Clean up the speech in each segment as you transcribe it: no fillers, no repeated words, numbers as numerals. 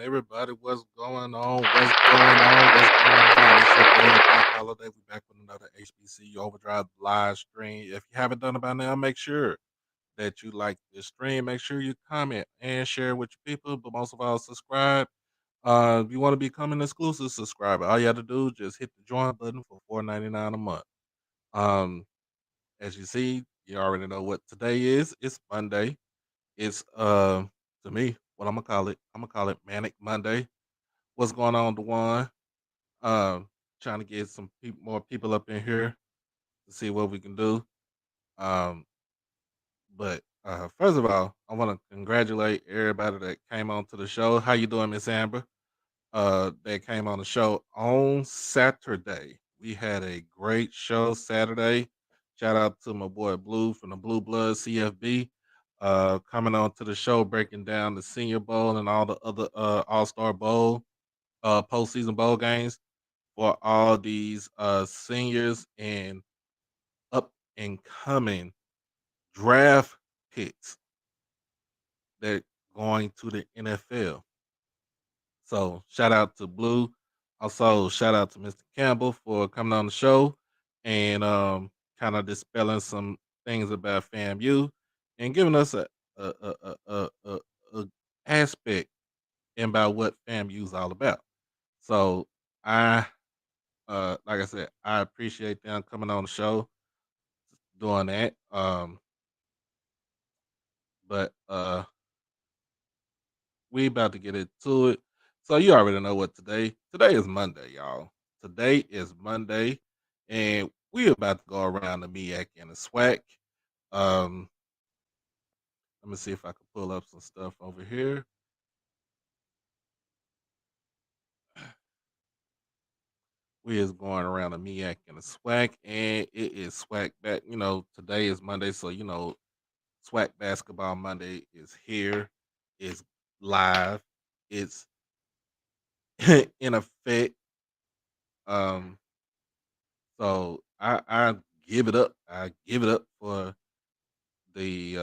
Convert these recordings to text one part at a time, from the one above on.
everybody? What's going on? What's going on? What's going on? It's your boy Black Holiday. We back with another HBCU OverDrive live stream. If you haven't done it by now, make sure that you like this stream. Make sure you comment and share with your people, but most of all, subscribe. If you want to become an exclusive subscriber, all you have to do just hit the join button for $4.99 a month. Um, as you see, you already know what today is. It's Monday. It's to me, what I'm gonna call it. I'm gonna call it Manic Monday. What's going on, Dewan? Trying to get some more people up in here to see what we can do. Um, but first of all, I want to congratulate everybody that came on to the show. How you doing, Miss Amber? That came on the show on Saturday. We had a great show Saturday. Shout out to my boy Blue from the Blue Blood CFB. Coming on to the show, breaking down the Senior Bowl and all the other All Star Bowl, postseason bowl games for all these seniors and up and coming draft picks that going to the NFL. So shout out to Blue. Also, shout out to Mr. Campbell for coming on the show and kind of dispelling some things about FAMU and giving us a aspect about what FAMU is all about. So I like I said, I appreciate them coming on the show doing that. But we about to get into it. So you already know what today is Monday, y'all. Today is Monday, and we about to go around the MEAC and the SWAC. Um, let me see if I can pull up some stuff over here. We is going around the MEAC and the SWAC, and it is SWAC back. You know, today is Monday, so you know, SWAC Basketball Monday is here. It's live. It's in effect. Um, So I give it up. I give it up for the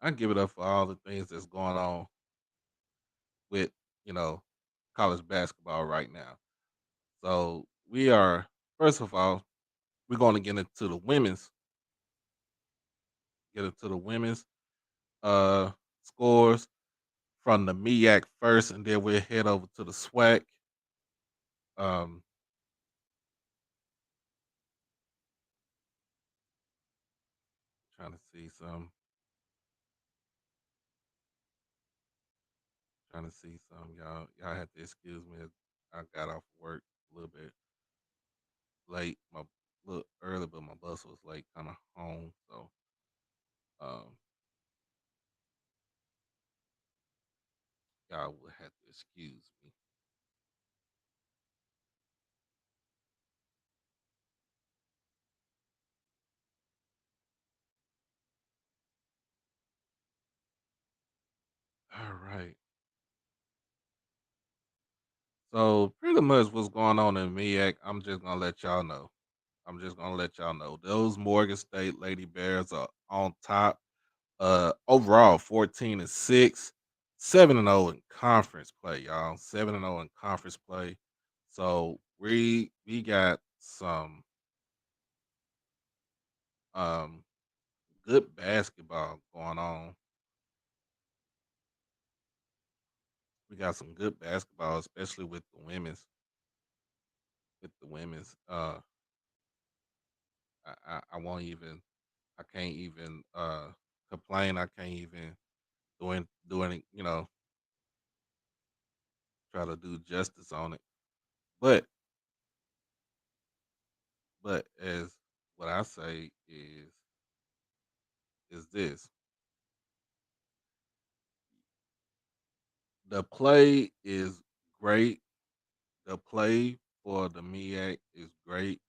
I give it up for all the things that's going on with, you know, college basketball right now. So we are first of all, we're going to get into the women's uh scores from the MEAC first, and then we'll head over to the SWAC. Um trying to see some y'all have to excuse me. I got off work a little bit late, my little early, but my bus was late, kind of home. So, um, y'all would have to excuse me. All right. So, pretty much what's going on in MEAC, I'm just gonna let y'all know. I'm just gonna let y'all know those Morgan State Lady Bears are on top. Overall, 14-6, 7-0 in conference play, y'all. 7-0 in conference play. So we got some um good basketball going on. We got some good basketball, especially with the women's. With the women's, I won't even. I can't even complain. I can't even doing you know try to do justice on it. But as what I say is this: the play is great. The play for the MEAC is great.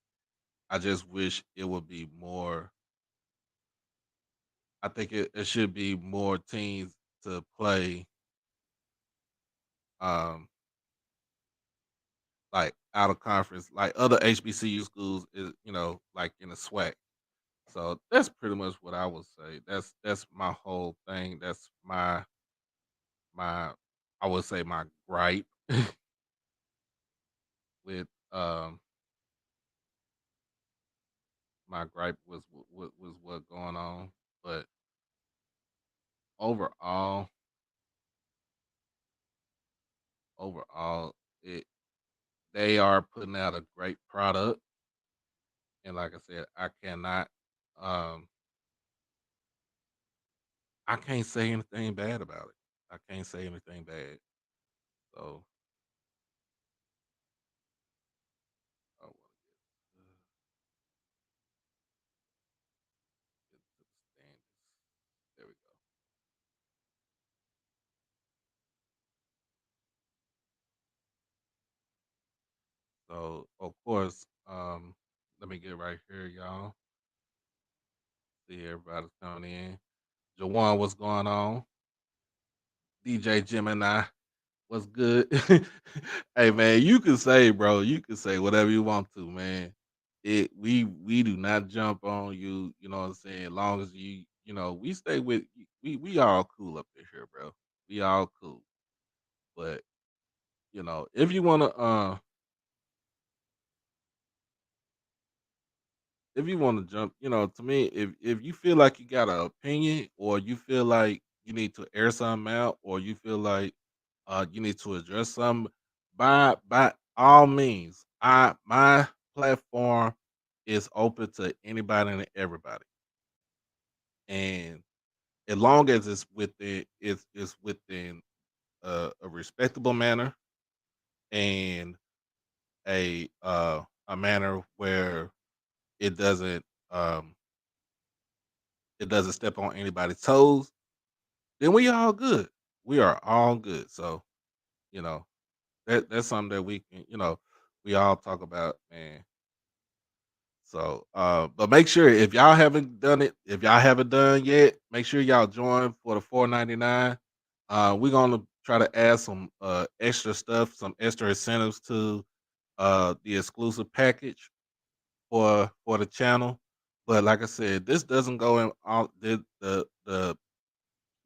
I just wish it would be more. I think it should be more teams to play um like out of conference, like other HBCU schools is, like in the SWAC. So that's pretty much what I would say. That's my whole thing. That's my my I would say my gripe with my gripe was what going on, but overall, overall, it they are putting out a great product, and like I said, um, I can't say anything bad about it. I can't say anything bad. So I want to get to the standings. There we go. So of course, let me get right here, y'all. See everybody's coming in. Jawan, what's going on? DJ Gemini, what's good? Hey man, you can say, bro, you can say whatever you want to, man. We do not jump on you, you know what I'm saying? As long as we stay with we all cool up in here, bro. We all cool. But, if you wanna jump, to me, if you feel like you got an opinion or you feel like you need to air something out or you feel like you need to address something, by all means, my platform is open to anybody and everybody. And as long as it's within a respectable manner and a manner where it doesn't um it doesn't step on anybody's toes, then we all good. We are all good. So, you know, that's something that we can, we all talk about, man. So, but make sure if y'all haven't done it, if y'all haven't done yet, make sure y'all join for the 4.99. We're gonna try to add some extra stuff, some extra incentives to the exclusive package for the channel. But like I said, this doesn't go in all the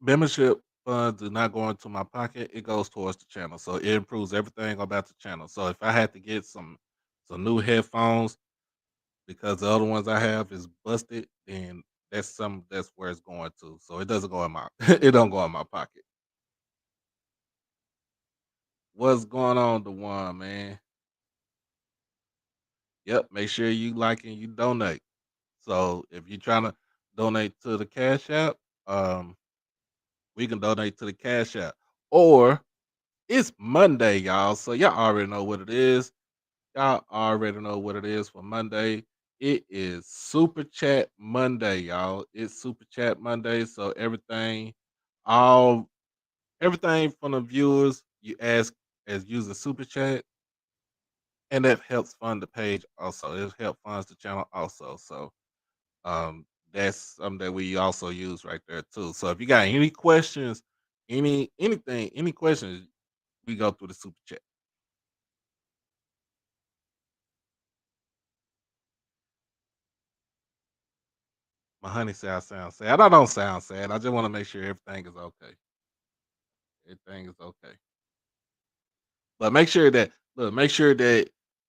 membership funds do not go into my pocket. It goes towards the channel. So it improves everything about the channel. So if I had to get some new headphones because the other ones I have is busted, then that's where it's going to. So it doesn't go in my it don't go in my pocket. What's going on, the one man? Yep, make sure you like and you donate. So if you're trying to donate to the Cash App, um, we can donate to the Cash App. Or it's Monday, y'all. So y'all already know what it is. Y'all already know what it is for Monday. It is Super Chat Monday, y'all. It's Super Chat Monday. So all everything from the viewers you ask as using Super Chat, and that helps fund the page also. It helps funds the channel also. So um that's something that we also use right there too. So if you got any questions, any questions, we go through the Super Chat. My honey said I sound sad. I don't sound sad. I just want to make sure everything is okay. Everything is okay. But make sure that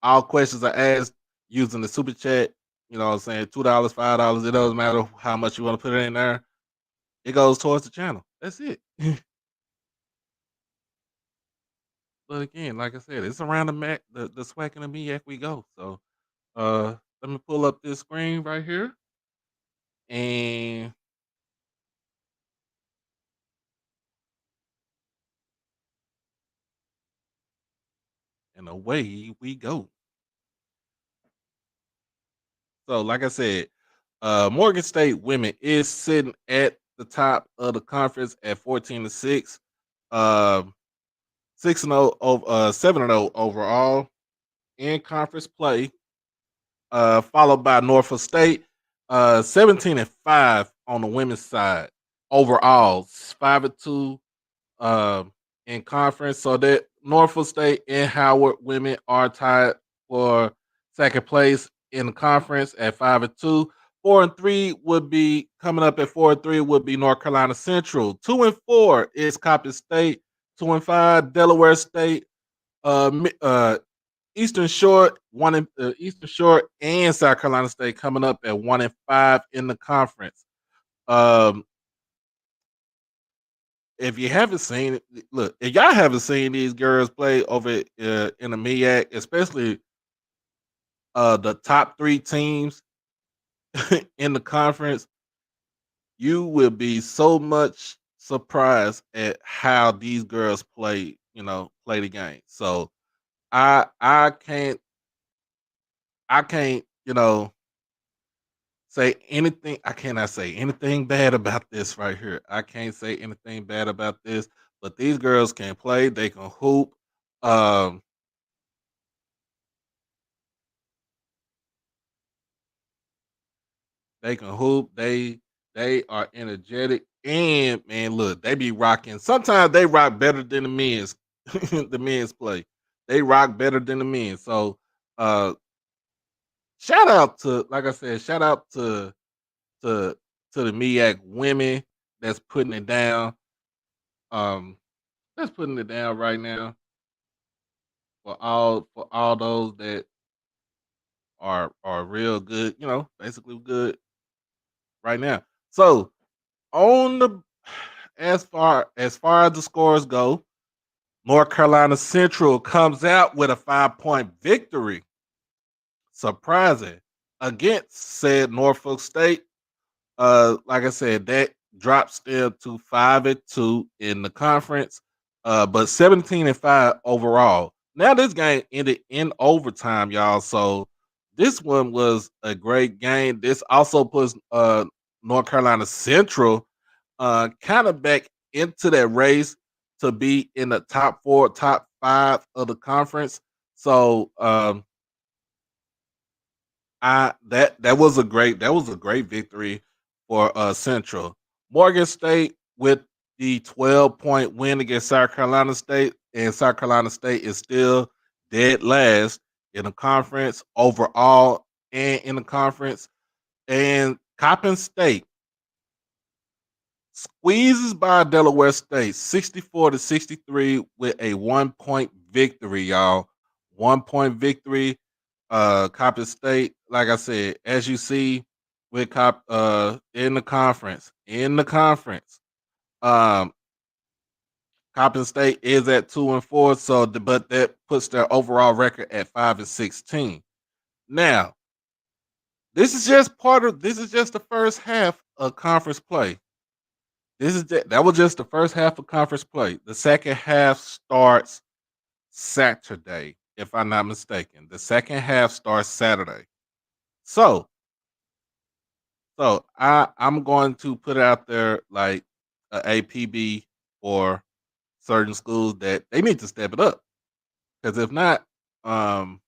all questions are asked using the super chat. You know what I'm saying? $2, $5. It doesn't matter how much you want to put it in there. It goes towards the channel. That's it. But again, like I said, it's around the SWAC and the MEAC we go. So let me pull up this screen right here and away we go. So, like I said, Morgan State women is sitting at the top of the conference at 14-6, 6-0 over 7-0 overall in conference play. Followed by Norfolk State, 17-5 on the women's side overall, 5-2 um, in conference. So that Norfolk State and Howard women are tied for second place in the conference at 5-2. 4-3 would be coming up at 4-3 would be North Carolina Central. 2-4 is Coppin State. 2-5. Delaware State, Eastern Shore, Eastern Shore, and South Carolina State coming up at 1-5 in the conference. Um, if you haven't seen it, look, if y'all haven't seen these girls play over in the MEAC, especially the top three teams in the conference, you will be so much surprised at how these girls play, play the game. So I can't, say anything. I cannot say anything bad about this right here. I can't say anything bad about this. But these girls can play. They can hoop. Um, they can hoop. They are energetic. And man, look, they be rocking. Sometimes they rock better than the men's. The men's play. They rock better than the men. So uh shout out to, like I said, shout out to to the MEAC women that's putting it down. Um, that's putting it down right now for all those that are real good, basically good right now. So on the as far as the scores go, North Carolina Central comes out with a 5-point victory, surprising, against said Norfolk State. Like I said, that dropped still to 5-2 in the conference, but 17-5 overall. Now this game ended in overtime, y'all. So this one was a great game. This also puts North Carolina Central kind of back into that race to be in the top four, top five of the conference. So I that was a great victory for Central. Morgan State with the 12-point win against South Carolina State, and South Carolina State is still dead last in the conference overall and in the conference. And Coppin State squeezes by Delaware State 64-63 with a 1-point victory, y'all. 1-point victory. Coppin State, like I said, as you see with in the conference. In the conference. Um Coppin State is at 2-4, but that puts their overall record at 5-16. Now, this is just the first half of conference play. That was just the first half of conference play. The second half starts Saturday, if I'm not mistaken. The second half starts Saturday. So, I'm going to put out there like a APB for certain schools that they need to step it up. Because if not, um,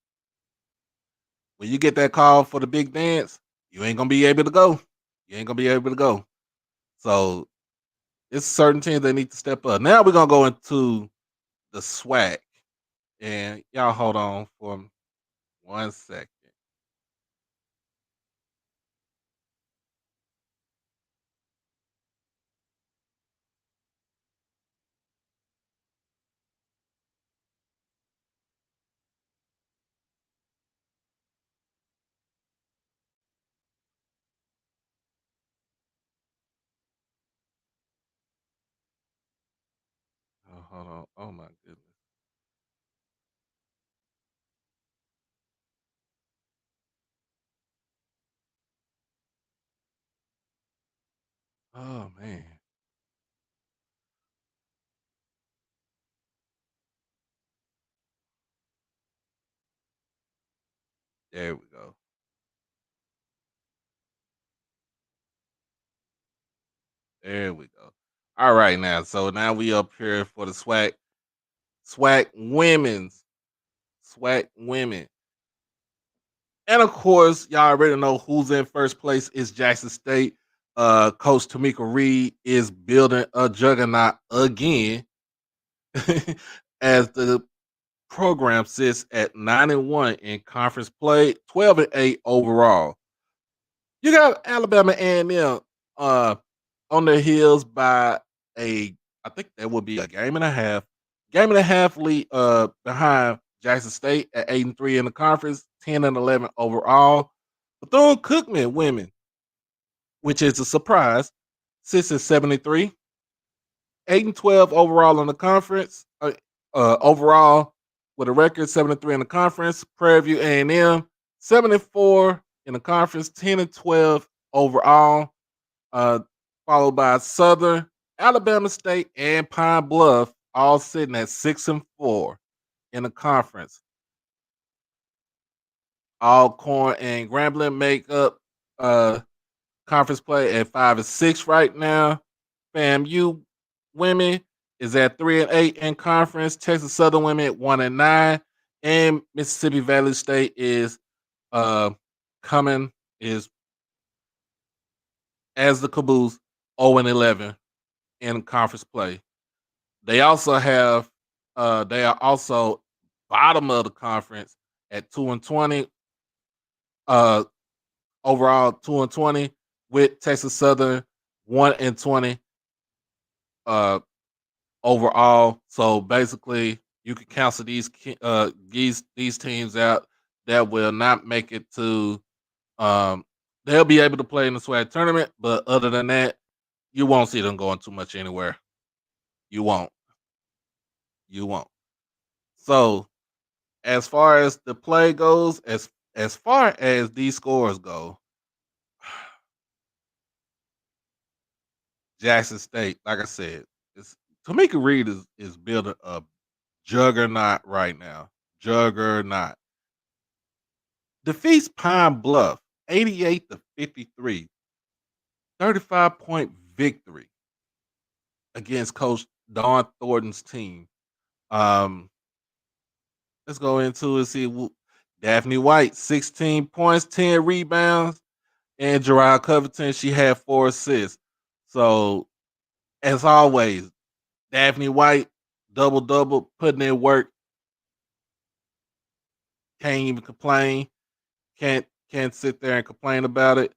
when you get that call for the big dance, you ain't gonna be able to go. You ain't gonna be able to go. So it's certain teams that need to step up. Now we're gonna go into the SWAC. And y'all hold on for 1 second. Oh, hold on. Oh my goodness. Oh man. There we go. There we go. All right now. So now we up here for the SWAC. SWAC women's. SWAC women. And of course, y'all already know who's in first place is Jackson State. Coach Tamika Reed is building a juggernaut again as the program sits at 9-1 in conference play, 12-8 overall. You got Alabama A&M uh, on their heels by I think that would be a game and a half. Game and a half lead behind Jackson State at 8-3 in the conference, 10-11 overall. Bethune Cookman women, which is a surprise, sits at 73, 8-12 overall in the conference. Overall, with a record 73 in the conference. Prairie View A&M 74 in the conference, 10-12 overall. Uh, Followed by Southern, Alabama State, and Pine Bluff, all sitting at 6-4 in the conference. Alcorn and Grambling make up conference play at 5-6 right now. FAMU women is at 3-8 in conference. Texas Southern women at 1-9, and Mississippi Valley State is uh coming is as the caboose 0-11 in conference play. They also have they are also bottom of the conference at 2-20. Uh Overall 2-20 with Texas Southern 1-20 overall. So basically, you can cancel these teams out that will not make it to. Um, they'll be able to play in the SWAC tournament, but other than that, you won't see them going too much anywhere. You won't. You won't. So as far as the play goes, as far as these scores go, Jackson State, like I said, it's Tamika Reed is building a juggernaut right now. Juggernaut. Defeats Pine Bluff 88-53. 35-point victory against Coach Dawn Thornton's team. Um, let's go into it. See Daphne White, 16 points, 10 rebounds, and Gerard Covington, she had 4 assists. So as always, Daphne White, double, putting in work. Can't even complain. Can't sit there and complain about it.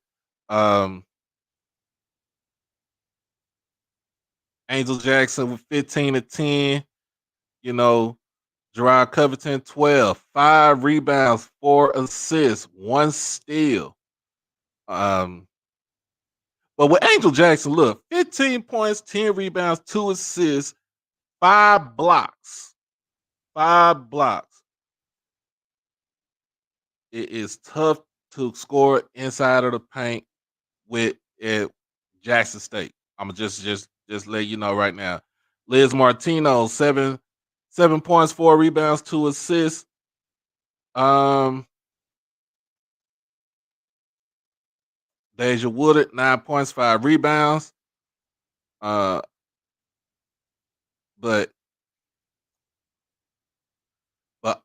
Angel Jackson with 15-10. You know, Gerard Covington 12, 5 rebounds, 4 assists, 1 steal. But with Angel Jackson, look, 15 points, 10 rebounds, 2 assists, 5 blocks. 5 blocks. It is tough to score inside of the paint with Jackson State. I'm gonna just let you know right now. Liz Martino, 7 points, 4 rebounds, 2 assists. Deja Woodard, 9 points, 5 rebounds. But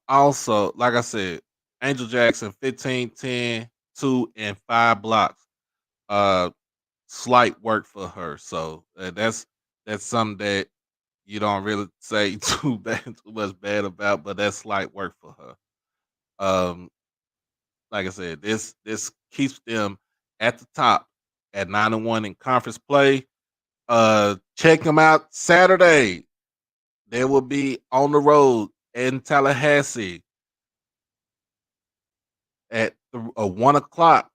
also, like I said, Angel Jackson, 15, 10, 2, and 5 blocks. Slight work for her. So that's something that you don't really say too much bad about, but that's slight work for her. Like I said, this keeps them at the top at 9-1 in conference play. Check them out Saturday. They will be on the road in Tallahassee at 1 o'clock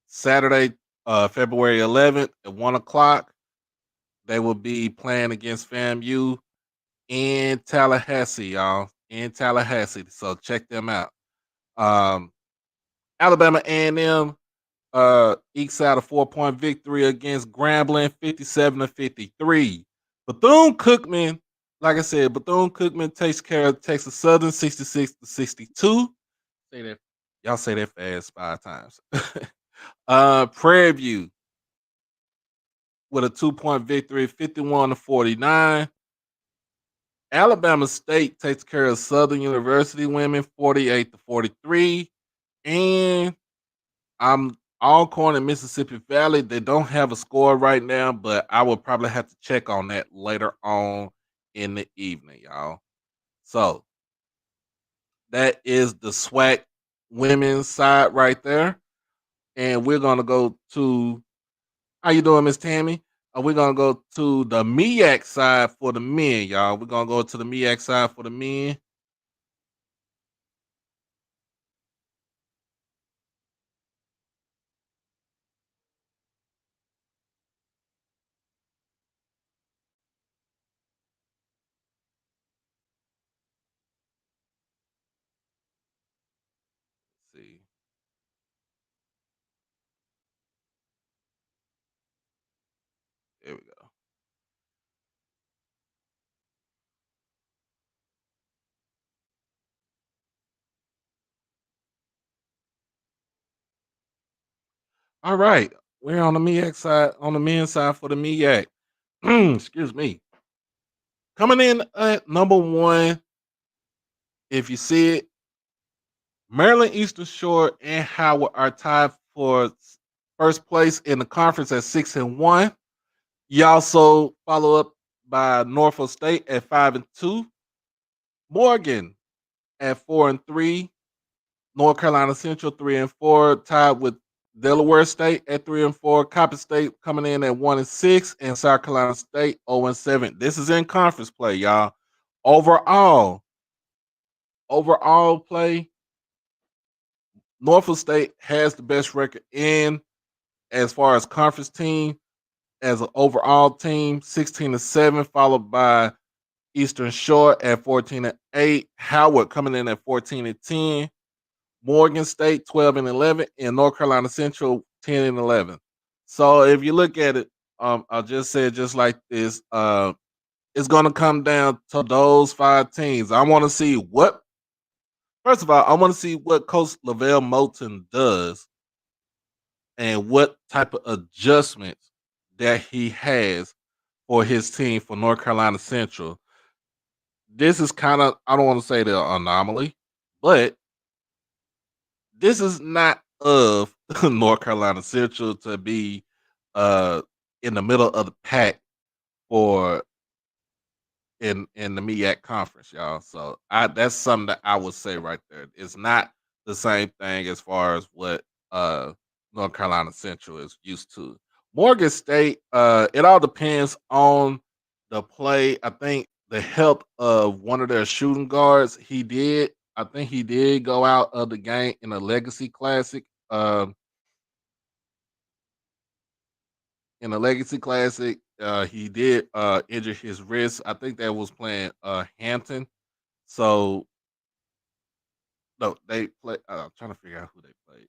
Saturday, February 11th at 1 o'clock. They will be playing against FAMU in Tallahassee, y'all. In Tallahassee. So check them out. Alabama A&M ekes out a 4-point victory against Grambling, 57-53. Bethune-Cookman, like I said, Bethune-Cookman takes care of Texas Southern, 66-62. Say that, y'all say that fast 5 times. Prairie View with a 2-point victory, 51-49. Alabama State takes care of Southern University women, 48-43. And I'm Alcorn in Mississippi Valley. They don't have a score right now, but I will probably have to check on that later on in the evening, y'all. So that is the SWAC women's side right there. And we're gonna go to how you doing, Miss Tammy? We're gonna go to the MEAC side for the men, y'all. We're gonna go to the MEAC side for the men. Let's see. There we go. All right. We're on the MEAC side, on the men's side for the MEAC. Excuse me. Coming in at number one, if you see it, Maryland Eastern Shore and Howard are tied for first place in the conference at 6-1. You also follow up by Norfolk State at 5-2, Morgan at 4-3, North Carolina Central 3-4, tied with Delaware State at 3-4, Coppin State coming in at 1-6, and South Carolina State 0-7. This is in conference play, y'all. Overall play, Norfolk State has the best record in as far as conference team as an overall team, 16-7, followed by Eastern Shore at 14-8, Howard coming in at 14-10, Morgan State 12-11, and North Carolina Central 10-11. So if you look at it, I'll just say it just like this. It's gonna come down to those five teams. I want to see what first of all, I want to see what Coach Lavelle Moulton does and what type of adjustments that he has for his team for North Carolina Central. This is kind of, I don't want to say the anomaly, but this is not of North Carolina Central to be uh in the middle of the pack for in the MEAC conference, y'all. So I that's something that I would say right there. It's not the same thing as far as what North Carolina Central is used to. Morgan State, it all depends on the play. I think the health of one of their shooting guards, I think he did go out of the game in a legacy classic. In a legacy classic, he did injure his wrist. I think that was playing Hampton. So no, they play. I'm trying to figure out who they played.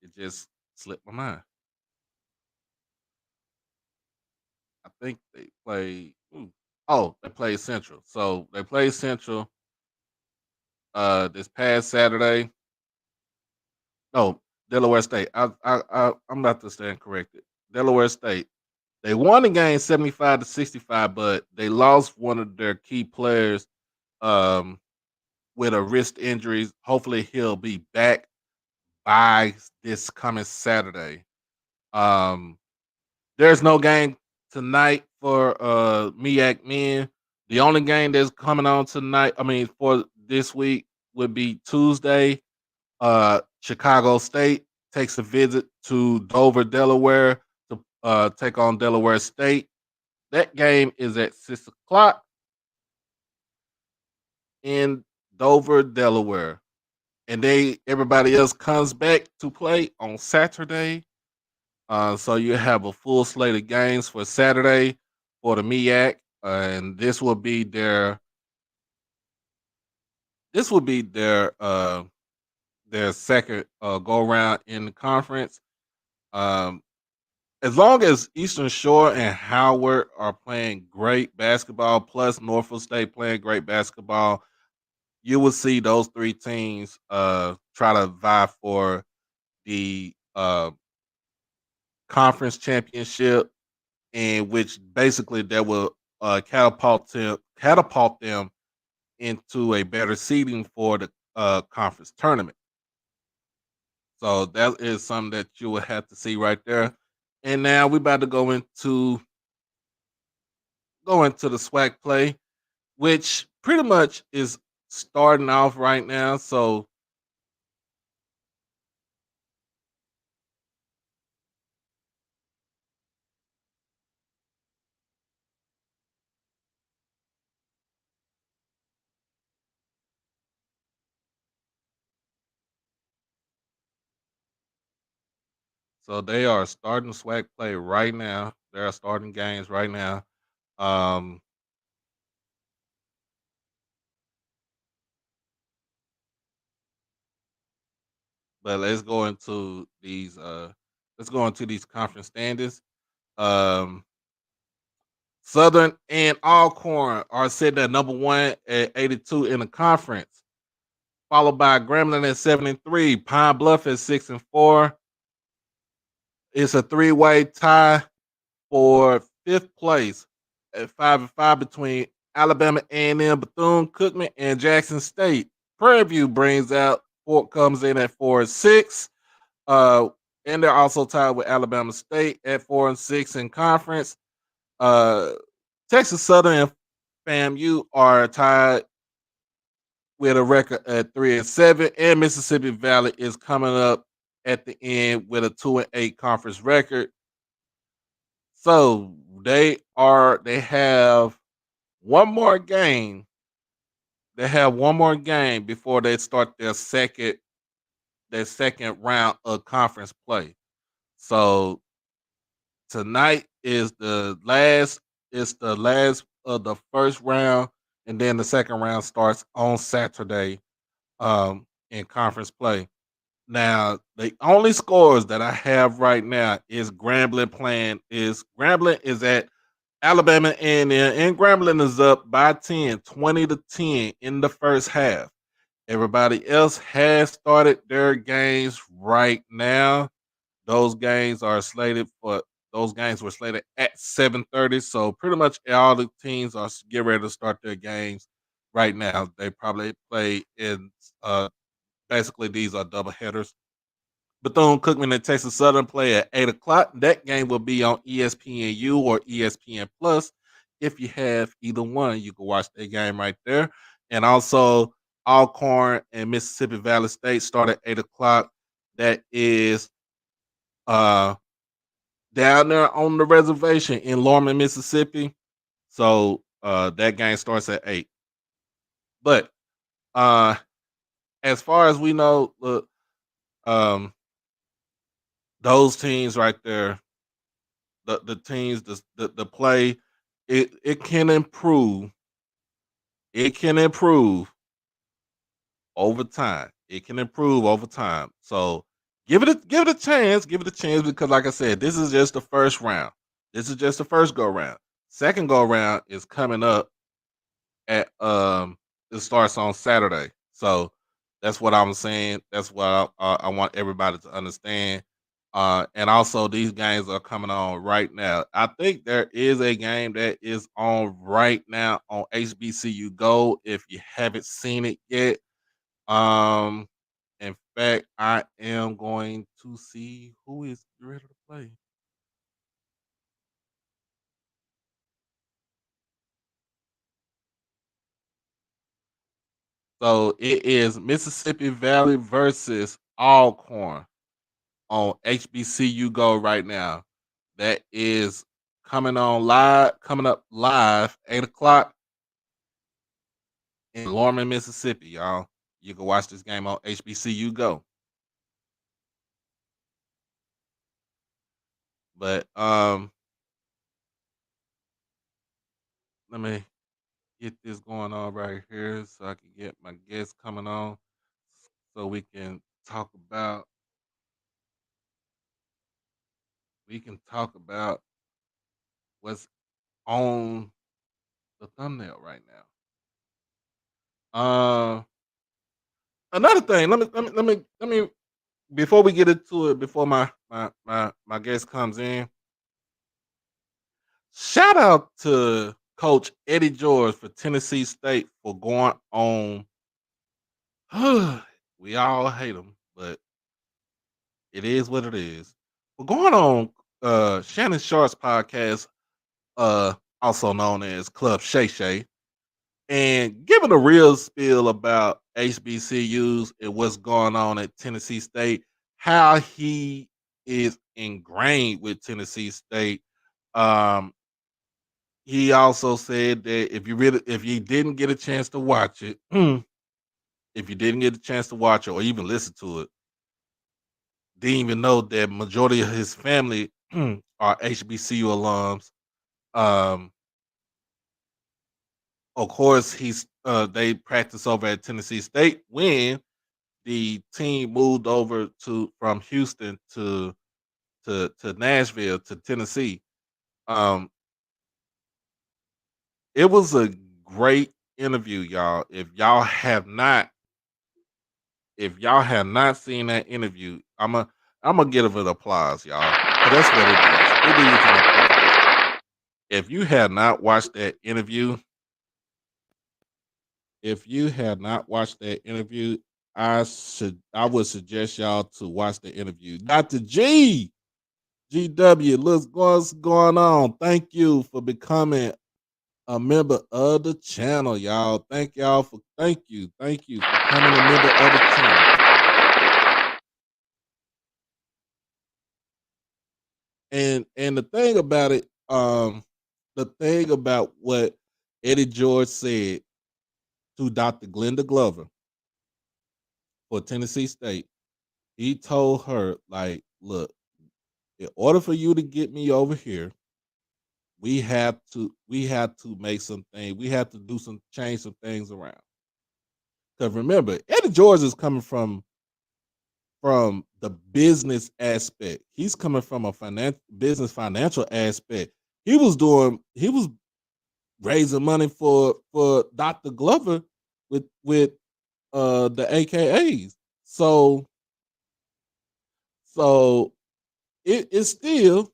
It just slipped my mind. I think they played. Oh, they played Central. So they played Central this past Saturday. No, Delaware State. I'm about to stand corrected. Delaware State. They won the game 75-65, but they lost one of their key players um, with a wrist injury. Hopefully, he'll be back by this coming Saturday. Um, there's no game tonight for MEAC men. The only game that's coming on tonight, I mean, for this week would be Tuesday. Chicago State takes a visit to Dover, Delaware to take on Delaware State. That game is at 6 o'clock in Dover, Delaware. And everybody else comes back to play on Saturday. So you have a full slate of games for Saturday for the MEAC, and this will be their second go round in the conference. Um, as long as Eastern Shore and Howard are playing great basketball, plus Norfolk State playing great basketball, you will see those three teams try to vie for the conference championship, in which basically that will catapult them into a better seeding for the conference tournament. So that is something that you will have to see right there. And now we're about to go into the SWAC play, which pretty much is starting off right now. So So they are starting SWAC play right now. They are starting games right now. Um, but let's go into these conference standings. Um, Southern and Alcorn are sitting at number one at 82 in the conference, followed by Grambling at 73, Pine Bluff at 6-4. It's a three-way tie for fifth place at 5-5 between Alabama A&M, Bethune-Cookman, and Jackson State. Prairie View comes in at 4-6. Uh, and they're also tied with Alabama State at 4-6 in conference. Uh, Texas Southern and FAMU are tied with a record at 3-7, and Mississippi Valley is coming up at the end with a 2-8 conference record. So they have one more game. They have one more game before they start their second round of conference play. So tonight is the last. It's the last of the first round, and then the second round starts on Saturday. In conference play. Now, the only scores that I have right now is Grambling is at Alabama A&M, and Grambling is up by 10, 20-10 in the first half. Everybody else has started their games right now. Those games are slated for those games were slated at 7:30. So pretty much all the teams are getting ready to start their games right now. They probably play in basically these are double headers. Bethune-Cookman and Texas Southern play at 8 o'clock. That game will be on ESPNU or ESPN Plus. If you have either one, you can watch that game right there. And also, Alcorn and Mississippi Valley State start at 8 o'clock. That is uh, down there on the reservation in Lorman, Mississippi. So that game starts at 8. But uh, as far as we know, look, um, those teams right there, the teams, the play, it can improve. It can improve over time. It can improve over time. So give it a chance. Give it a chance because, like I said, this is just the first round. This is just the first go round. Second go round is coming up at it starts on Saturday. So that's what I'm saying. That's what I want everybody to understand. And also these games are coming on right now. I think there is a game that is on right now on HBCU Go. If you haven't seen it yet, um, in fact, I am going to see who is ready to play. So it is Mississippi Valley versus Alcorn on HBCU Go right now. That is coming up live 8 o'clock in Lorman, Mississippi, y'all. You can watch this game on HBCU Go. But let me get this going on right here so I can get my guests coming on so talk about we can talk about what's on the thumbnail right now. Another thing, let me before we get into it, before my guest comes in, shout out to Coach Eddie George for Tennessee State for going on. We all hate him, but it is what it is. We're going on Shannon Sharp's podcast, uh, also known as Club Shay Shay, and giving a real spiel about HBCUs and what's going on at Tennessee State, how he is ingrained with Tennessee State. Um, he also said that if you didn't get a chance to watch it, if you didn't get a chance to watch it or even listen to it, didn't even know that majority of his family are HBCU alums. Um, of course, they practice over at Tennessee State when the team moved over to from Houston to Nashville to Tennessee. Um, it was a great interview, y'all. If y'all have not seen that interview, I'm gonna give it applause, y'all, because that's what it is. It is an applause. If you have not watched that interview, if you have not watched that interview, I would suggest y'all to watch the interview. Dr. GW, look what's going on. Thank you for becoming a member of the channel, y'all. Thank you for becoming a member of the channel. And the thing about what Eddie George said to Dr. Glenda Glover for Tennessee State, he told her, like, look, in order for you to get me over here, we have to make some things, we have to change some things around. Because remember, Eddie George is coming from the business aspect. He's coming from a financial aspect. He was raising money for Dr. Glover with the AKAs. So it's still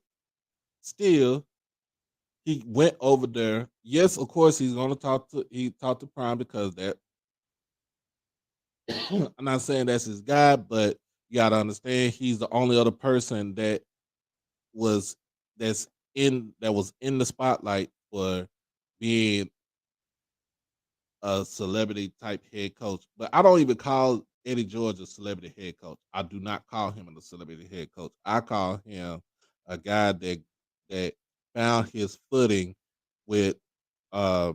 he went over there. Yes, of course he's gonna talk to Prime because that I'm not saying that's his guy, but you gotta understand he's the only other person was that's that was in the spotlight for being a celebrity type head coach. But I don't even call Eddie George a celebrity head coach. I do not call him a celebrity head coach. I call him a guy that found his footing with uh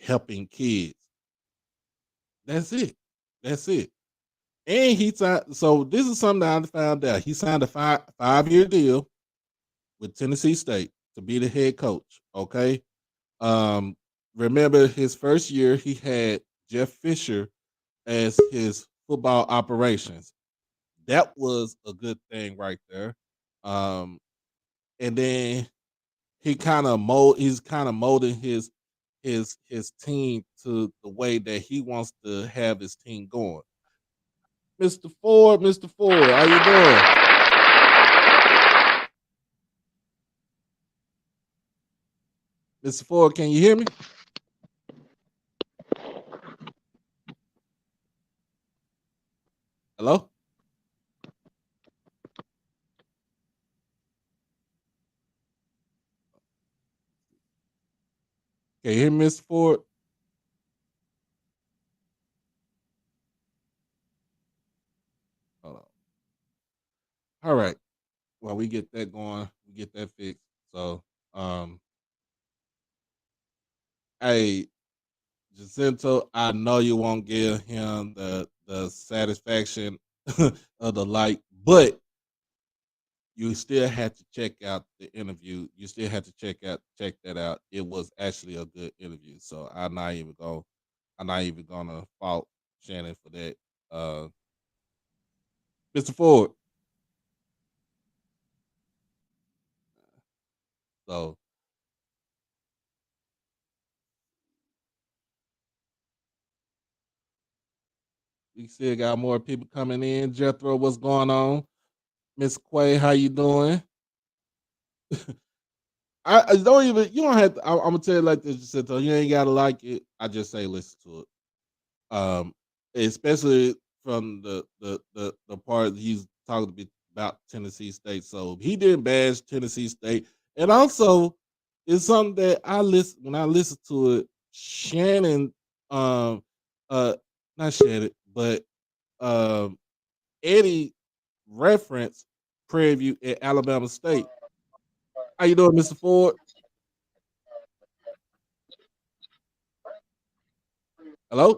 helping kids. That's it. That's it. And he signed. So this is something that I found out. He signed a 5-year deal with Tennessee State to be the head coach. Okay. Um, remember his first year, he had Jeff Fisher as his football operations. That was a good thing right there. Um, and then he's kind of molding his team to the way that he wants to have his team going. Mr. Ford, how you doing? Mr. Ford, can you hear me? Hello? Can you hear me, Mr. Ford? Hold on. All right. Well, we get that going. We get that fixed. So, um, hey, Jacinto, I know you won't give him the satisfaction of the like, but you still had to check out the interview. You still had to check that out. It was actually a good interview. So I'm not even gonna fault Shannon for that. Uh, Mr. Ford. So we still got more people coming in. Jethro, what's going on? Miss Quay, how you doing? I don't even. You don't have to. I'm gonna tell you like this, Jacinto. You ain't gotta like it. I just say listen to it. Especially from the part he's talking about Tennessee State. So he didn't bash Tennessee State, and also it's something that I listen when I listen to it. Shannon, um, uh, not Shannon, but um, Eddie reference Prairie View at Alabama State. How you doing, Mr. Ford? Hello.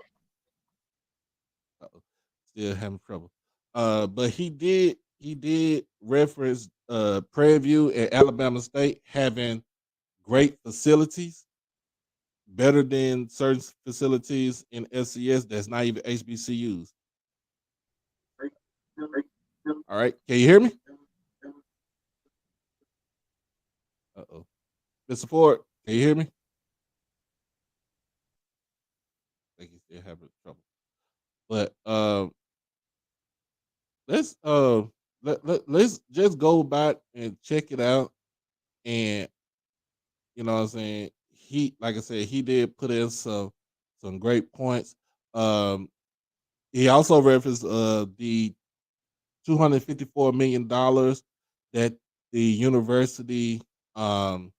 Uh-oh. Still having trouble. But he did. he did reference Prairie View and Alabama State having great facilities, better than certain facilities in FCS that's not even HBCUs. All right, can you hear me? Uh-oh. Mr. Ford, can you hear me? I think he's still having trouble. But let's let's just go back and check it out. And you know what I'm saying? He, like I said, he did put in some great points. Um he also referenced the $254 million that the university um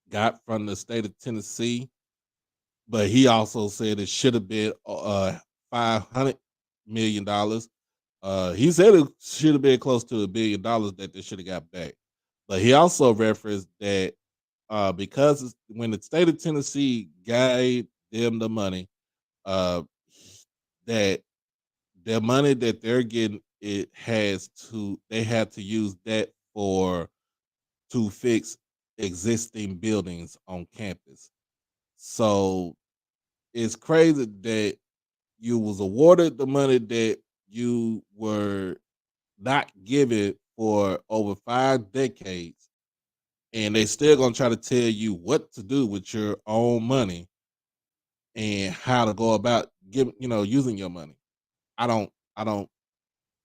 got from the state of Tennessee, but he also said it should have been $500 million. He said it should have been close to $1 billion that they should have got back. But he also referenced that because when the state of Tennessee gave them the money, uh, that the money that they're getting, they had to use that for to fix existing buildings on campus. So it's crazy that you was awarded the money that you were not given for over 5 decades, and they still gonna try to tell you what to do with your own money and how to go about using your money. I don't, I don't,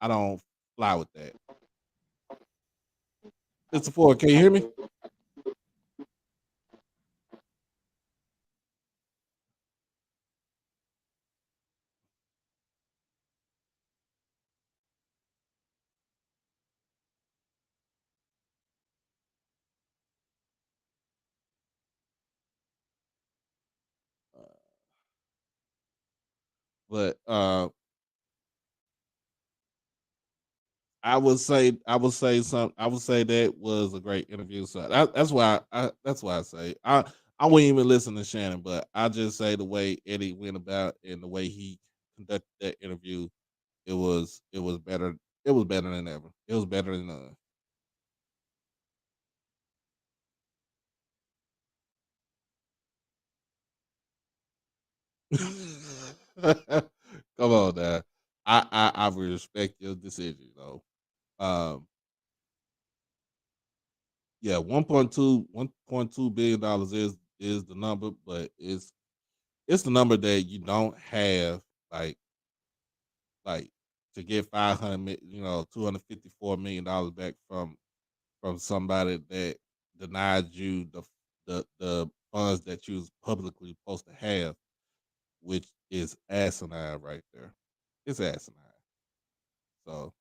I don't fly with that. Mr. Ford, can you hear me? But I would say that was a great interview. So that's why I say I wouldn't even listen to Shannon, but I just say the way Eddie went about and the way he conducted that interview, it was better. It was better than ever. It was better than none. Come on now. I respect your decision though. Um yeah, 1.2 billion dollars is the number, but it's the number that you don't have, like like to get 500, $254 million back from somebody that denied you the funds that you was publicly supposed to have, which is asinine right there. It's asinine. So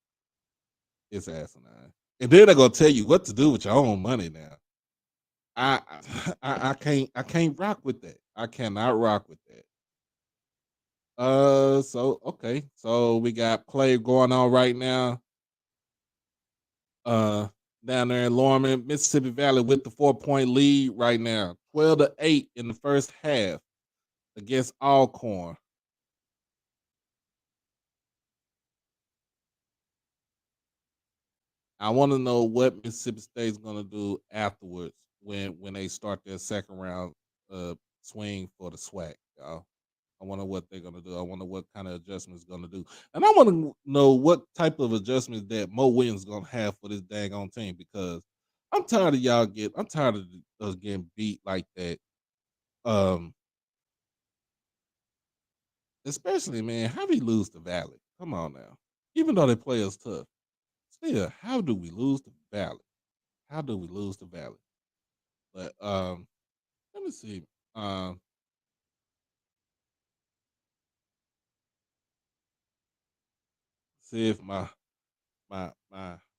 it's asinine. And then they're gonna tell you what to do with your own money now. I I can't rock with that. I cannot rock with that. So okay. So we got play going on right now. Uh Down there in Lorman, Mississippi Valley with the 4-point lead right now. 12-8 in the first half against Alcorn. I want to know what Mississippi State's gonna do afterwards when they start their second round swing for the SWAC, y'all. I wonder what they're gonna do. I wonder what kind of adjustments gonna do, and I want to know what type of adjustments that Mo Williams gonna have for this dang on team because I'm tired of I'm tired of us getting beat like that. Um, Especially man, how we lose to Valley? Come on now, even though they play us tough, still, how do we lose to Valley? How do we lose to Valley? But let me see. Um, See if my my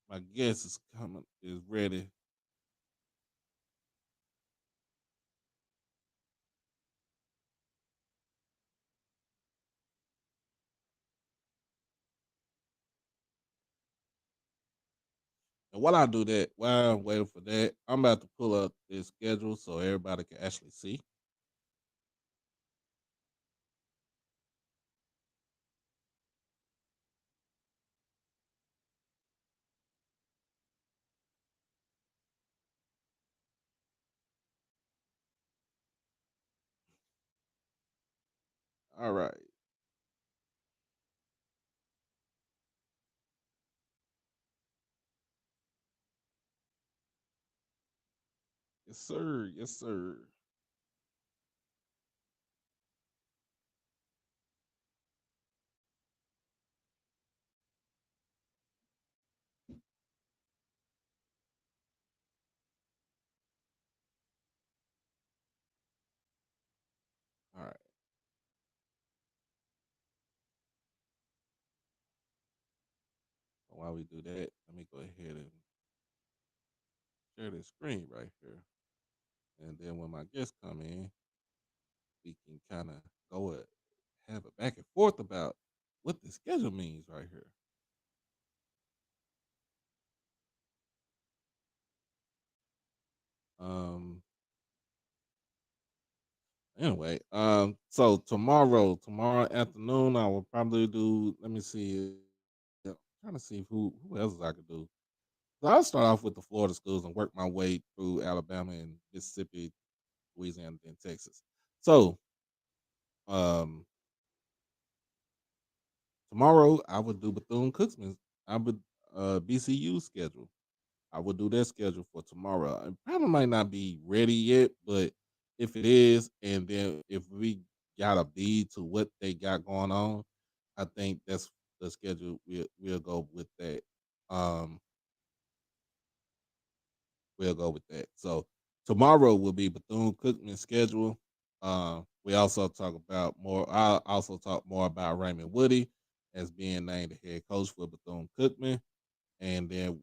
my guest is ready. And while I do that, while I'm waiting for that, I'm about to pull up this schedule so everybody can actually see. All right. Yes, sir. Yes, sir. All right. While we do that, let me go ahead and share this screen right here. And then when my guests come in, we can kind of go have a back and forth about what the schedule means right here. Um. Anyway, so tomorrow afternoon, I will probably do. Let me see. Trying to see who else I could do. So I'll start off with the Florida schools and work my way through Alabama and Mississippi, Louisiana, and Texas. So, um, tomorrow I would do Bethune Cookman. I would BCU schedule. I will do their schedule for tomorrow. It probably might not be ready yet, but if it is, and then if we got a bead to what they got going on, I think that's the schedule. We'll go with that. Um, we'll go with that. So tomorrow will be Bethune Cookman's schedule. We also talk about more. I'll also talk more about Raymond Woody as being named the head coach for Bethune Cookman, and then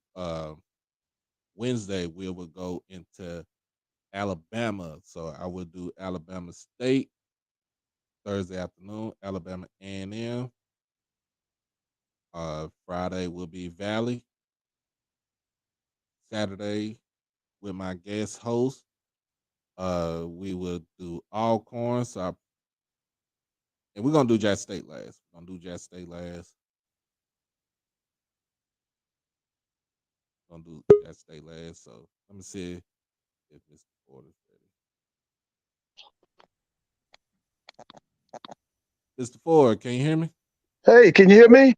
Wednesday we will go into Alabama. So I will do Alabama State Thursday afternoon, Alabama A&M. Friday will be Valley. Saturday with my guest host, we will do Alcorn. And we're gonna do Jack State last. We're gonna do Jack State last. We're gonna do Jack State last. So let me see if Mr. Ford is ready. Mr. Ford, can you hear me? Hey, can you hear me?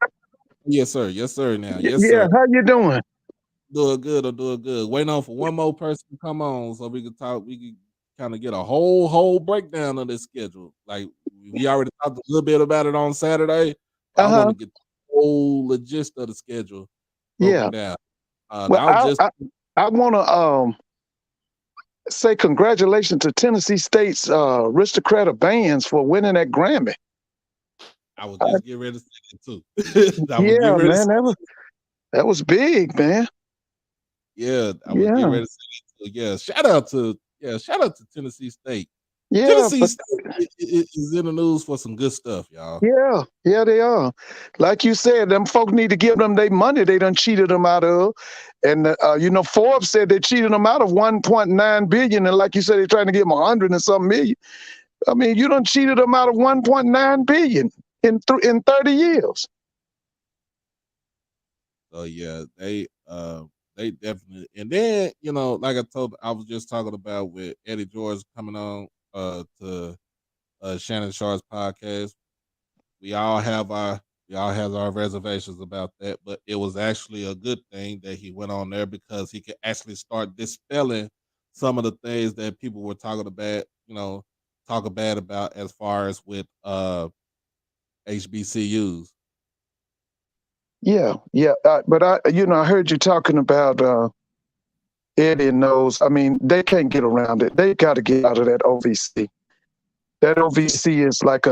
Yes, sir. Yes, sir. Now, yes, Yeah, sir. how you doing? Doing good. I'm doing good. Waiting on for one more person to come on so we can talk. We can kind of get a whole breakdown of this schedule. Like we already talked a little bit about it on Saturday, but I want Uh-huh. to get the whole gist of the schedule broken Yeah. down. Well, I'll just I want to say congratulations to Tennessee State's aristocrat of bands for winning that Grammy. I was Uh, just getting ready to say that too. I was getting yeah, ready to man, say, that was big, man. yeah, I was getting Yeah, ready to say that too. Yeah, shout out to Tennessee State. yeah, Tennessee but State is in the news for some good stuff, y'all. yeah, they are. Like you said, them folks need to give them their money they done cheated them out of. And Forbes said they cheated them out of 1.9 billion, and like you said, they're trying to give them 100 and some million. I mean, you done cheated them out of 1.9 billion in 30 years. So yeah, they definitely, and then like I was just talking about with Eddie George coming on to Shannon Sharp's podcast. We all have our reservations about that, but it was actually a good thing that he went on there because he could actually start dispelling some of the things that people were talking about, talking bad about as far as with HBCUs. Yeah. But I heard you talking about Eddie knows. I mean, they can't get around it. They got to get out of that OVC. That OVC is like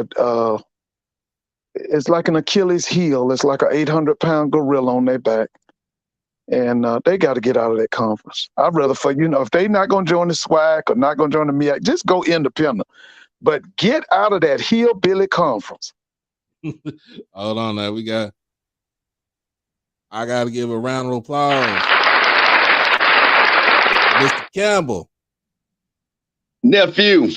it's like an Achilles heel. It's like an 800-pound gorilla on their back, and they got to get out of that conference. I'd rather if they're not going to join the SWAC or not going to join the MEAC, just go independent. But get out of that hillbilly conference. Hold on, now I got to give a round of applause, Mr. Campbell. Nephew,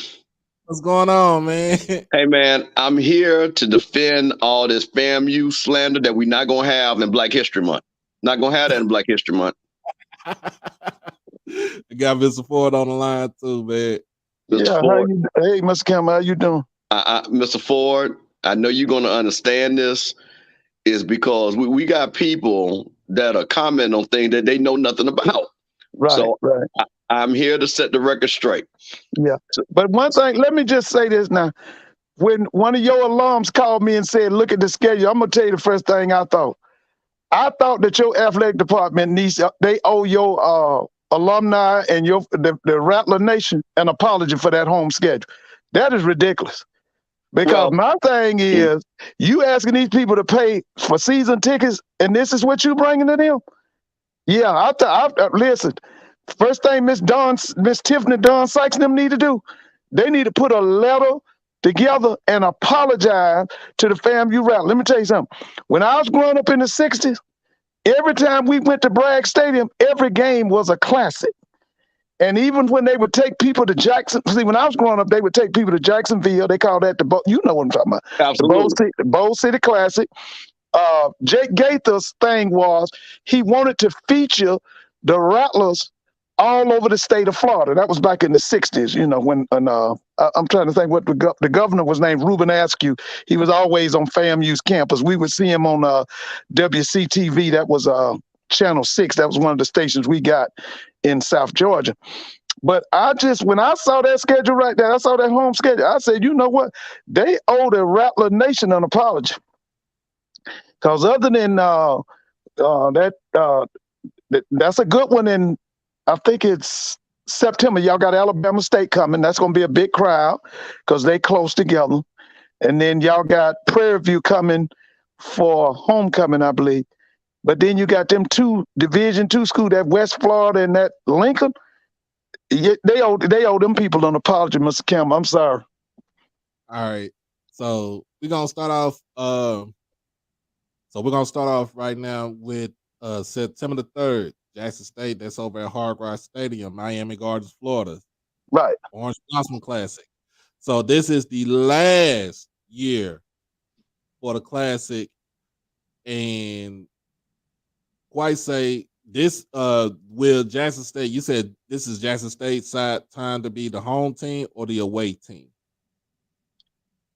What's going on, man? hey man, I'm here to defend all this FAMU slander that we're not gonna have in Black History Month. Not gonna have that in Black History Month. We got Mr. Ford on the line too, man. Mr. Yeah, Ford, hey, Mr. Campbell, how you doing? Mr. Ford, I know you're going to understand this, is because we got people that are commenting on things that they know nothing about. Right, So right. I'm here to set the record straight. Yeah. So, But one thing, let me just say this now. When one of your alums called me and said, look at the schedule, I'm going to tell you the first thing I thought. I thought that your athletic department needs, they owe your alumni and the Rattler Nation an apology for that home schedule. That is ridiculous. Because well, my thing mm, is, you asking these people to pay for season tickets, and this is what you bringing to them? Yeah, listen. First thing Miss Tiffany Dawn Sykes and them need to do, they need to put a letter together and apologize to the FAMU Rattler. Let me tell you something. When I was growing up in the 60s, every time we went to Bragg Stadium, every game was a classic. And even when they would take people to Jackson, see, when I was growing up, they would take people to Jacksonville. They called that you know what I'm talking about, absolutely. The Bowl City Classic. Jake Gaither's thing was he wanted to feature the all over the state of Florida. That was back in the 60s, you know, when I'm trying to think what the governor was named, Reuben Askew. He was always on FAMU's campus. We would see him on WCTV. That was Channel 6. That was one of the stations we got in South Georgia. But when I saw that schedule right there, I saw that home schedule, I said, you know what? They owe the Rattler Nation an apology. Because other than that's a good one in, I think it's September. Y'all got Alabama State coming. That's going to be a big crowd because they close together. And then y'all got Prairie View coming for homecoming, I believe. But then you got them two Division II school, that West Florida and that Lincoln. They owe them people an apology, Mr. Campbell. I'm sorry. All right. So we're gonna start off. So we're gonna start off right now with September the 3rd, Jackson State. That's over at Hard Rock Stadium, Miami Gardens, Florida. Right. Orange Blossom Classic. So this is the last year for the Classic, and quite say this will Jackson State. You said this is Jackson State's side time to be the home team or the away team?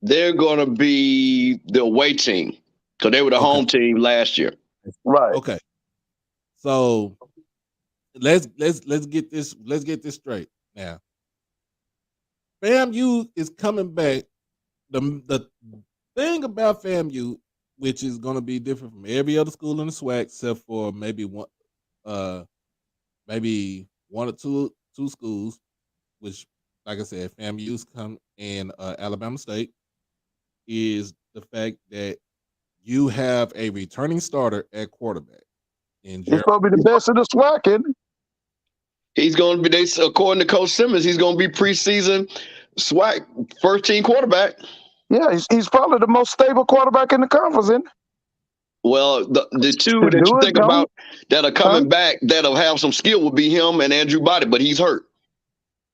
They're going to be the away team because they were the Okay. home team last year. Right. Okay. So let's get this straight now. FAMU is coming back. The thing about FAMU, which is going to be different from every other school in the SWAC, except for maybe one or two schools, which, like I said, FAMU's come in Alabama State, is the fact that you have a returning starter at quarterback. He's supposed to be the best of the SWAC, isn't he? He's going to be, according to Coach Simmons, he's going to be preseason SWAC first team quarterback. Yeah, he's probably the most stable quarterback in the conference, isn't he? Well, the two that you think about that are coming back that'll have some skill will be him and Andrew Body, but he's hurt.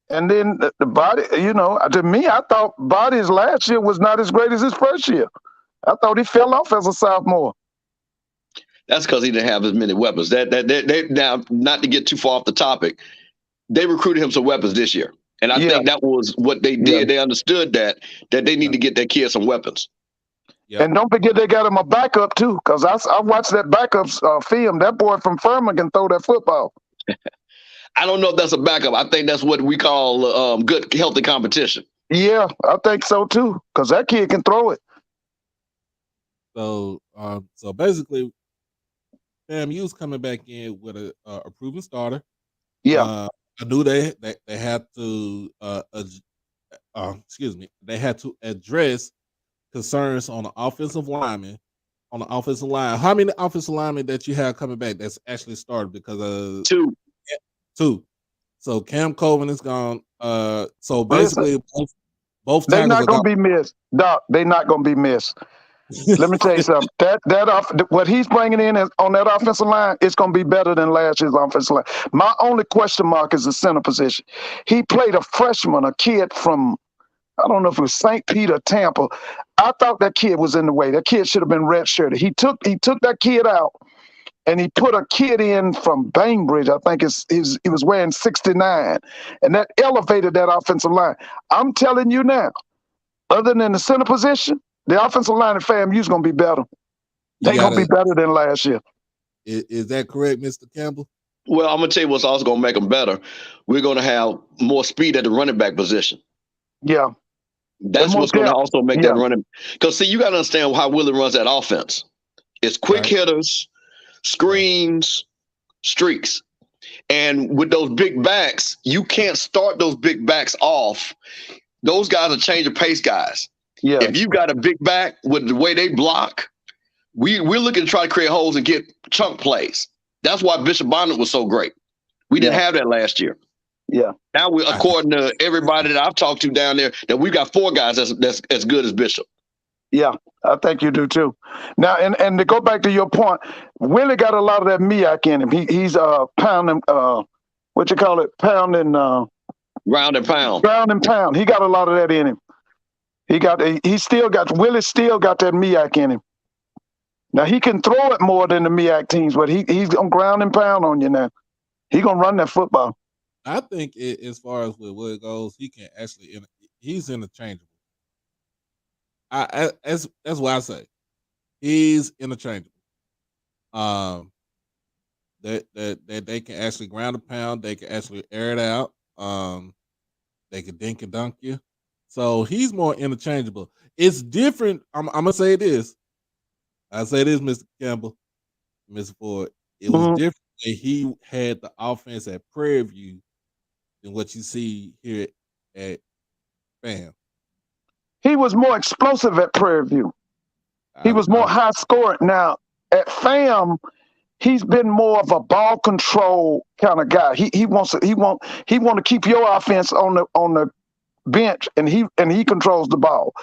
And then the Body, you know, to me, I thought Body's last year was not as great as his first year. I thought he fell off as a sophomore. That's because he didn't have as many weapons. They now, not to get too far off the topic, they recruited him some weapons this year. And I think that was what they did. Yeah. They understood that they need to get their kids some weapons. Yep. And don't forget they got him a backup too, because I watched that backup film. That boy from Furman can throw that football. I don't know if that's a backup. I think that's what we call good, healthy competition. Yeah, I think so too, because that kid can throw it. So basically, FAMU's coming back in with a proven starter. Yeah. I knew they had to they had to address concerns on the offensive lineman. On the offensive line, how many offensive linemen that you have coming back that's actually started? Because two. So Cam Colvin is gone. So basically, both they're not going to be missed, Doc. They're not going to be missed. Let me tell you something. What he's bringing in on that offensive line, it's going to be better than last year's offensive line. My only question mark is the center position. He played a freshman, a kid from, I don't know if it was St. Peter, Tampa. I thought that kid was in the way. That kid should have been redshirted. He took that kid out, and he put a kid in from Bainbridge. I think he was wearing 69, and that elevated that offensive line. I'm telling you now, Other than the center position, the offensive line at FAMU is going to be better. They're going to be better than last year. Is that correct, Mr. Campbell? Well, I'm going to tell you what's also going to make them better. We're going to have more speed at the running back position. Yeah. That's what's going to also make that running. Because, see, you got to understand how Willie runs that offense. It's quick hitters, screens, streaks. And with those big backs, you can't start those big backs off. Those guys are change of pace guys. Yeah. If you got a big back with the way they block, we're looking to try to create holes and get chunk plays. That's why Bishop Bonnet was so great. We didn't have that last year. Yeah. Now, according to everybody that I've talked to down there, that we've got 4 guys that's as good as Bishop. Yeah, I think you do too. Now, and to go back to your point, Willie got a lot of that MIAC in him. He's pounding, what you call it, pounding. Ground and pound. Ground and pound. He got a lot of that in him. Willie still got that MIAC in him. Now, he can throw it more than the MIAC teams, but he's going to ground and pound on you now. He's going to run that football. I think as far as with where it goes, he can actually, he's interchangeable. That's what I say. He's interchangeable. That they can actually ground a pound, they can actually air it out. They can dink and dunk you. So he's more interchangeable. It's different. I'm gonna say this. I say this, Mr. Campbell, Mr. Ford. It was different that he had the offense at Prairie View than what you see here at FAM. He was more explosive at Prairie View. He was more high scoring. Now at FAM, he's been more of a ball control kind of guy. He want to keep your offense on the bench, and he controls the ball.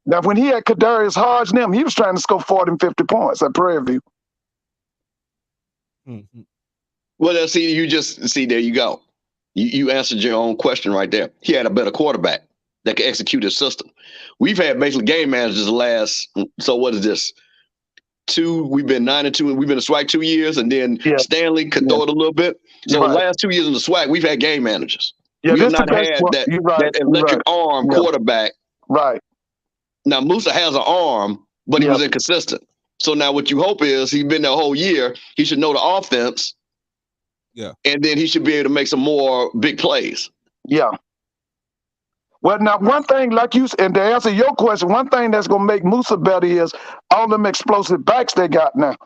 Now when he had Kadarius Hodge and them, he was trying to score 40 and 50 points at Prairie View. Mm-hmm. Well, there you go. You answered your own question right there. He had a better quarterback that could execute his system. We've had basically game managers the last, so what is this? We've been 9-2, and we've been in SWAC 2 years, and then Stanley could throw it a little bit. So the last 2 years in the SWAC, we've had game managers. We have not had that electric arm quarterback. Right. Now, Musa has an arm, but he was inconsistent. So now what you hope is he's been there a whole year. He should know the offense. Yeah. And then he should be able to make some more big plays. Yeah. Well, now, one thing, like you said, and to answer your question, one thing that's going to make Musa better is all them explosive backs they got now.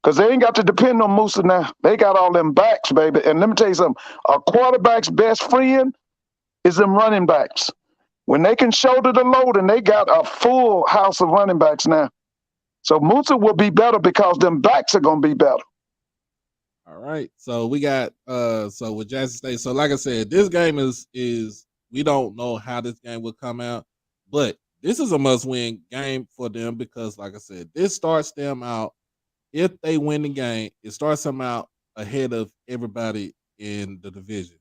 Because they ain't got to depend on Musa now. They got all them backs, baby. And let me tell you something. A quarterback's best friend is them running backs. When they can shoulder the load, and they got a full house of running backs now. So Musa will be better because them backs are going to be better. All right. So we got so with Jackson State. So like I said, this game is we don't know how this game will come out, but this is a must-win game for them because, like I said, this starts them out. If they win the game, it starts them out ahead of everybody in the division.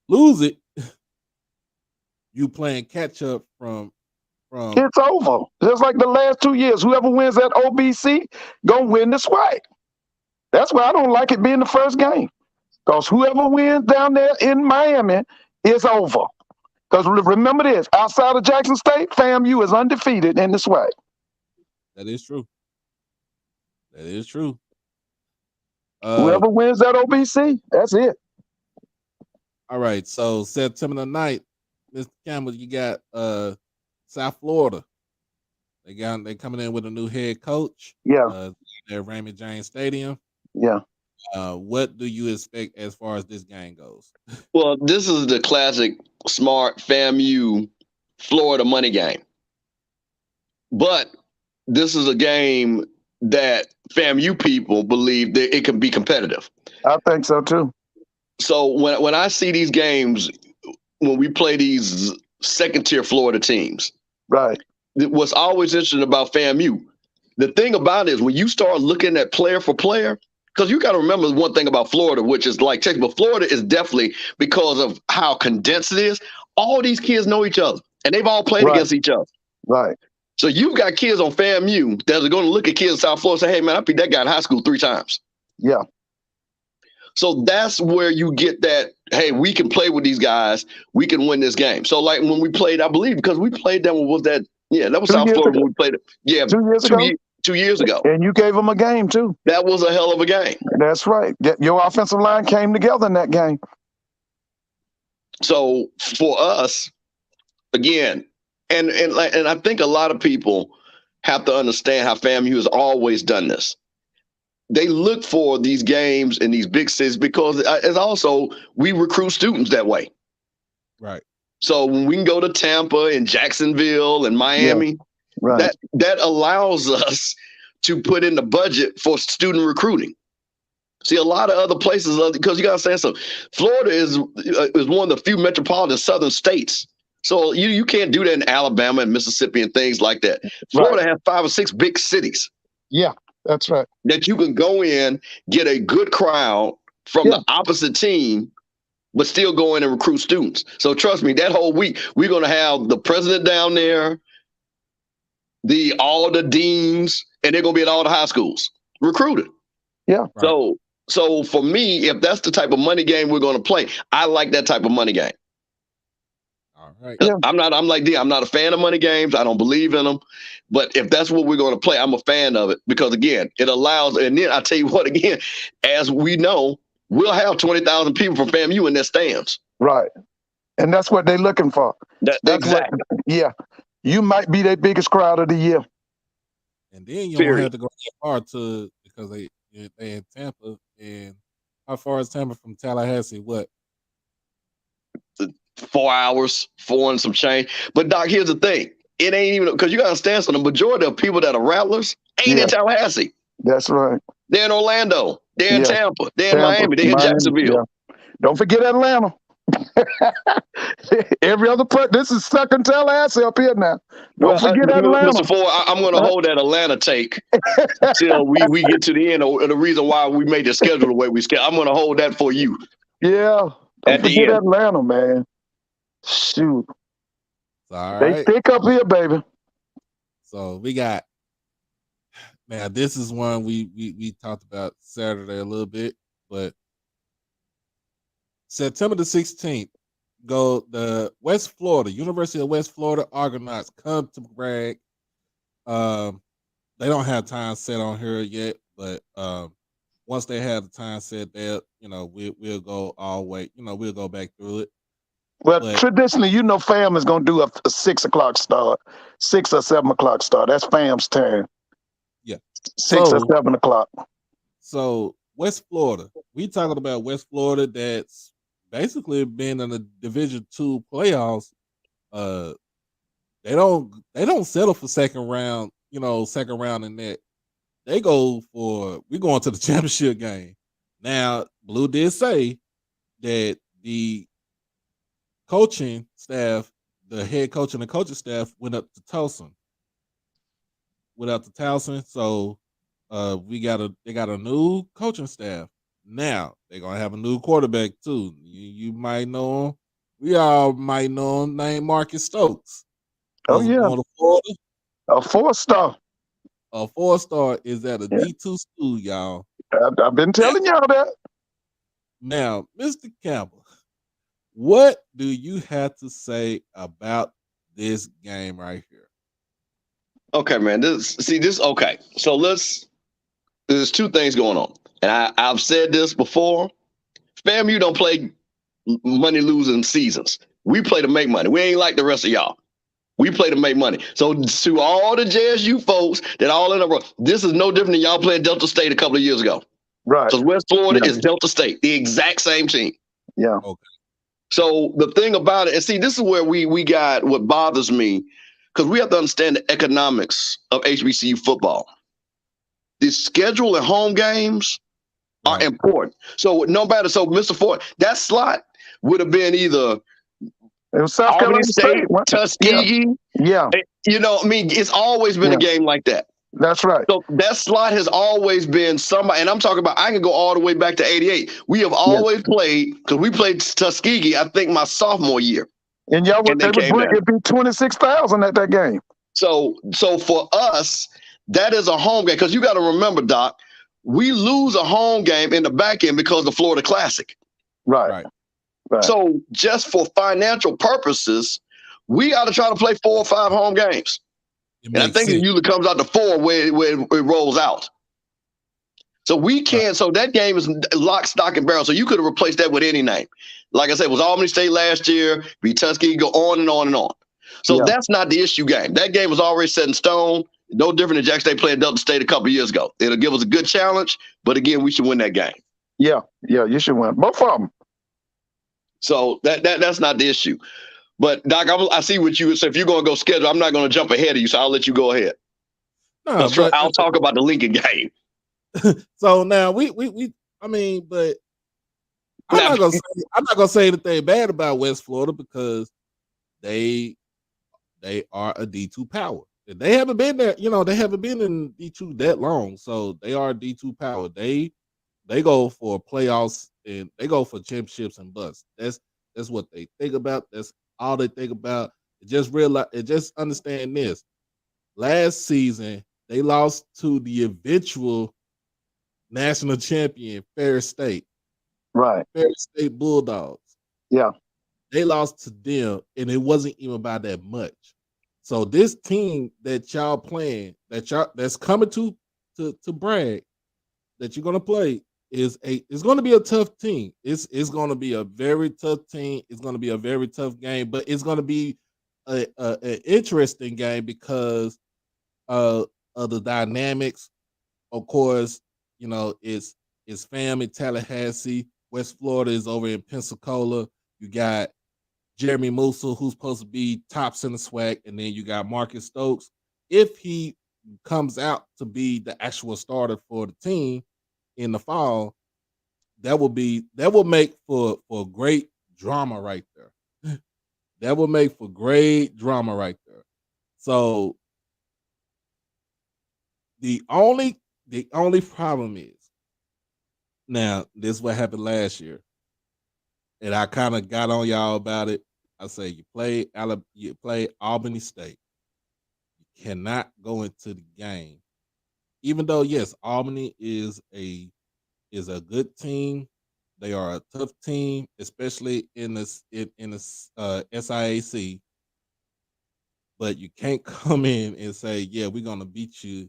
Lose it, you playing catch up from. It's over. Just like the last 2 years, whoever wins that OBC gonna win the SWAC. That's why I don't like it being the first game, because whoever wins down there in Miami is over. Because remember this, outside of Jackson State, FAMU is undefeated in the SWAC. That is true. That is true. Whoever wins that OBC, that's it. All right. So September the 9th, Mr. Campbell, you got South Florida. They coming in with a new head coach. Yeah. At Raymond James Stadium. Yeah. What do you expect as far as this game goes? Well, this is the classic smart FAMU Florida money game. But this is a game that FAMU people believe that it can be competitive. I think so too. So when I see these games, when we play these second-tier Florida teams, right? What's always interesting about FAMU, the thing about it is when you start looking at player for player, because you got to remember one thing about Florida, which is like Texas, but Florida is definitely, because of how condensed it is, all these kids know each other, and they've all played against each other. Right. So you've got kids on FAMU that are going to look at kids in South Florida and say, hey, man, I beat that guy in high school 3 times. Yeah. So that's where you get that, hey, we can play with these guys. We can win this game. So like when we played, I believe, because we played them, was that, yeah, that was 2 South years Florida ago. when we played it. Yeah, 2 years ago. 2 years ago. And you gave them a game too. That was a hell of a game. That's right. Your offensive line came together in that game. So for us, again, and I think a lot of people have to understand how FAMU has always done this. They look for these games in these big cities because it's also, we recruit students that way. Right. So when we can go to Tampa and Jacksonville and Miami, right, that allows us to put in the budget for student recruiting. See, a lot of other places, because you got to say something. Florida is one of the few metropolitan southern states. So you can't do that in Alabama and Mississippi and things like that. Florida has 5 or 6 big cities. Yeah, that's right. That you can go in, get a good crowd from the opposite team, but still go in and recruit students. So trust me, that whole week, we're going to have the president down there, all the deans, and they're going to be at all the high schools recruited. Yeah. Right. So for me, if that's the type of money game we're going to play, I like that type of money game. All right. Yeah. I'm like D. I'm not a fan of money games. I don't believe in them. But if that's what we're going to play, I'm a fan of it because, again, it allows. And then I tell you what, again, as we know, we'll have 20,000 people from FAMU in their stands. Right. And that's what they're looking for. That's exactly. You might be their biggest crowd of the year. And then you don't have to go that far because they in Tampa. And how far is Tampa from Tallahassee? What? 4 hours, 4 and some change. But Doc, here's the thing. It ain't even, because you got to understand, so the majority of people that are rattlers ain't in Tallahassee. That's right. They're in Orlando. They're in Tampa. They're in Miami. They're in Jacksonville. Yeah. Don't forget Atlanta. Every other this is second Tallahassee up here now. Don't forget Atlanta. Mr. Ford, I'm going to hold that Atlanta take till we get to the end. Or the reason why we made the schedule the way we schedule. I'm going to hold that for you. Yeah. Don't forget Atlanta, man. Shoot. All right. They thick up here, baby. So we got, now this is one we talked about Saturday a little bit, but September the 16th, the West Florida, University of West Florida Argonauts come to brag. They don't have time set on here yet, but once they have the time set, we'll go all the way, we'll go back through it. Well, traditionally, FAM is going to do a 6 o'clock start, 6 or 7 o'clock start. That's FAM's turn. Yeah. 6 or 7 o'clock. So West Florida, we talking about West Florida that's basically been in the Division II playoffs. They don't settle for second round in that. They go for, we're going to the championship game. Now, Blue did say that the coaching staff, the head coach and the coaching staff went up to Towson. So they got a new coaching staff. Now they're gonna have a new quarterback too. You might know him. We all might know him, named Marcus Stokes. Oh yeah, a 4-star. A 4-star is at a D2 school, y'all. I've been telling y'all that. Now, Mr. Campbell, what do you have to say about this game right here? Okay, man. Okay. So there's 2 things going on. And I've said this before. FAMU don't play money losing seasons. We play to make money. We ain't like the rest of y'all. We play to make money. So to all the JSU folks that all in a row, this is no different than y'all playing Delta State a couple of years ago. Right. Because West Florida is Delta State, the exact same team. Yeah. Okay. So the thing about it, and see, this is where we got what bothers me, because we have to understand the economics of HBCU football. The schedule and home games are important. So no matter, Mr. Ford, that slot would have been either it was South Carolina State, Tuskegee. Yeah. It's always been a game like that. That's right. So that slot has always been somebody, and I'm talking about, I can go all the way back to 88. We have always played, because we played Tuskegee, I think my sophomore year. And y'all would be 26,000 at that game. So for us, that is a home game, because you got to remember, Doc, we lose a home game in the back end because of the Florida Classic. Right. So just for financial purposes, we got to try to play 4 or 5 home games. And I think it usually comes out to 4 where it rolls out. So we can't. So that game is lock, stock, and barrel. So you could have replaced that with any name. Like I said, it was Albany State last year. Be Tuskegee, go on and on and on. So that's not the issue game. That game was already set in stone. No different than Jack State playing Delta State a couple of years ago. It'll give us a good challenge, but again, we should win that game. Yeah, you should win both of them. So that's not the issue. But Doc, I see what you. So if you're going to go schedule, I'm not going to jump ahead of you. So I'll let you go ahead. No, I'll talk about the Lincoln game. So now we I mean, but I'm not gonna say anything bad about West Florida because they are a D2 power. They haven't been there, they haven't been in D2 that long. So they are a D2 power. They go for playoffs and they go for championships and busts. That's what they think about. That's all they think about. Just understand this. Last season, they lost to the eventual national champion, Ferris State. Right. Ferris State Bulldogs. Yeah. They lost to them, and it wasn't even by that much. So this team that y'all playing, that's coming to brag, that you're gonna play it's gonna be a tough team. It's gonna be a very tough team. It's gonna be a very tough game, but it's gonna be an interesting game because of the dynamics. Of course, it's FAM in Tallahassee. West Florida is over in Pensacola. You got Jeremy Musa, who's supposed to be tops in the SWAC, and then you got Marcus Stokes. If he comes out to be the actual starter for the team in the fall, that will make for great drama right there. That will make for great drama right there. So the only problem is, now this is what happened last year, and I kind of got on y'all about it. I say you play Albany State, you cannot go into the game, even though yes, Albany is a good team. They are a tough team, especially in the SIAC. But you can't come in and say, "Yeah, we're gonna beat you."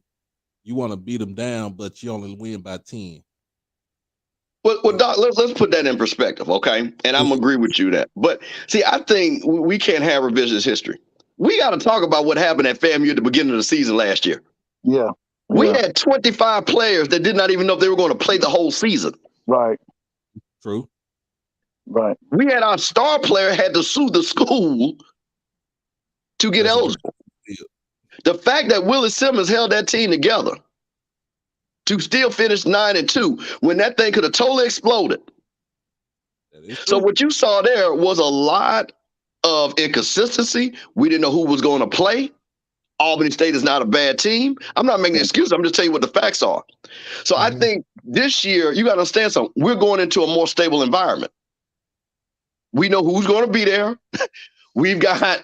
You want to beat them down, but you only win by 10. Well, Doc, let's put that in perspective, okay? And I'm agree with you that. But see, I think we can't have revisionist history. We got to talk about what happened at FAMU at the beginning of the season last year. Yeah. We had 25 players that did not even know if they were going to play the whole season. Right. True. Right. We had our star player had to sue the school to get eligible. The fact that Willie Simmons held that team together to still finish 9-2 when that thing could have totally exploded. So what you saw there was a lot of inconsistency. We didn't know who was going to play. Albany State is not a bad team. I'm not making an excuse. I'm just telling you what the facts are. So I think this year, you got to understand something. We're going into a more stable environment. We know who's going to be there. We've got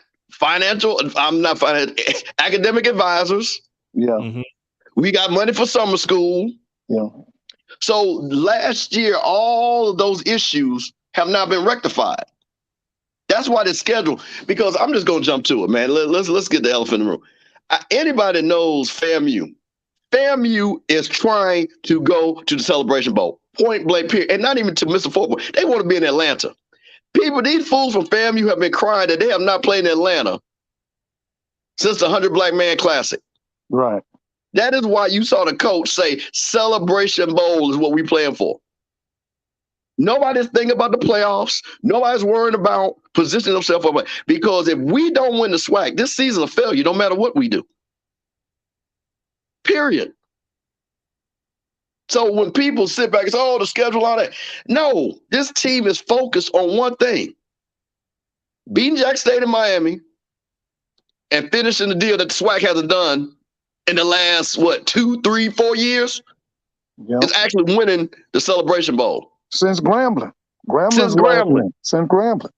academic advisors. Yeah. Mm-hmm. We got money for summer school. Yeah. So last year, all of those issues have not been rectified. That's why the schedule, because I'm just going to jump to it, man. Let's get the elephant in the room. Anybody knows FAMU. FAMU is trying to go to the Celebration Bowl, point blank period, and not even to Mr. Football. They want to be in Atlanta. These fools from FAMU have been crying that they have not played in Atlanta since the 100 Black Man Classic. Right. That is why you saw the coach say Celebration Bowl is what we're playing for. Nobody's thinking about the playoffs. Nobody's worrying about positioning themselves up. Because if we don't win the SWAC, this season is a failure, no matter what we do. Period. So when people sit back and say, oh, the schedule, all that. No, this team is focused on one thing. Beating Jack State in Miami and finishing the deal that the SWAC hasn't done in the last, 2, 3, 4 years? Yep. Is actually winning the Celebration Bowl. Since Grambling. Since Grambling.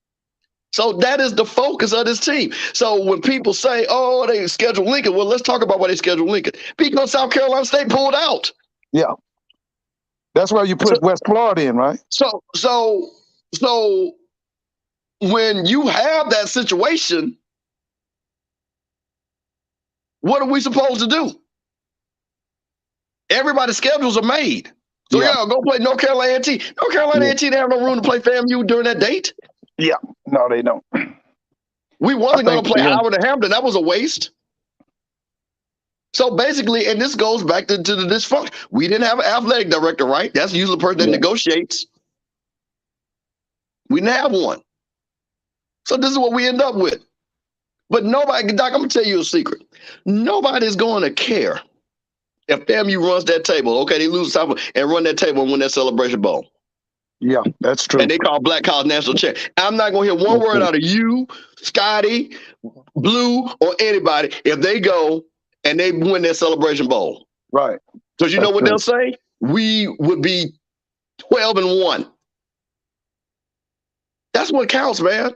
So that is the focus of this team. So when people say, oh, they scheduled Lincoln, well, let's talk about why they scheduled Lincoln. Because South Carolina State pulled out. Yeah. That's why you put West Florida in, right? So when you have that situation, what are we supposed to do? Everybody's schedules are made. So yeah, go play North Carolina A&T. North Carolina A&T didn't have no room to play FAMU during that date. Yeah, no, they don't. We wasn't going to play Howard and Hampton. That was a waste. So basically, and this goes back to the dysfunction. We didn't have an athletic director, right? That's usually the person that negotiates. We didn't have one. So this is what we end up with. But nobody, Doc, I'm going to tell you a secret. Nobody's going to care if FAMU runs that table. Okay, they lose the and run that table and win that Celebration Bowl. Yeah, that's true. And they call Black College National Champ. I'm not going to hear one word out of you, Scotty, Blue, or anybody if they go and they win that Celebration Bowl. Right. Because you know what they'll say? We would be 12-1. That's what counts, man.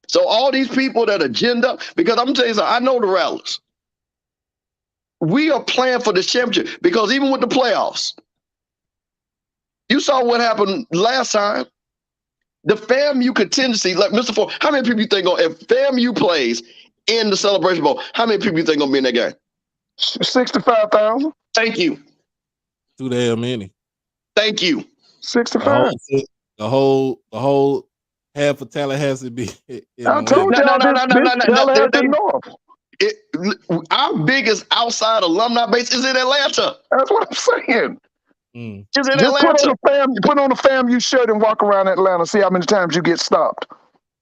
So all these people that are ginned up, because I'm going to tell you something, I know the Rattlers. We are playing for the championship because even with the playoffs, you saw what happened last time. The FAMU contingency, like Mr. Ford, how many people you think if FAMU plays in the Celebration Bowl, how many people you think gonna be in that game? 65,000. Thank you. Too damn many. Thank you. 65. The whole half of Tallahassee be. I told y'all Tallahassee North. Our biggest outside alumni base is in Atlanta. That's what I'm saying. Is in Atlanta. Put on a FAMU shirt and walk around Atlanta. See how many times you get stopped.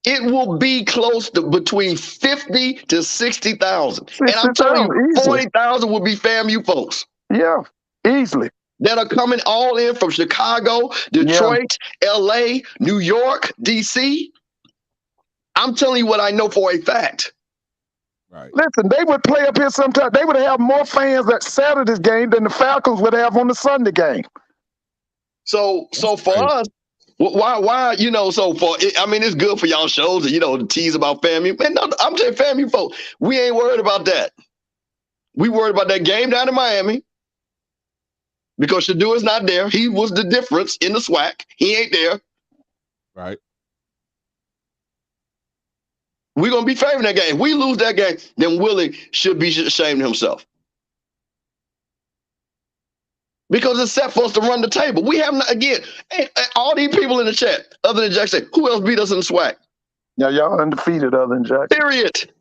It will be close to between 50 to 60,000. And I'm telling you, 40,000 will be FAMU folks. Yeah, easily. That are coming all in from Chicago, Detroit, LA, New York, DC. I'm telling you what I know for a fact. Right. Listen, they would play up here sometime. They would have more fans at Saturday's game than the Falcons would have on the Sunday game. So for us, why it's good for y'all shows and to tease about FAMU. Man, no, I'm telling FAMU folks, we ain't worried about that. We worried about that game down in Miami because Shadu's not there. He was the difference in the SWAC. He ain't there. Right. We're going to be favoring that game. If we lose that game, then Willie should be ashamed of himself. Because it's set for us to run the table. We have, again, all these people in the chat, other than Jackson, who else beat us in the SWAC? Yeah, y'all undefeated other than Jackson. Period.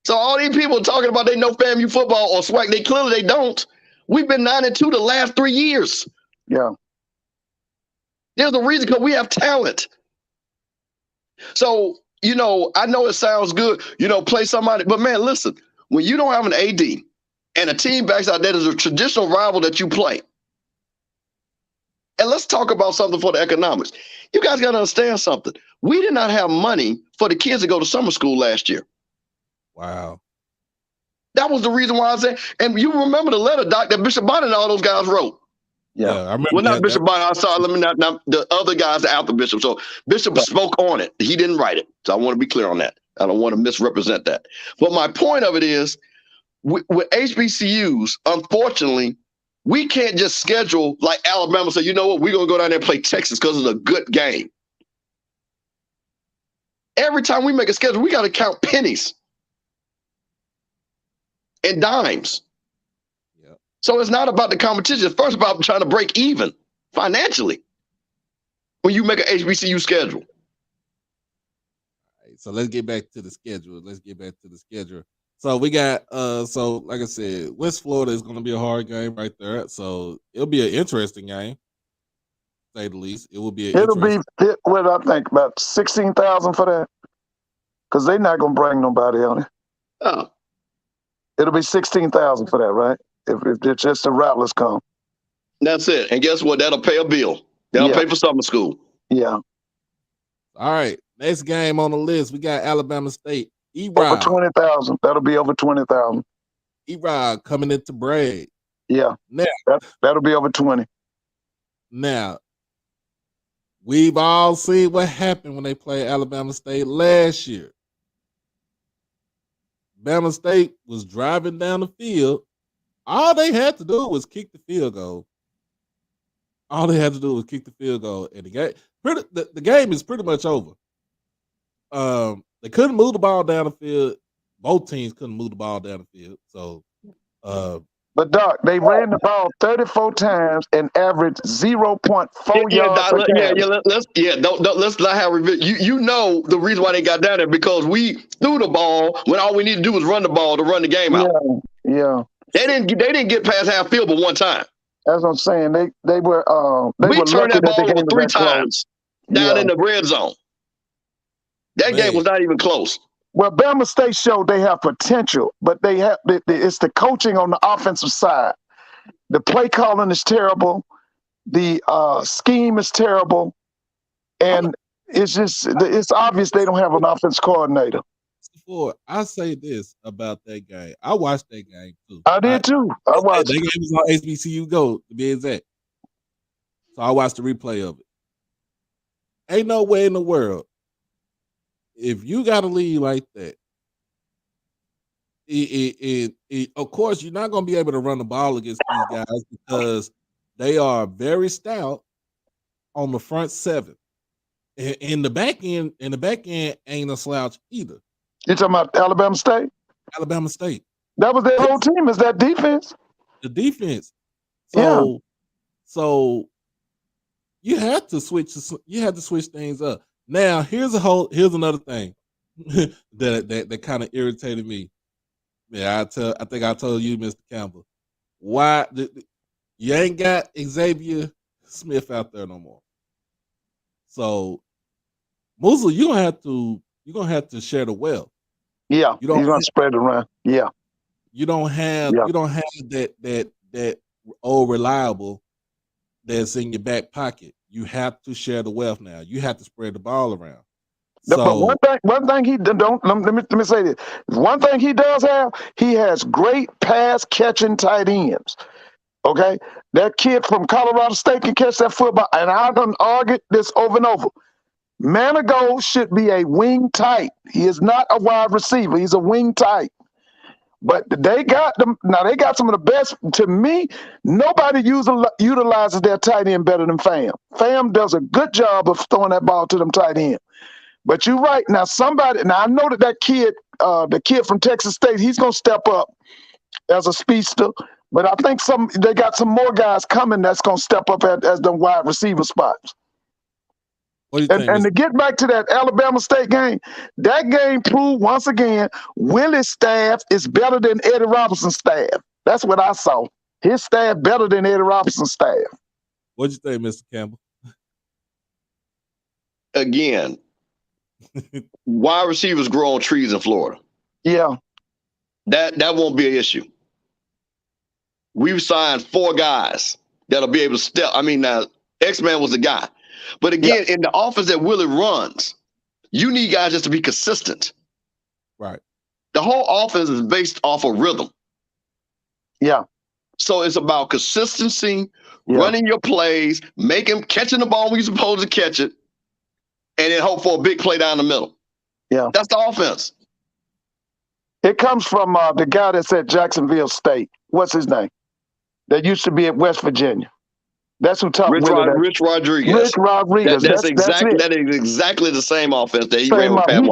So all these people talking about they know FAMU football or SWAC, they clearly don't. We've been 9-2 the last 3 years. Yeah. There's a reason, because we have talent. So, I know it sounds good, play somebody. But, man, listen, when you don't have an AD and a team backs out, that is a traditional rival that you play. And let's talk about something for the economics. You guys got to understand something. We did not have money for the kids to go to summer school last year. Wow. That was the reason why I said, and you remember the letter, Doc, that Bishop Bonnet and all those guys wrote. Yeah, I remember. Well, not Bishop Bonnet. I'm sorry. Let me not the other guys after Bishop. So Bishop spoke on it. He didn't write it. So I want to be clear on that. I don't want to misrepresent that. But my point of it is, with HBCUs, unfortunately, we can't just schedule like Alabama. Say, you know what, we're gonna go down there and play Texas because it's a good game. Every time we make a schedule, we got to count pennies and dimes. So it's not about the competition. It's first about trying to break even financially when you make an HBCU schedule. Right, so let's get back to the schedule. So we got, like I said, West Florida is going to be a hard game right there. So it'll be an interesting game, to say the least. It will be. It'll be what I think about 16,000 for that, because they're not going to bring nobody on it. Oh, it'll be 16,000 for that, right? If it's just the Rattlers come. That's it. And guess what? That'll pay a bill. That'll pay for summer school. Yeah. All right. Next game on the list, we got Alabama State. Over 20,000. That'll be over 20,000. Erod coming into Bragg. Yeah. Now that'll be over 20. Now, we've all seen what happened when they played Alabama State last year. Alabama State was driving down the field. All they had to do was kick the field goal. All they had to do was kick the field goal, and the game is pretty much over. They couldn't move the ball down the field. Both teams couldn't move the ball down the field. So, but Doc, they ran the ball 34 times and averaged 0.4 yards per carry. Let's not have review. You know the reason why they got down there because we threw the ball when all we needed to do was run the ball to run the game out. Yeah. They didn't get past half field but one time. That's what I'm saying. They were we turned that ball over 3 times down in the red zone. That game was not even close. Well, Bama State showed they have potential, but it's the coaching on the offensive side. The play calling is terrible. The scheme is terrible. And it's obvious they don't have an offense coordinator. I say this about that game. I watched that game too. I did too. I watched that game was on HBCU Go, to be exact. So I watched the replay of it. Ain't no way in the world, if you got a lead like that, of course you're not going to be able to run the ball against these guys because they are very stout on the front seven. In the back end, ain't a slouch either. You talking about Alabama State? Alabama State. That was their whole team. Is that defense? The defense. So you had to switch. You had to switch things up. Now here's another thing that kind of irritated me. Yeah, I think I told you, Mr. Campbell, why you ain't got Xavier Smith out there no more. So Musa, you're gonna have to share the wealth. Yeah, you're gonna spread it around. Yeah. You don't have that old reliable that's in your back pocket. You have to share the wealth now. You have to spread the ball around. But one thing he don't let me say this. One thing he does have, he has great pass catching tight ends. Okay, that kid from Colorado State can catch that football, and I done argued this over and over. Manigault should be a wing tight. He is not a wide receiver. He's a wing tight. But they got them now. They got some of the best. To me, nobody utilizes their tight end better than Fam. Fam does a good job of throwing that ball to them tight end. But you're right. Now I know that kid, the kid from Texas State, he's gonna step up as a speedster. But I think they got some more guys coming that's gonna step up as the wide receiver spots. And to get back to that Alabama State game, that game proved once again Willie's staff is better than Eddie Robinson's staff. That's what I saw. His staff better than Eddie Robinson's staff. What'd you think, Mr. Campbell? Again, wide receivers grow on trees in Florida. Yeah. That won't be an issue. We've signed 4 guys that'll be able to step. I mean, now X-Man was the guy. But again, in the offense that Willie runs, you need guys just to be consistent. Right. The whole offense is based off of rhythm. Yeah. So it's about consistency, running your plays, catching the ball when you're supposed to catch it, and then hope for a big play down the middle. Yeah. That's the offense. It comes from the guy that's at Jacksonville State. What's his name? That used to be at West Virginia. That's who taught Rich Rodriguez. Rich Rodriguez. That is exactly the same offense that he ran with Pat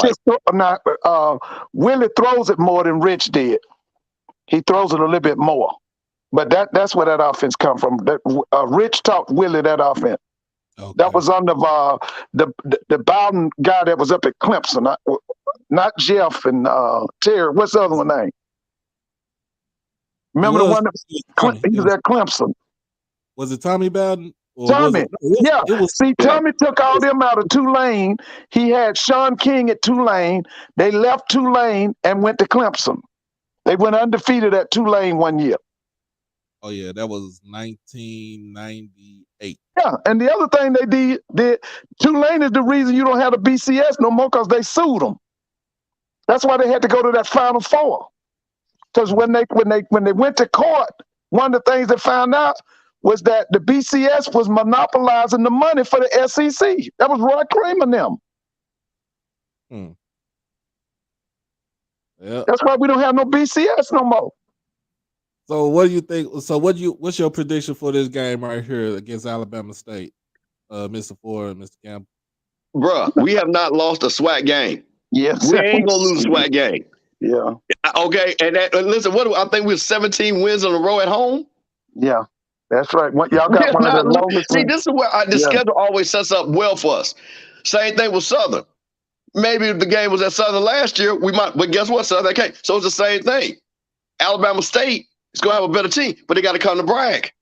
White. Willie throws it more than Rich did. He throws it a little bit more. But that's where that offense come from. Rich taught Willie that offense. Okay. That was under the Bowden guy that was up at Clemson. Not Jeff and Terry. What's the other one name? Remember the one that he was at Clemson? Was it Tommy Bowden? Tommy. Tommy took all them out of Tulane. He had Sean King at Tulane. They left Tulane and went to Clemson. They went undefeated at Tulane one year. Oh, yeah, that was 1998. Yeah, and the other thing they did Tulane is the reason you don't have the BCS no more because they sued them. That's why they had to go to that Final Four. Because when they went to court, one of the things they found out was that the BCS was monopolizing the money for the SEC. That was Roy Kramer and them. Yep. That's why we don't have no BCS no more. So what do you think? So what's your prediction for this game right here against Alabama State, Mr. Ford and Mr. Campbell? Bruh, we have not lost a SWAC game. Yes. We ain't gonna lose a SWAC game. Yeah. Okay, and listen, I think we're 17 wins in a row at home. Yeah. That's right. Y'all got one of the longest. See, this is where the schedule always sets up well for us. Same thing with Southern. Maybe if the game was at Southern last year, we might, but guess what? Southern came. So it's the same thing. Alabama State is going to have a better team, but they got to come to brag.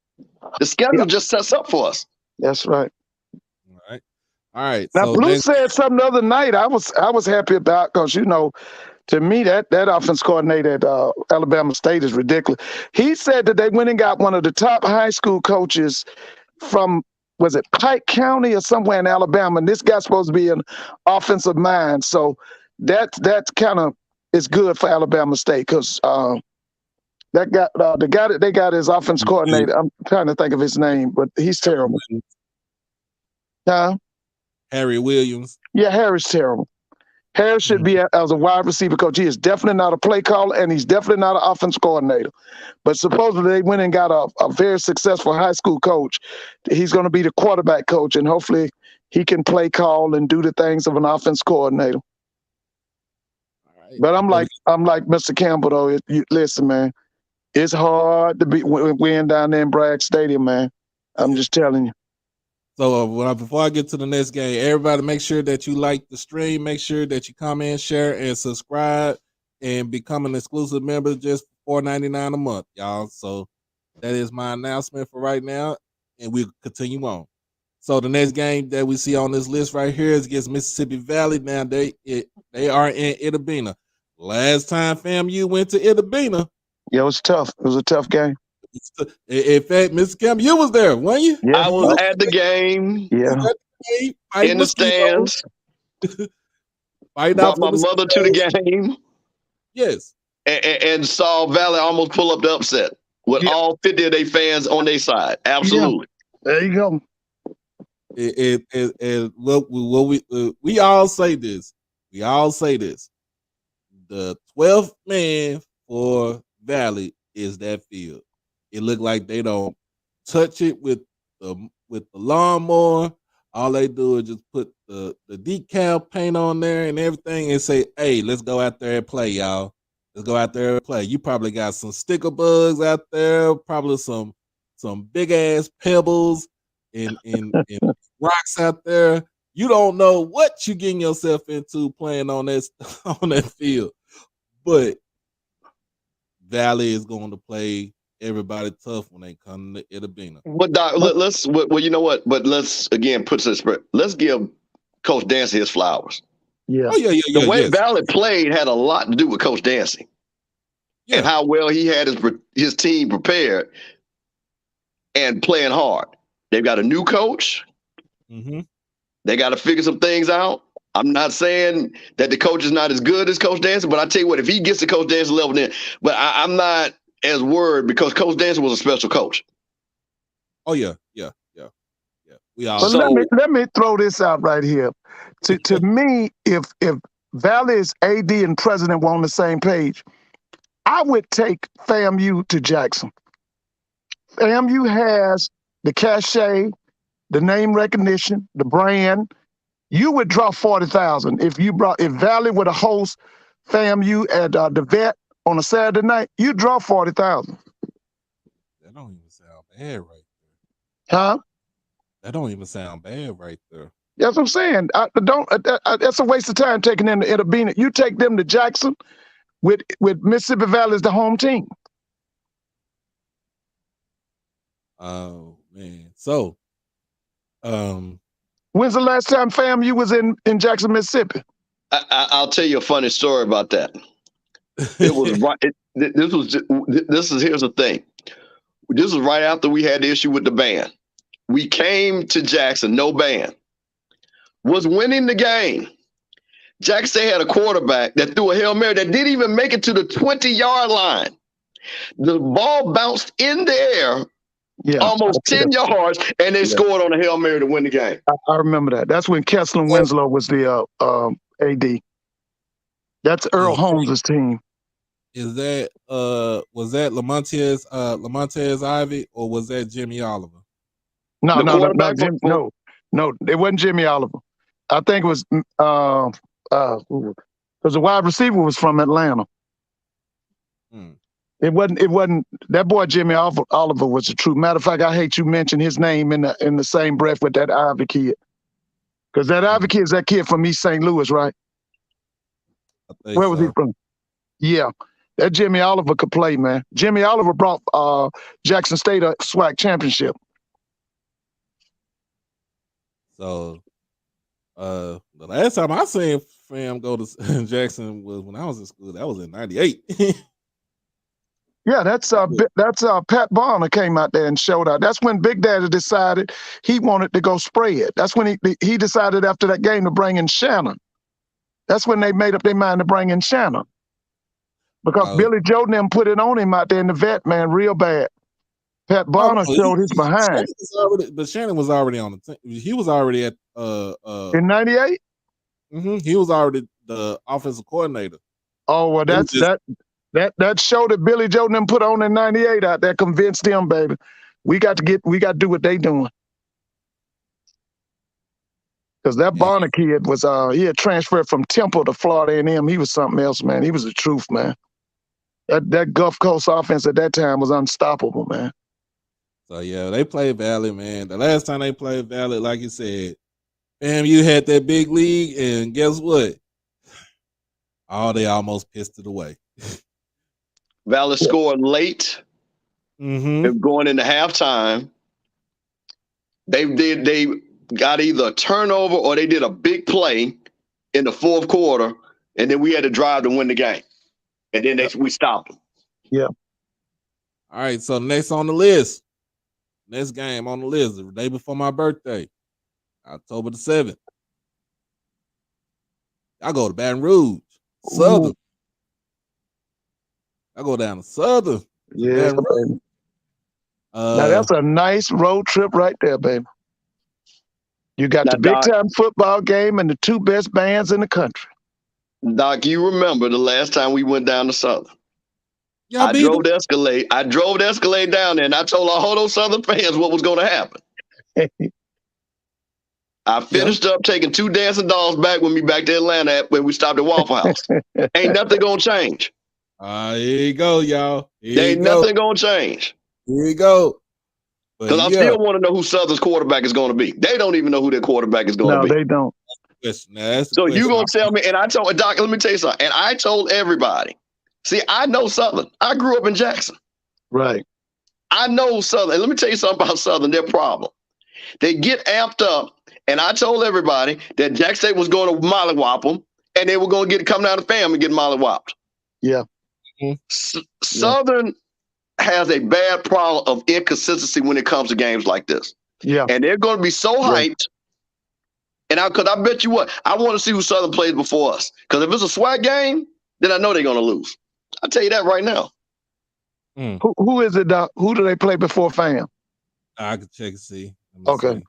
The schedule just sets up for us. That's right. All right. Now, So Blue said something the other night I was happy about because, to me, that offense coordinator at Alabama State is ridiculous. He said that they went and got one of the top high school coaches from, was it Pike County or somewhere in Alabama, and this guy's supposed to be an offensive mind. So that kind of is good for Alabama State because that guy, the guy that they got as offense coordinator, I'm trying to think of his name, but he's terrible. Huh? Harry Williams. Yeah, Harry's terrible. Harris should be as a wide receiver coach. He is definitely not a play caller, and he's definitely not an offense coordinator. But supposedly they went and got a very successful high school coach. He's going to be the quarterback coach, and hopefully he can play call and do the things of an offense coordinator. Right. But I'm like Mr. Campbell, though. Listen, man, it's hard to win down there in Bragg Stadium, man. I'm just telling you. So before I get to the next game, everybody make sure that you like the stream. Make sure that you comment, share, and subscribe, and become an exclusive member just for $4.99 a month, y'all. So that is my announcement for right now, and we'll continue on. So the next game that we see on this list right here is against Mississippi Valley. Now they are in Itta Bena. Last time FAMU went to Itta Bena. Yeah, it was tough. It was a tough game. In fact, Mr. Campbell, you was there, weren't you? Yeah. I was at the game. Yeah. In the stands. Brought my mother to the game. Yes. And saw Valley almost pull up the upset with all 50 of their fans on their side. Absolutely. Yeah. There you go. We all say this. We all say this. The 12th man for Valley is that field. It looked like they don't touch it with the lawnmower. All they do is just put the decal paint on there and everything and say, hey, let's go out there and play, y'all. Let's go out there and play. You probably got some sticker bugs out there, probably some big ass pebbles and rocks out there. You don't know what you're getting yourself into playing on that field. But Valley is going to play everybody tough when they come to Itta Bena. But Doc, well, you know what? But let's again put this. Let's give Coach Dancy his flowers. Yeah. Oh, yeah. The way Valley played had a lot to do with Coach Dancy and how well he had his team prepared and playing hard. They've got a new coach. Mm-hmm. They got to figure some things out. I'm not saying that the coach is not as good as Coach Dancy, but I tell you what, if he gets to Coach Dancy level, then. But I'm not as worried because Coach Dancy was a special coach. Oh yeah. We all. But let me throw this out right here. To me, if Valley's AD and president were on the same page, I would take FAMU to Jackson. FAMU has the cachet, the name recognition, the brand. You would draw 40,000 if Valley were to host FAMU at the Vet on a Saturday night. You draw 40,000. That don't even sound bad right there. Huh? That don't even sound bad right there. That's what I'm saying. That's a waste of time taking them to Itta Bena. You take them to Jackson with Mississippi Valley as the home team. Oh man. So when's the last time FAMU was in Jackson, Mississippi? I'll tell you a funny story about that. It was right. Here's the thing. This was right after we had the issue with the band. We came to Jackson, no band. Was winning the game. Jackson had a quarterback that threw a Hail Mary that didn't even make it to the 20-yard line. The ball bounced in the air. Yeah, almost 10 yards, and they scored on a Hail Mary to win the game. I remember that. That's when Kessler Winslow was the AD. That's Earl Holmes' team. Is that was that Lamontez Ivy or was that Jimmy Oliver? No, The no, no, no, quarterback Jim, no, it wasn't Jimmy Oliver. I think it was because the wide receiver was from Atlanta. Hmm. It wasn't that boy Jimmy Oliver was the truth. Matter of fact, I hate you mention his name in the same breath with that Ivy kid. Because that Ivy kid is that kid from East St. Louis, right? I think Where was he so. from? Yeah. That Jimmy Oliver could play, man. Jimmy Oliver brought Jackson State a SWAC championship. So the last time I seen Fam go to Jackson was when I was in school. That was in '98. Yeah, that's Pat Bonner came out there and showed out. That's when Big Daddy decided he wanted to go spread. That's when he decided after that game to bring in Shannon. That's when they made up their mind to bring in Shannon. Because Billy Joe and them put it on him out there in the vet, man, real bad. Pat Bonner showed his behind. Shannon was already on the team. He was already at in '98. He was already the offensive coordinator. Oh well, that show that Billy Joe and them put on in '98 out there convinced him, baby. We got to do what they doing. Because that Bonner kid was he had transferred from Temple to Florida A&M. He was something else, man. He was the truth, man. That Gulf Coast offense at that time was unstoppable, man. So yeah, they played Valley, man. The last time they played Valley, like you said, you had that big league, and guess what? They almost pissed it away. Valley scored late. Going into halftime. They got either a turnover or they did a big play in the fourth quarter, and then we had to drive to win the game. And then we stopped them. Yeah. All right, so next on the list, next game on the list, the day before my birthday, October the 7th. I go to Baton Rouge, Southern. Ooh. I go down to Southern. Yeah, baby. Now that's a nice road trip right there, baby. You got the big time football game and the two best bands in the country. Doc, you remember the last time we went down to Southern? Yeah, I drove the Escalade. I drove the Escalade down there, and I told all those Southern fans what was going to happen. I finished up taking 2 dancing dolls back with me back to Atlanta when we stopped at Waffle House. Ain't nothing going to change. Here you go, y'all. Ain't nothing going to change. Here you go. Because I still want to know who Southern's quarterback is going to be. They don't even know who their quarterback is going to be. No, they don't. So you going to tell me, and I told Doc, let me tell you something. And I told everybody, see, I know Southern. I grew up in Jackson. Right. I know Southern. And let me tell you something about Southern, their problem. They get amped up, and I told everybody that Jack State was going to mollywop them, and they were going to come down to Fam and get mollywopped. Yeah. Southern has a bad problem of inconsistency when it comes to games like this. Yeah. And they're going to be so hyped. And because I bet you what, I want to see who Southern plays before us. Because if it's a SWAC game, then I know they're going to lose. I'll tell you that right now. Who is it, Doc? Who do they play before Fam? I can check and see. Okay.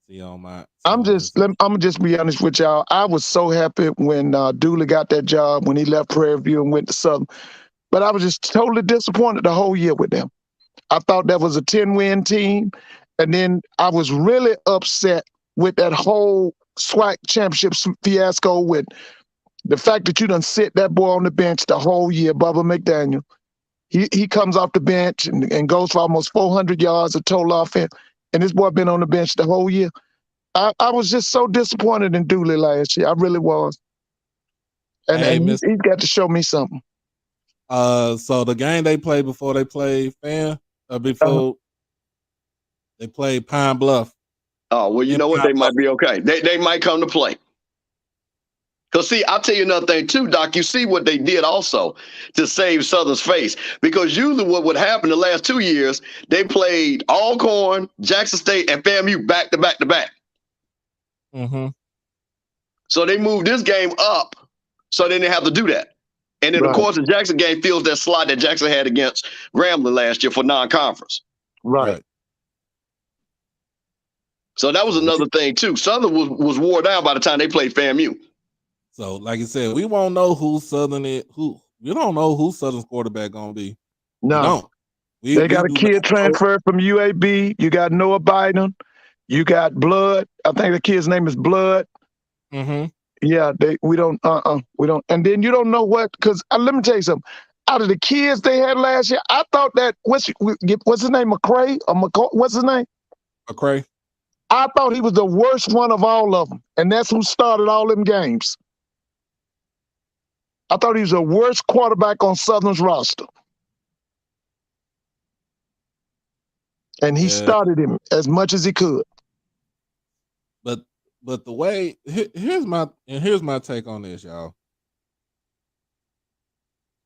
See on my. I'm gonna just be honest with y'all. I was so happy when Dooley got that job, when he left Prairie View and went to Southern. But I was just totally disappointed the whole year with them. I thought that was a 10-win team. And then I was really upset with that whole SWAC championship fiasco with the fact that you done sit that boy on the bench the whole year, Bubba McDaniel. He comes off the bench and goes for almost 400 yards of total offense. And this boy been on the bench the whole year. I was just so disappointed in Dooley last year. I really was. And he's got to show me something. So the game they played before they played Fam, before they played Pine Bluff. Oh, well, you know what? They might be okay. They might come to play. Because, see, I'll tell you another thing, too, Doc. You see what they did also to save Southern's face. Because usually what would happen the last 2 years, they played Alcorn, Jackson State, and FAMU back to back to back. So they moved this game up so they didn't have to do that. And then, of course, the Jackson game fills that slot that Jackson had against Grambling last year for non-conference. Right. So that was another thing, too. Southern was wore down by the time they played FAMU. So, like I said, we won't know who Southern is, who we don't know who Southern's quarterback gonna be. No. We don't. They got a do kid not know. transferred from UAB. You got Noah Biden. You got Blood. I think the kid's name is Blood. Mm-hmm. Yeah, we don't. And then you don't know what, because let me tell you something. Out of the kids they had last year, I thought that what's his name, McCray or what's his name? McCray. I thought he was the worst one of all of them, and that's who started all them games. I thought he was the worst quarterback on Southern's roster, and he started him as much as he could. But the way here's my take on this, y'all.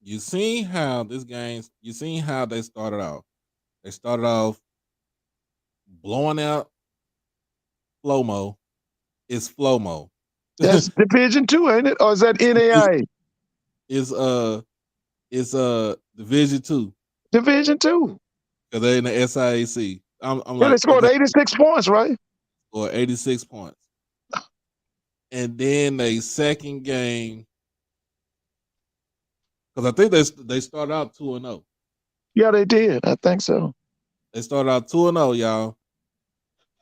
You seen how this game? You seen how they started off? They started off blowing out Flomo. It's Flomo. That's Division 2, ain't it? Or is that NAIA? It's Division 2. Division 2. Because they're in the SIAC. I'm Yeah, like, they scored 86 points, right? Or 86 points. And then they second game, because I think they started out 2-0. Yeah, they did. I think so. They started out 2-0, y'all.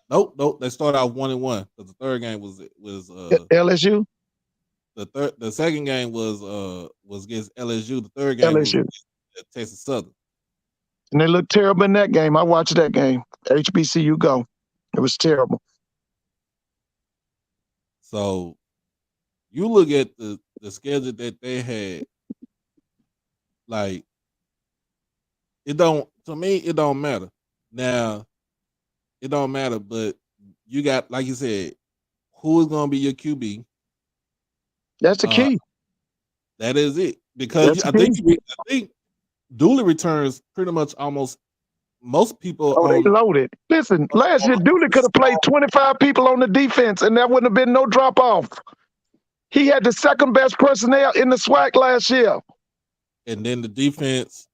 Nope. They started out 1-1 because the third game was LSU. The second game was against LSU. The third game was Texas Southern. And they looked terrible in that game. I watched that game. HBCU go. It was terrible. So you look at the schedule that they had, like, it don't matter. Now, it don't matter, but you got, like you said, who is gonna be your QB? That's the key. That is it. Because I think Dooley returns pretty much almost most people. They loaded. Listen, last year Dooley could have played 25 people on the defense, and there wouldn't have been no drop off. He had the second best personnel in the SWAC last year. And then the defense,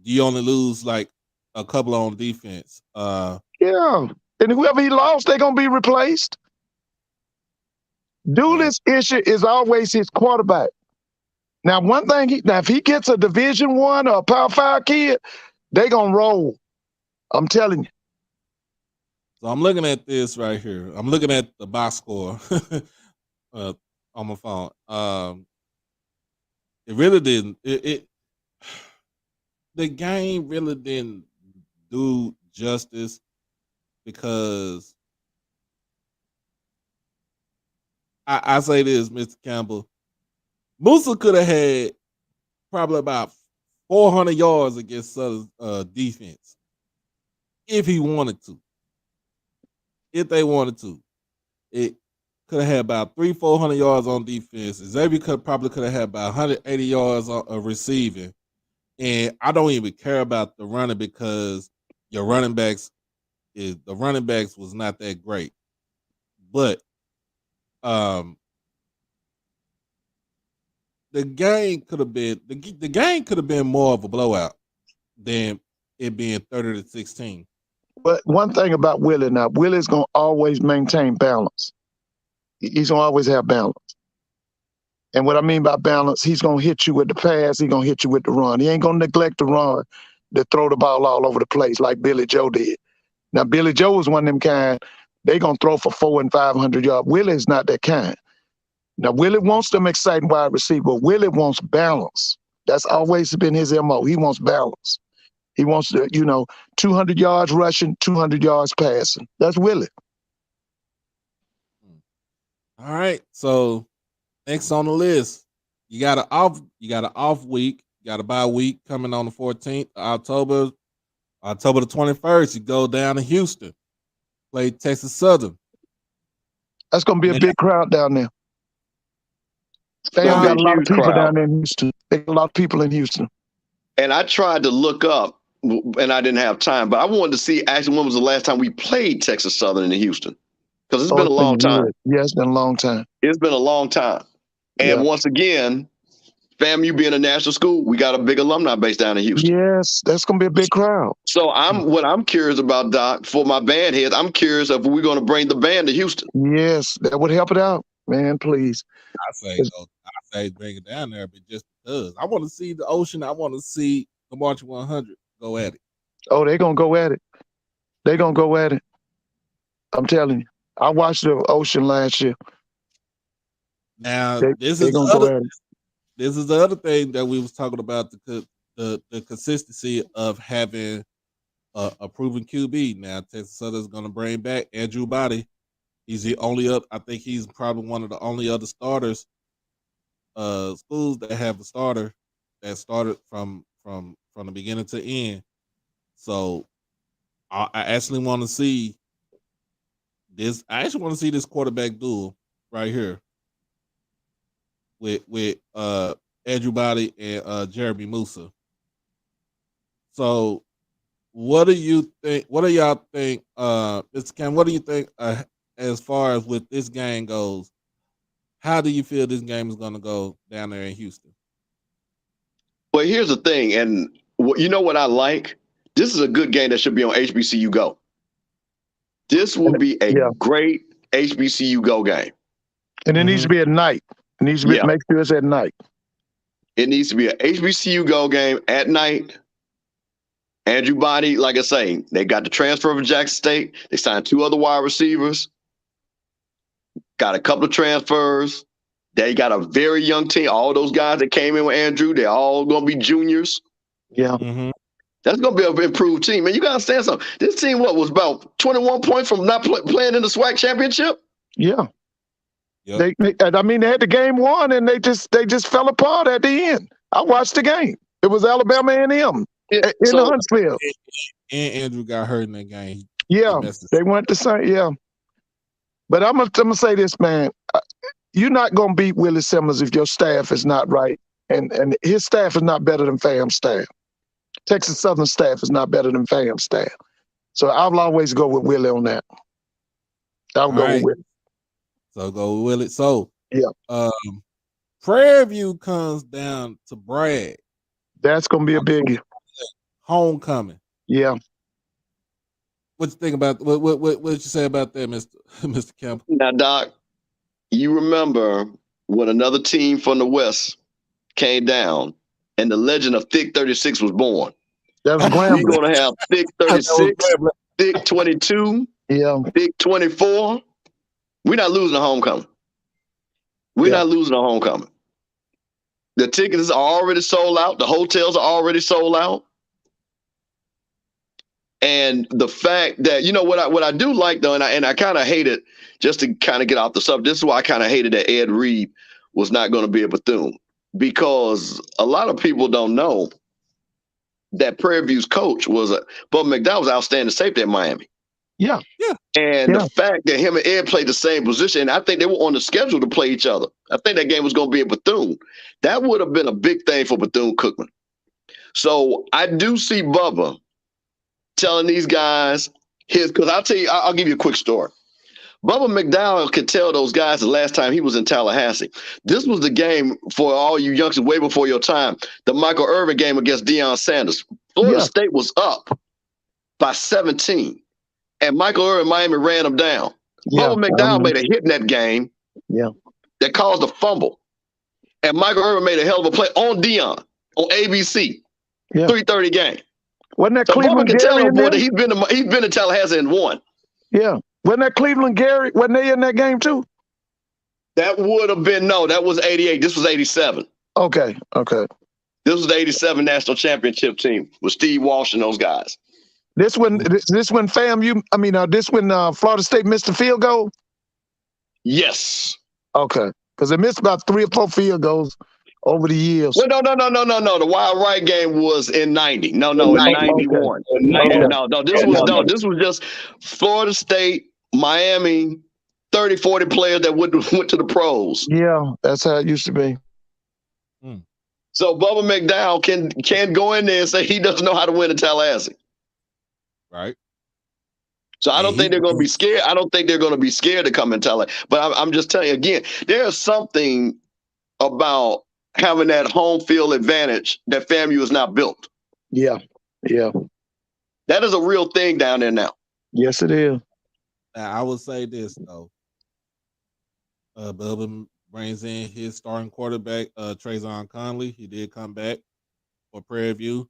you only lose like a couple on defense. Yeah. And whoever he lost, they're gonna be replaced. Dooley's issue is always his quarterback. Now, one thing, if he gets a Division 1 or a Power 5 kid, they gonna roll. I'm telling you. So I'm looking at this right here. I'm looking at the box score on my phone. It really didn't. The game really didn't do justice, because I say this, Mr. Campbell, Musa could have had probably about 400 yards against Southern's defense if he wanted to. If they wanted to, it could have had about 300-400 yards on defense. Xavier probably could have had about 180 yards of receiving. And I don't even care about the running, because your running backs was not that great. But the game could have been more of a blowout than it being 30-16. But one thing about Willie now, Willie's gonna always maintain balance. He's gonna always have balance. And what I mean by balance, he's gonna hit you with the pass, he's gonna hit you with the run. He ain't gonna neglect the run to throw the ball all over the place like Billy Joe did. Now, Billy Joe was one of them kind, they gonna throw for 400 and 500 yards. Willie's not that kind. Now, Willie wants them exciting wide receiver. Willie wants balance. That's always been his MO. He wants balance. He wants to, 200 yards rushing, 200 yards passing. That's Willie. All right. So next on the list, you got an off week. You got a bye week coming on the 14th of October the 21st. You go down to Houston, play Texas Southern. That's gonna be a big crowd down there. They got a lot of people down there in Houston. They got a lot of people in Houston. And I tried to look up, and I didn't have time, but I wanted to see actually when was the last time we played Texas Southern in Houston, because it's been a long time. Yeah, it's been a long time. It's been a long time. And once again, FAMU being a national school, we got a big alumni base down in Houston. Yes, that's gonna be a big crowd. So what I'm curious about, Doc, for my band heads, I'm curious if we're going to bring the band to Houston. Yes, that would help it out, man. Please. I say say bring it down there, but just because I want to see the Ocean, I want to see the March 100 go at it. Oh, they're gonna go at it. They're gonna go at it. I'm telling you. I watched the Ocean last year. Now They're gonna go at it. This is the other thing that we was talking about, the consistency of having a proven QB. Now Texas Southern's going to bring back Andrew Body. He's the only other. I think he's probably one of the only other starters, schools that have a starter that started from the beginning to end. So I actually want to see this. I actually want to see this quarterback duel right here with Andrew Body and Jeremy Musa. So what do you think? What do y'all think? Mr. Cam, what do you think as far as with this game goes? How do you feel this game is going to go down there in Houston? Well, here's the thing, and you know what I like? This is a good game that should be on HBCU Go. This will be a great HBCU Go game. And it needs to be at night. It needs to be, make sure it's at night. It needs to be an HBCU Go game at night. Andrew Body, like I say, they got the transfer from Jackson State. They signed 2 other wide receivers. Got a couple of transfers. They got a very young team. All those guys that came in with Andrew, they're all going to be juniors. Yeah. Mm-hmm. That's going to be an improved team. And you got to understand something. This team, was about 21 points from not playing in the SWAC championship? Yeah. Yep. They had the game won, and they just fell apart at the end. I watched the game. It was Alabama A&M in the Huntsville. And Andrew got hurt in that game. Yeah, they went the same. Yeah. But I'm gonna say this, man. You're not gonna beat Willie Simmons if your staff is not right, and his staff is not better than Fam's staff. Texas Southern staff is not better than Fam's staff. So I'll always go with Willie on that. I'll go with Willie. So go with Willie. So yeah, Prairie View comes down to Bragg. That's gonna be a biggie. Homecoming. Yeah. What you think about what you say about that, Mr. Campbell? Now, Doc, you remember when another team from the West came down and the legend of Thick 36 was born. That was We're going to have Thick 36, Thick 22, Thick 24. We're not losing a homecoming. We're not losing a homecoming. The tickets are already sold out. The hotels are already sold out. And the fact that, you know, what I do like, though, and I kind of hate it, just to kind of get off the subject, this is why I kind of hated that Ed Reed was not going to be a Bethune, because a lot of people don't know that Prairie View's coach was Bubba McDowell was outstanding safety at Miami. Yeah. And the fact that him and Ed played the same position, I think they were on the schedule to play each other. I think that game was going to be at Bethune. That would have been a big thing for Bethune-Cookman. So I do see Bubba telling these guys because I'll tell you, I'll give you a quick story. Bubba McDowell could tell those guys the last time he was in Tallahassee. This was the game for all you youngsters way before your time, the Michael Irvin game against Deion Sanders. Florida State was up by 17, and Michael Irvin, Miami ran them down. Bubba McDowell made a hit in that game that caused a fumble, and Michael Irvin made a hell of a play on Deion on ABC, 3:30 game. Wasn't that so Cleveland Bubba could tell Gary them boy that he's been to Tallahassee and won. Yeah. Wasn't that Cleveland Gary? Wasn't they in that game too? That would have been, no, that was 88. This was 87. Okay. This was the 87 national championship team with Steve Walsh and those guys. This when Florida State missed the field goal? Yes. Okay. Because they missed about 3 or 4 field goals over the years. Well, no. The Wild Right game was in 90. No, in 91. Okay. No. This was just Florida State, Miami, 30, 40 players that went to the pros. Yeah, that's how it used to be. So Bubba McDowell can go in there and say he doesn't know how to win in Tallahassee. Right. So I don't think they're going to be scared. I don't think they're going to be scared to come in Tallahassee. But I'm just telling you again, there's something about having that home field advantage that FAMU is not built. Yeah. That is a real thing down there now. Yes, it is. Now, I will say this, though. Bubba brings in his starting quarterback, Trayvon Conley. He did come back for Prairie View.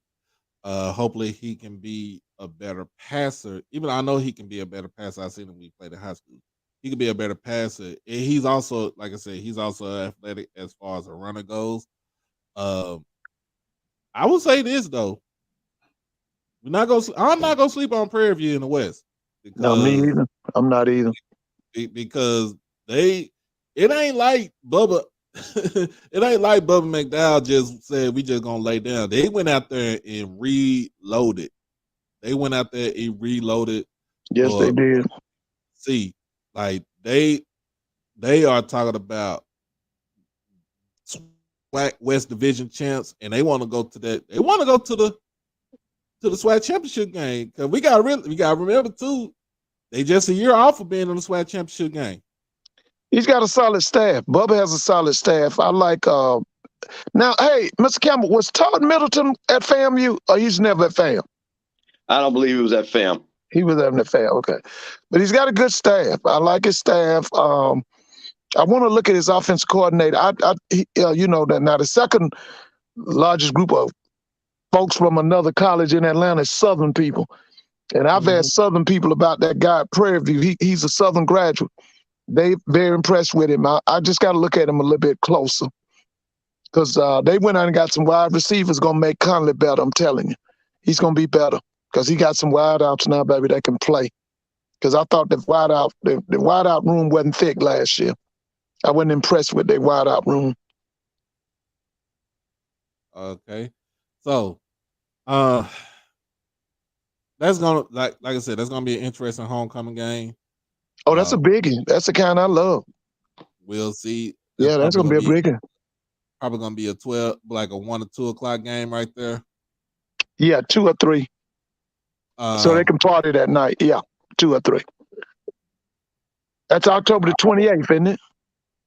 Hopefully he can be a better passer. Even I know he can be a better passer. I've seen him when he played in high school. He can be a better passer. And he's also, like I said, he's also athletic as far as a runner goes. I will say this though. I'm not gonna sleep on Prairie View in the West. No, me either. I'm not either. Because it ain't like Bubba. It ain't like Bubba McDowell just said we just gonna lay down. They went out there and reloaded. They went out there and reloaded. Yes, they did. See, like they are talking about SWAC West Division champs, and they want to go to that. They want to go to the SWAC championship game because we got to remember too. They just a year off of being in the SWAC championship game. He's got a solid staff. Bubba has a solid staff. I like. Now, hey, Mr. Campbell, was Todd Middleton at FAMU, or he's never at FAM? I don't believe he was at FAM. He was at FAM, okay. But he's got a good staff. I like his staff. I want to look at his offensive coordinator. You know that now the second largest group of folks from another college in Atlanta is Southern people, and I've asked Southern people about that guy at Prairie View. He's a Southern graduate. They very impressed with him. I just got to look at him a little bit closer because they went out and got some wide receivers going to make Conley better. I'm telling you, he's going to be better because he got some wide outs now, baby, that can play. Because I thought the wide out room wasn't thick last year. I wasn't impressed with their wide out room. Okay, so that's gonna like I said, that's gonna be an interesting homecoming game. Oh, that's a biggie. That's the kind I love. We'll see. Yeah, that's gonna be a biggie. Probably gonna be a 12, like a 1 or 2 o'clock game right there. Yeah, 2 or 3. So they can party that night. Yeah, 2 or 3. That's October the 28th, isn't it?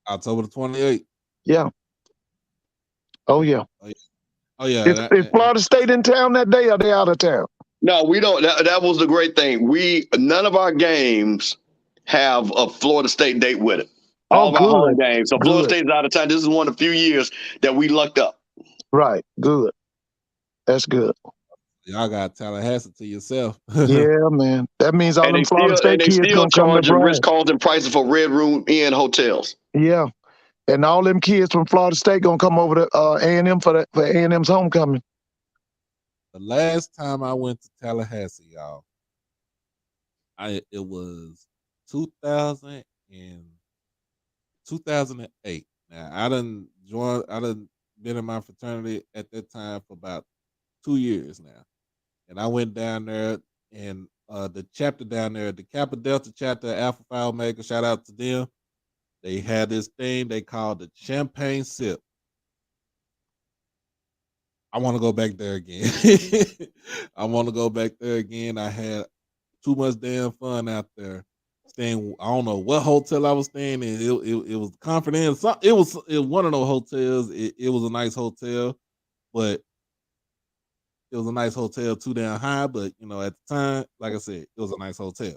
October the 28th. Yeah. Oh yeah. Oh yeah. Is Florida State in town that day, or are they out of town? No, we don't. That was the great thing. None of our games have a Florida State date with it. All of our home games. So Florida State's out of town. This is one of the few years that we lucked up. Right. Good. That's good. Y'all got Tallahassee to yourself. Yeah, man. That means all them Florida State kids gonna come to Ritz-Carlton prices for Red Room Inn hotels. Yeah. And all them kids from Florida State gonna come over to A&M for A&M's homecoming. The last time I went to Tallahassee, y'all, it was 2008. Now I done been in my fraternity at that time for about 2 years now, and I went down there and the chapter down there, the Kappa Delta chapter, Alpha Phi Omega, shout out to them. They had this thing they called the champagne sip. I want to go back there again. I want to go back there again. I had too much damn fun out there. Staying, I don't know what hotel I was staying in. It was Confidence. It was one of those hotels. It was a nice hotel, but it was a nice hotel too damn high. But you know, at the time, like I said, it was a nice hotel.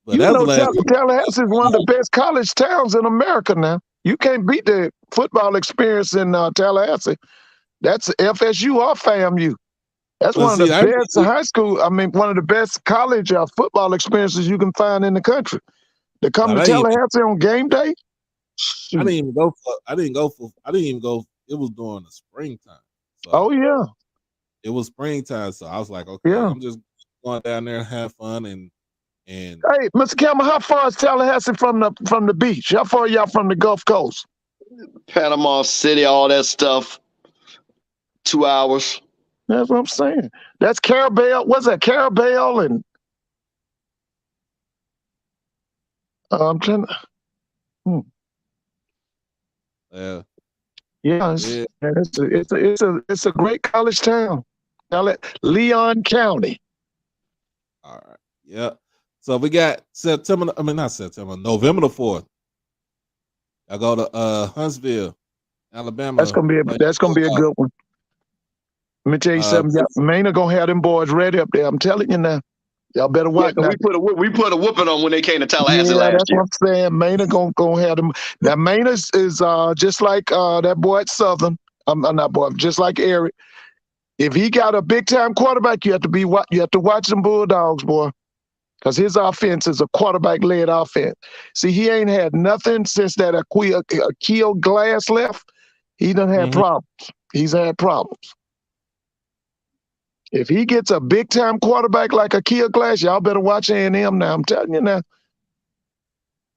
But you know, Tallahassee is one of the best college towns in America now. You can't beat the football experience in Tallahassee. That's FSU or FAMU. That's one of the best high school. I mean, one of the best college football experiences you can find in the country. To come to Tallahassee on game day. I didn't even go. It was during the springtime. So oh yeah. It was springtime, so I was like, okay, yeah. I'm just going down there and have fun and. Hey, Mr. Campbell, how far is Tallahassee from the beach? How far are y'all from the Gulf Coast? Panama City, all that stuff. 2 hours. That's what I'm saying. That's Carabel. What's that? Carabel and I'm trying to. Yeah, it's a great college town. Leon County. All right. Yeah. So we got November the 4th. I go to Huntsville, Alabama. That's gonna be a good one. Let me tell you something. Maynard gonna have them boys ready up there. I'm telling you now. Y'all better watch. Yeah, we put a whooping on when they came to Tallahassee Yeah, last that's year. what I'm saying. Maynard gonna have them. Now Maynard is just like that boy at Southern. I'm not boy, just like Eric. If he got a big time quarterback, you have to watch them Bulldogs, boy, because his offense is a quarterback led offense. See, he ain't had nothing since that Akil Glass left. He done had problems. He's had problems. If he gets a big time quarterback like Akil Glass, y'all better watch A&M now. I'm telling you now.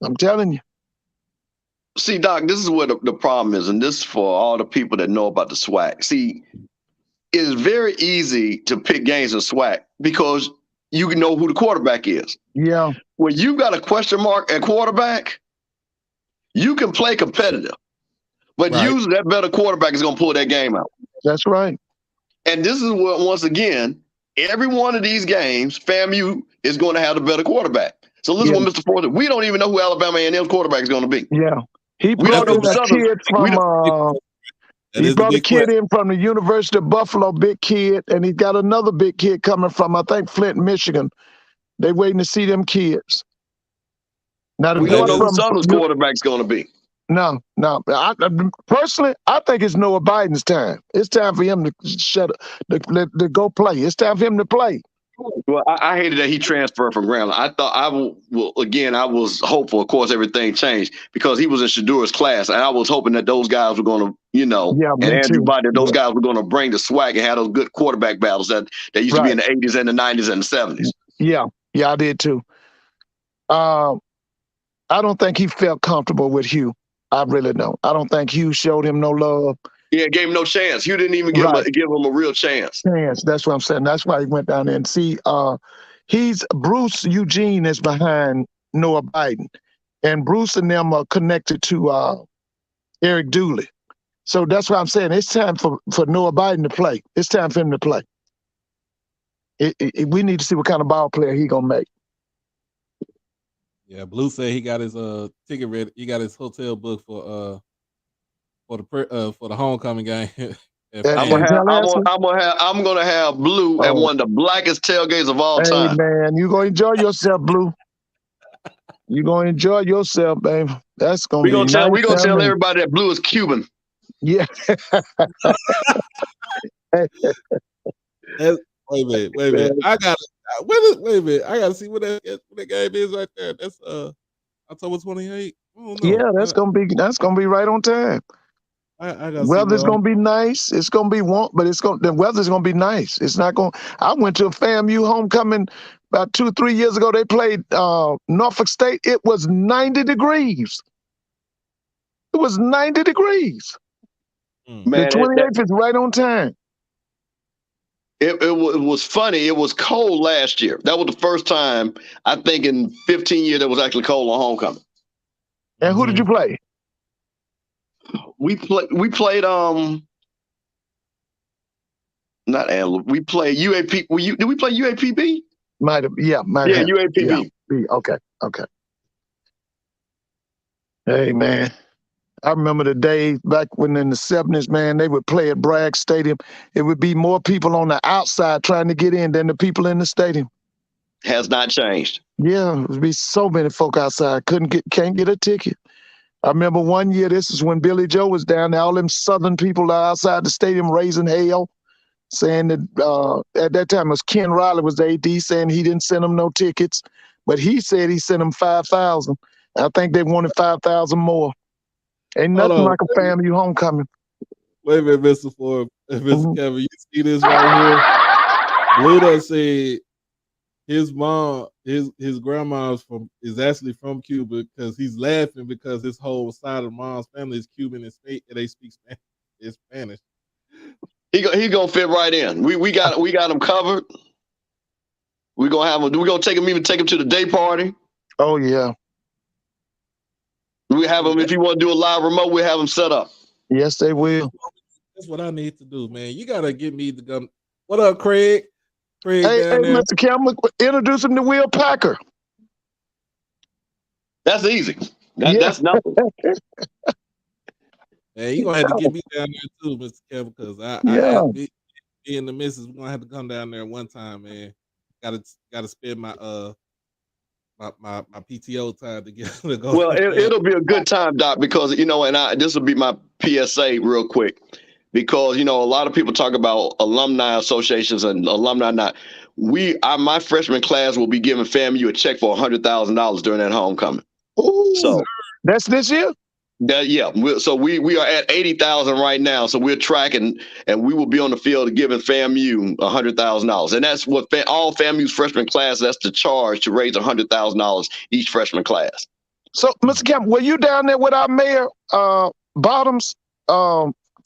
I'm telling you. See, Doc, this is what the problem is, and this is for all the people that know about the SWAC. See, it is very easy to pick games in SWAC because you know who the quarterback is. Yeah. When you got a question mark at quarterback, you can play competitive, but usually that better quarterback is going to pull that game out. That's right. And this is what, once again, every one of these games, FAMU is going to have the better quarterback. So listen, what Mr. Forster, we don't even know who Alabama A&M's quarterback is going to be. Yeah. He we don't know who a Southern. kid from he brought a kid in from the University of Buffalo, big kid, and he got another big kid coming from, I think, Flint, Michigan. They waiting to see them kids. Now we don't know who Southern's quarterback's going to be. No. Personally, I think it's Noah Biden's time. It's time for him to shut up, to go play. It's time for him to play. Well, I hated that he transferred from Grambling. I thought I was hopeful. Of course, everything changed because he was in Shadur's class, and I was hoping that those guys were going to, and Andrew Body, those guys were going to bring the SWAC and have those good quarterback battles that used to be in the 80s and the 90s and the 70s. Yeah, I did too. I don't think he felt comfortable with Hugh. I really don't. I don't think Hugh showed him no love. Yeah, gave him no chance. Hugh didn't even give him a real chance. That's what I'm saying. That's why he went down there and see. Bruce Eugene is behind Noah Biden, and Bruce and them are connected to Eric Dooley. So that's why I'm saying it's time for Noah Biden to play. It's time for him to play. We need to see what kind of ball player he gonna make. Yeah, Blue said he got his ticket ready. He got his hotel booked for the homecoming game. I'm gonna have Blue at one of the blackest tailgates of all time. Hey man, you gonna enjoy yourself, Blue. You gonna enjoy yourself, baby. That's gonna be nice. We're gonna tell everybody that Blue is Cuban. Yeah. Wait a minute. I gotta see what that game is right there. That's October 28th. Yeah, that's gonna be right on time. Weather's gonna be nice. It's gonna be warm, but the weather's gonna be nice. It's not gonna. I went to a FAMU homecoming about 2-3 years ago. They played Norfolk State. It was 90 degrees. It was 90 degrees. Man, the 28th is right on time. It was funny. It was cold last year. That was the first time I think in 15 years it was actually cold on homecoming. And who did you play? We played not Antelope. We played UAP. Did we play UAPB? Might have. UAPB. Yeah. Okay. Hey man, I remember the days back when in the 70s, man, they would play at Bragg Stadium. It would be more people on the outside trying to get in than the people in the stadium. Has not changed. Yeah, there would be so many folk outside can't get a ticket. I remember one year, this is when Billy Joe was down there, all them Southern people outside the stadium raising hell, saying that at that time it was Ken Riley was the AD, saying he didn't send them no tickets, but he said he sent them 5,000. I think they wanted 5,000 more. Ain't nothing like a FAMU homecoming. Wait a minute, Mr. Ford. Mr. Kevin, you see this right here? Blue done said his mom, his grandma is actually from Cuba because he's laughing because his whole side of mom's family is Cuban and they speak Spanish. He gonna fit right in. We got him covered. We're gonna take him to the day party. Oh yeah. We have him if you want to do a live remote. We have him set up. Yes, they will. That's what I need to do, man. You gotta get me to come. What up, Craig? Hey, Mr. Cameron, introduce him to Will Packer. That's easy. That's nothing. Man, you're gonna have to get me down there too, Mr. Kevin, because me and the missus, we're gonna have to come down there one time, man. gotta spend my my PTO time to get to go. Well, it'll be a good time, Doc, because and this will be my PSA real quick, because a lot of people talk about alumni associations and alumni not. My freshman class will be giving FAMU a check for $100,000 during that homecoming. Ooh, So that's this year. So we are at 80,000 right now. So we're tracking, and we will be on the field giving FAMU $100,000, and that's what all FAMU's freshman class. That's the charge to raise $100,000 each freshman class. So, Mr. Kemp, were you down there with our mayor, Bottoms,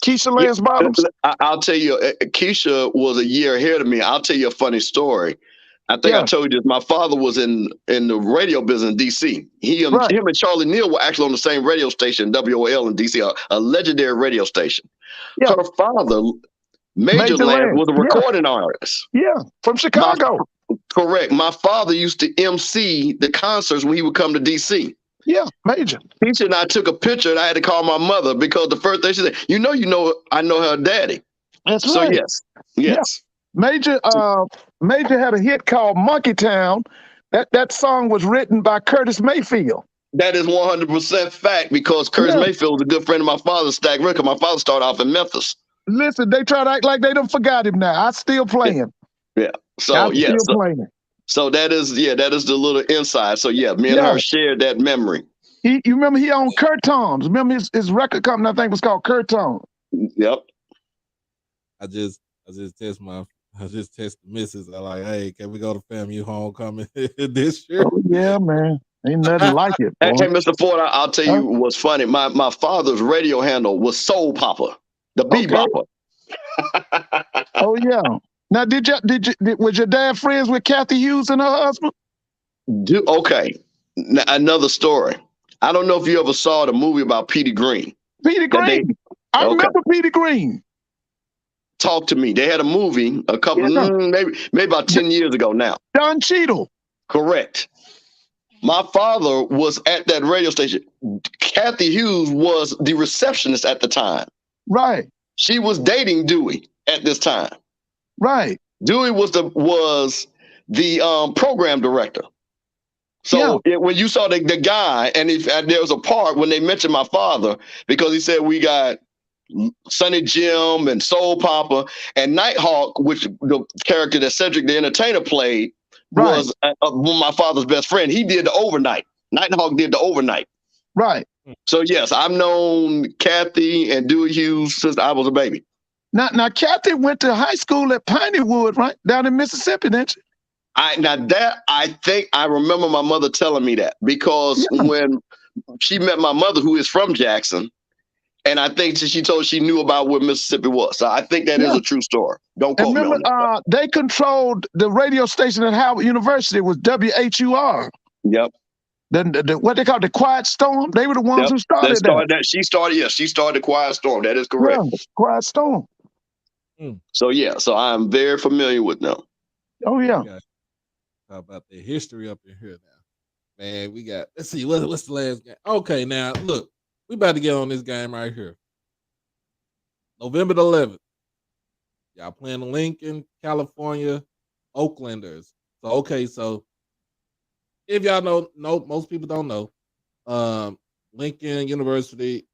Keisha Lance Bottoms? I'll tell you, Keisha was a year ahead of me. I'll tell you a funny story. I think I told you this. My father was in the radio business in D.C. Him and Charlie Neal were actually on the same radio station, WOL in D.C., a legendary radio station. Yeah. Her father, Major Lance, was a recording artist. Yeah, from Chicago. Correct. My father used to MC the concerts when he would come to D.C. Yeah, Major. Keisha and I took a picture, and I had to call my mother because the first thing she said, I know her daddy. That's so right. Yes. Yeah. Major had a hit called Monkey Town. That song was written by Curtis Mayfield. That is 100% fact, because Curtis Mayfield was a good friend of my father's, Stack Record. My father started off in Memphis. Listen, they try to act like they done forgot him now. I still playing. Yeah. So playing. So that is the little inside. So me and her shared that memory. You remember he owned Kurt Tom's. Remember his record company, I think, was called Kurt Tom. Yep. I just text the missus. I like, hey, can we go to FAMU homecoming this year? Oh yeah, man. Ain't nothing like it. Hey, Mr. Ford, I'll tell you what's funny. My father's radio handle was Soul Papa, the bebopper. Oh yeah. Now, was your dad friends with Kathy Hughes and her husband? Okay. Now, another story. I don't know if you ever saw the movie about Petey Green. Petey Green. I remember Petey Green. Talk to me. They had a movie a couple, maybe about 10 years ago now. Don Cheadle. Correct. My father was at that radio station. Kathy Hughes was the receptionist at the time. Right. She was dating Dewey at this time. Right. Dewey was the program director. So when you saw the guy, and there was a part when they mentioned my father, because he said we got Sonny Jim and Soul Papa and Nighthawk, which the character that Cedric the Entertainer played was my father's best friend. He did the overnight. Nighthawk did the overnight. Right. So yes, I've known Kathy and Dewey Hughes since I was a baby. Now Kathy went to high school at Pineywood, right? Down in Mississippi, didn't she? I think I remember my mother telling me that, because when she met my mother, who is from Jackson, and I think she knew about where Mississippi was. So I think that is a true story. Don't quote me on that. They controlled the radio station at Howard University. It was WHUR. Yep. What they call the Quiet Storm. They were the ones who started that. She started the Quiet Storm. That is correct. Yeah, Quiet Storm. So so I'm very familiar with them. Oh yeah. How about the history up in here now? Man, we got, let's see, what's the last game? Okay, now look, we about to get on this game right here. November the 11th. Y'all playing Lincoln, California, Oaklanders. So if y'all know, most people don't know. Lincoln University,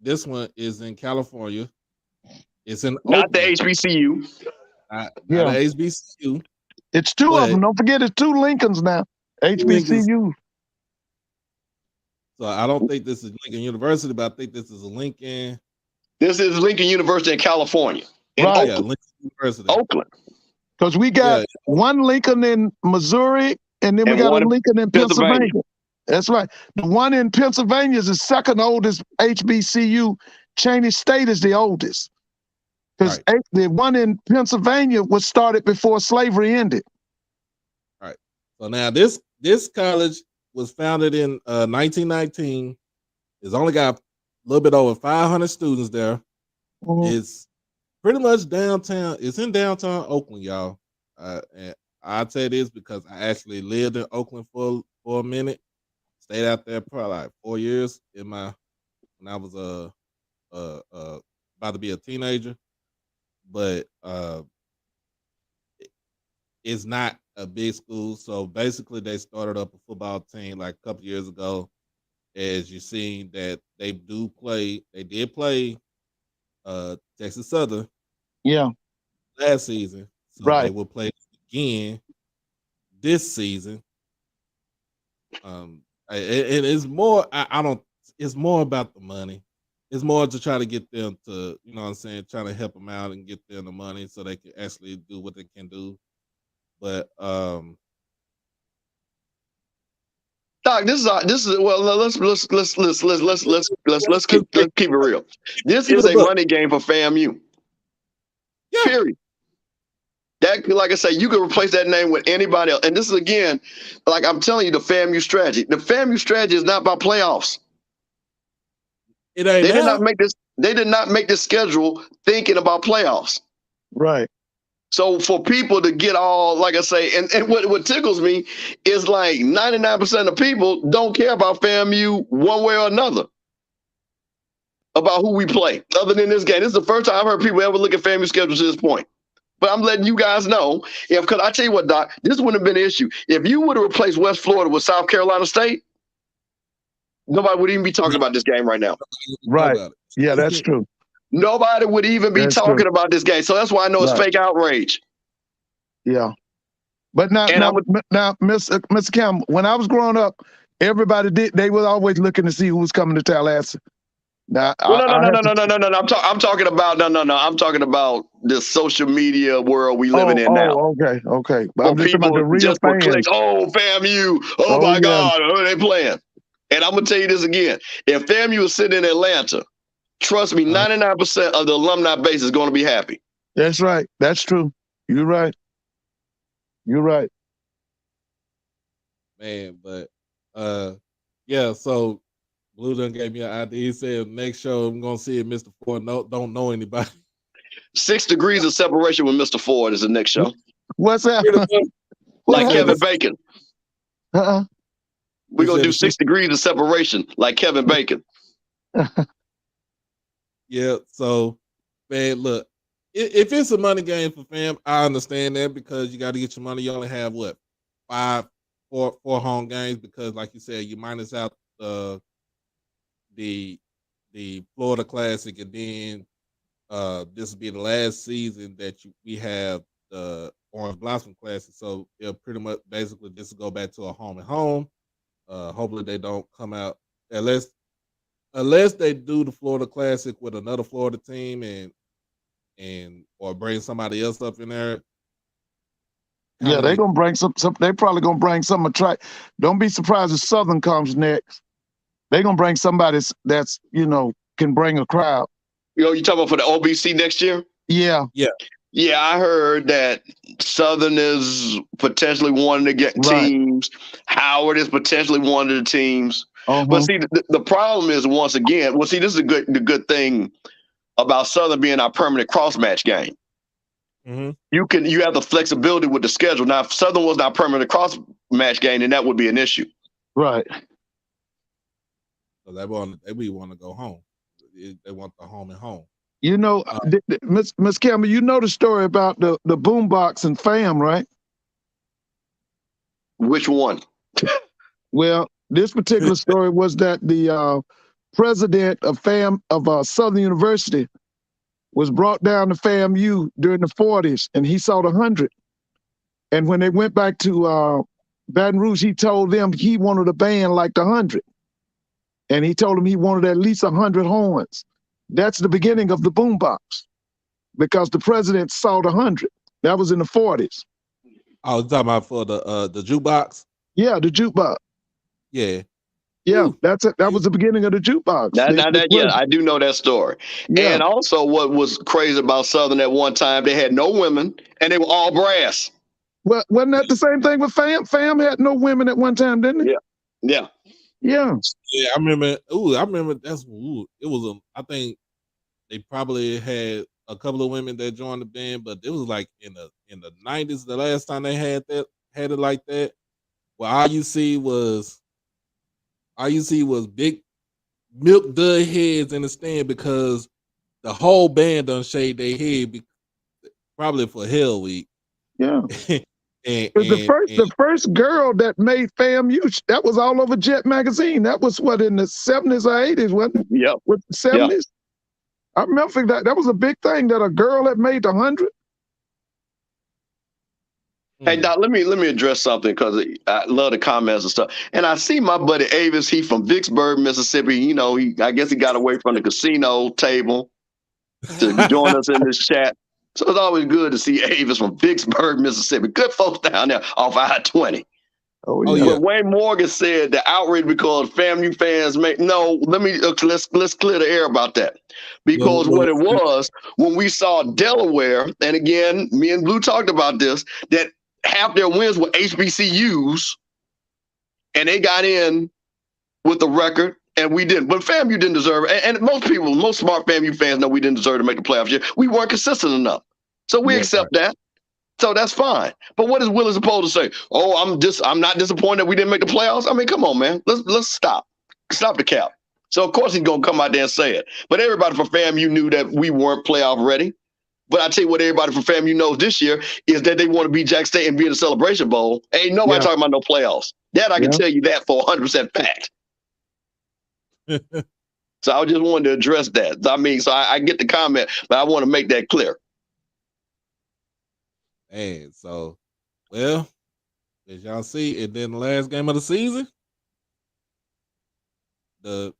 this one is in California. It's in not Oakland. the HBCU. Not the HBCU. It's two of them. Don't forget, it's two Lincolns now. HBCU. So I don't think this is Lincoln University, but I think this is a Lincoln. This is Lincoln University in California. Right. Yeah, Lincoln University. Oakland. Because we got one Lincoln in Missouri, and then we got a Lincoln in Pennsylvania. That's right. The one in Pennsylvania is the second oldest HBCU. Cheney State is the oldest. Because the one in Pennsylvania was started before slavery ended. All right. So now this college was founded in 1919. It's only got a little bit over 500 students there. It's pretty much downtown. It's in downtown Oakland, y'all. And I'll tell you this because I actually lived in Oakland for a minute. Stayed out there probably like 4 years when I was about to be a teenager. But it's not a big school. So basically, they started up a football team like a couple years ago. As you seen that they did play Texas Southern Yeah, last season, so they right. will play again this season. It's more. I don't. It's more about the money. It's more to try to get them to, you know what I'm saying, trying to help them out and get them the money so they can actually do what they can do. But Doc, this is well. Let's keep it real. This keep it is a a buck. money game for FAMU. Yeah, Period. That, like I say, you can replace that name with anybody else. And this is again, like I'm telling you, the FAMU strategy. The FAMU strategy is not about playoffs. it ain't They did not now. make this. They did not make this schedule thinking about playoffs. Right. So for people to get all, like I say, and what tickles me is like 99% of people don't care about FAMU one way or another about who we play. Other than this game, this is the first time I've heard people ever look at FAMU schedules to this point. But I'm letting you guys know, because I tell you what, Doc, this wouldn't have been an issue. If you would have replaced West Florida with South Carolina State, nobody would even be talking about this game right now. Right. About it. Yeah, that's true. Nobody would even be That's talking true. about this game. So that's why I know it's Right. fake outrage. Yeah. But now, And Mr. Campbell, when I was growing up, everybody they was always looking to see who was coming to Tallahassee. Now, Well, no. I have to. I'm talking about I'm talking about the social media world we living in now. Okay. But For I'm just talking about people the real just for clicks. fans. Oh, FAMU. Oh Oh my yeah, God. Who are they playing? And I'm gonna tell you this again. If FAMU is sitting in Atlanta, trust me, 99% of the alumni base is going to be happy. that's right. That's true. You're right. You're right. Man, but yeah, so Blue done gave me an idea. He said next show I'm gonna see if Mr. Ford don't know anybody. 6 degrees of separation with Mr. Ford is the next show. What's that? Like said Kevin this- Bacon. Uh-uh. We're going to said do the 6 degrees of separation like Kevin Bacon. Yeah, so man, look, if it's a money game for fam, I understand that because you got to get your money. You only have what four home games because, like you said, you minus out the Florida Classic, and then this will be the last season that we have the Orange Blossom Classic. So it'll pretty much basically this will go back to a home and home. Hopefully they don't come out unless they do the Florida Classic with another Florida team and or bring somebody else up in there. Yeah, they're gonna bring some. They probably gonna bring some attract. Don't be surprised if Southern comes next. They're gonna bring somebody that's can bring a crowd. You talking about for the OBC next year? Yeah. Yeah, I heard that Southern is potentially one of the teams. Howard is potentially one of the teams. But see, the problem is once again. Well, see, this is the good thing about Southern being our permanent cross match game. Mm-hmm. You have the flexibility with the schedule. Now, if Southern was not permanent cross match game, then that would be an issue. Right. So they want to go home. They want the home and home. Miss Campbell, you know the story about the boombox and FAM, right? Which one? Well, this particular story was that the president of Southern University was brought down to FAMU during the 40s, and he saw the 100. And when they went back to Baton Rouge, he told them he wanted a band like the 100. And he told them he wanted at least 100 horns. That's the beginning of the boombox, because the president saw the 100. That was in the 40s. I was talking about for the jukebox. Yeah, the jukebox. Yeah. Yeah, that's it. That was the beginning of the jukebox. I do know that story. Yeah. And also, what was crazy about Southern at one time, they had no women, and they were all brass. Well, wasn't that the same thing with FAM? FAM had no women at one time, didn't it? Yeah. Yeah, I remember. It was I think they probably had a couple of women that joined the band, but it was like in the 90s. The last time they had it like that. Well, all you see was big milk dud heads in the stand because the whole band done shaved their head, probably for Hell Week. Yeah. The first girl that made FAMU, that was all over Jet magazine. That was what, in the 70s or 80s, wasn't it? Yep. With the 70s. I remember that was a big thing, that a girl had made the 100. Hey Doc, let me address something, because I love the comments and stuff. And I see my buddy Avis, he from Vicksburg, Mississippi. You know, I guess he got away from the casino table to join us in this chat. So it's always good to see Avis from Vicksburg, Mississippi. Good folks down there off I-20. Oh yeah. But Wayne Morgan said the outrage because FAMU fans make let's clear the air about that. Because what it was, when we saw Delaware, and again, me and Blue talked about this, that half their wins were HBCUs, and they got in with the record, and we didn't. But FAMU didn't deserve it. And most smart FAMU fans know we didn't deserve to make the playoffs yet. We weren't consistent enough. So we accept that. So that's fine. But what is Willie supposed to say? Oh, I'm not disappointed that we didn't make the playoffs. I mean, come on, man. Let's stop. Stop the cap. So of course he's gonna come out there and say it. But everybody from FAMU knew that we weren't playoff ready. But I tell you what, everybody from FAMU knows this year is that they want to beat Jack State and be in the Celebration Bowl. Ain't nobody talking about no playoffs. That I can tell you that for 100% fact. So I just wanted to address that. I mean, so I get the comment, but I want to make that clear. And so, well, as y'all see, and then the last game of the season, the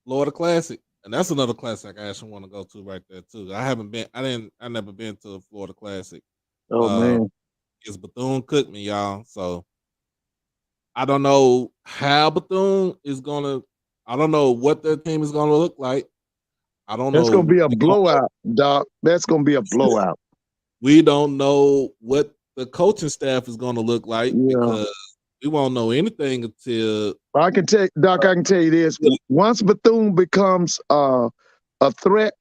Florida Classic, and that's another classic I actually want to go to right there too. I never been to a Florida Classic. Oh man, it's Bethune-Cookman, y'all. So I don't know how Bethune is gonna. I don't know what their team is gonna look like. I don't know. That's gonna be a blowout, Doc. That's gonna be a blowout. We don't know what the coaching staff is gonna look like because we won't know anything until. I can tell Doc. I can tell you this: once Bethune becomes a threat,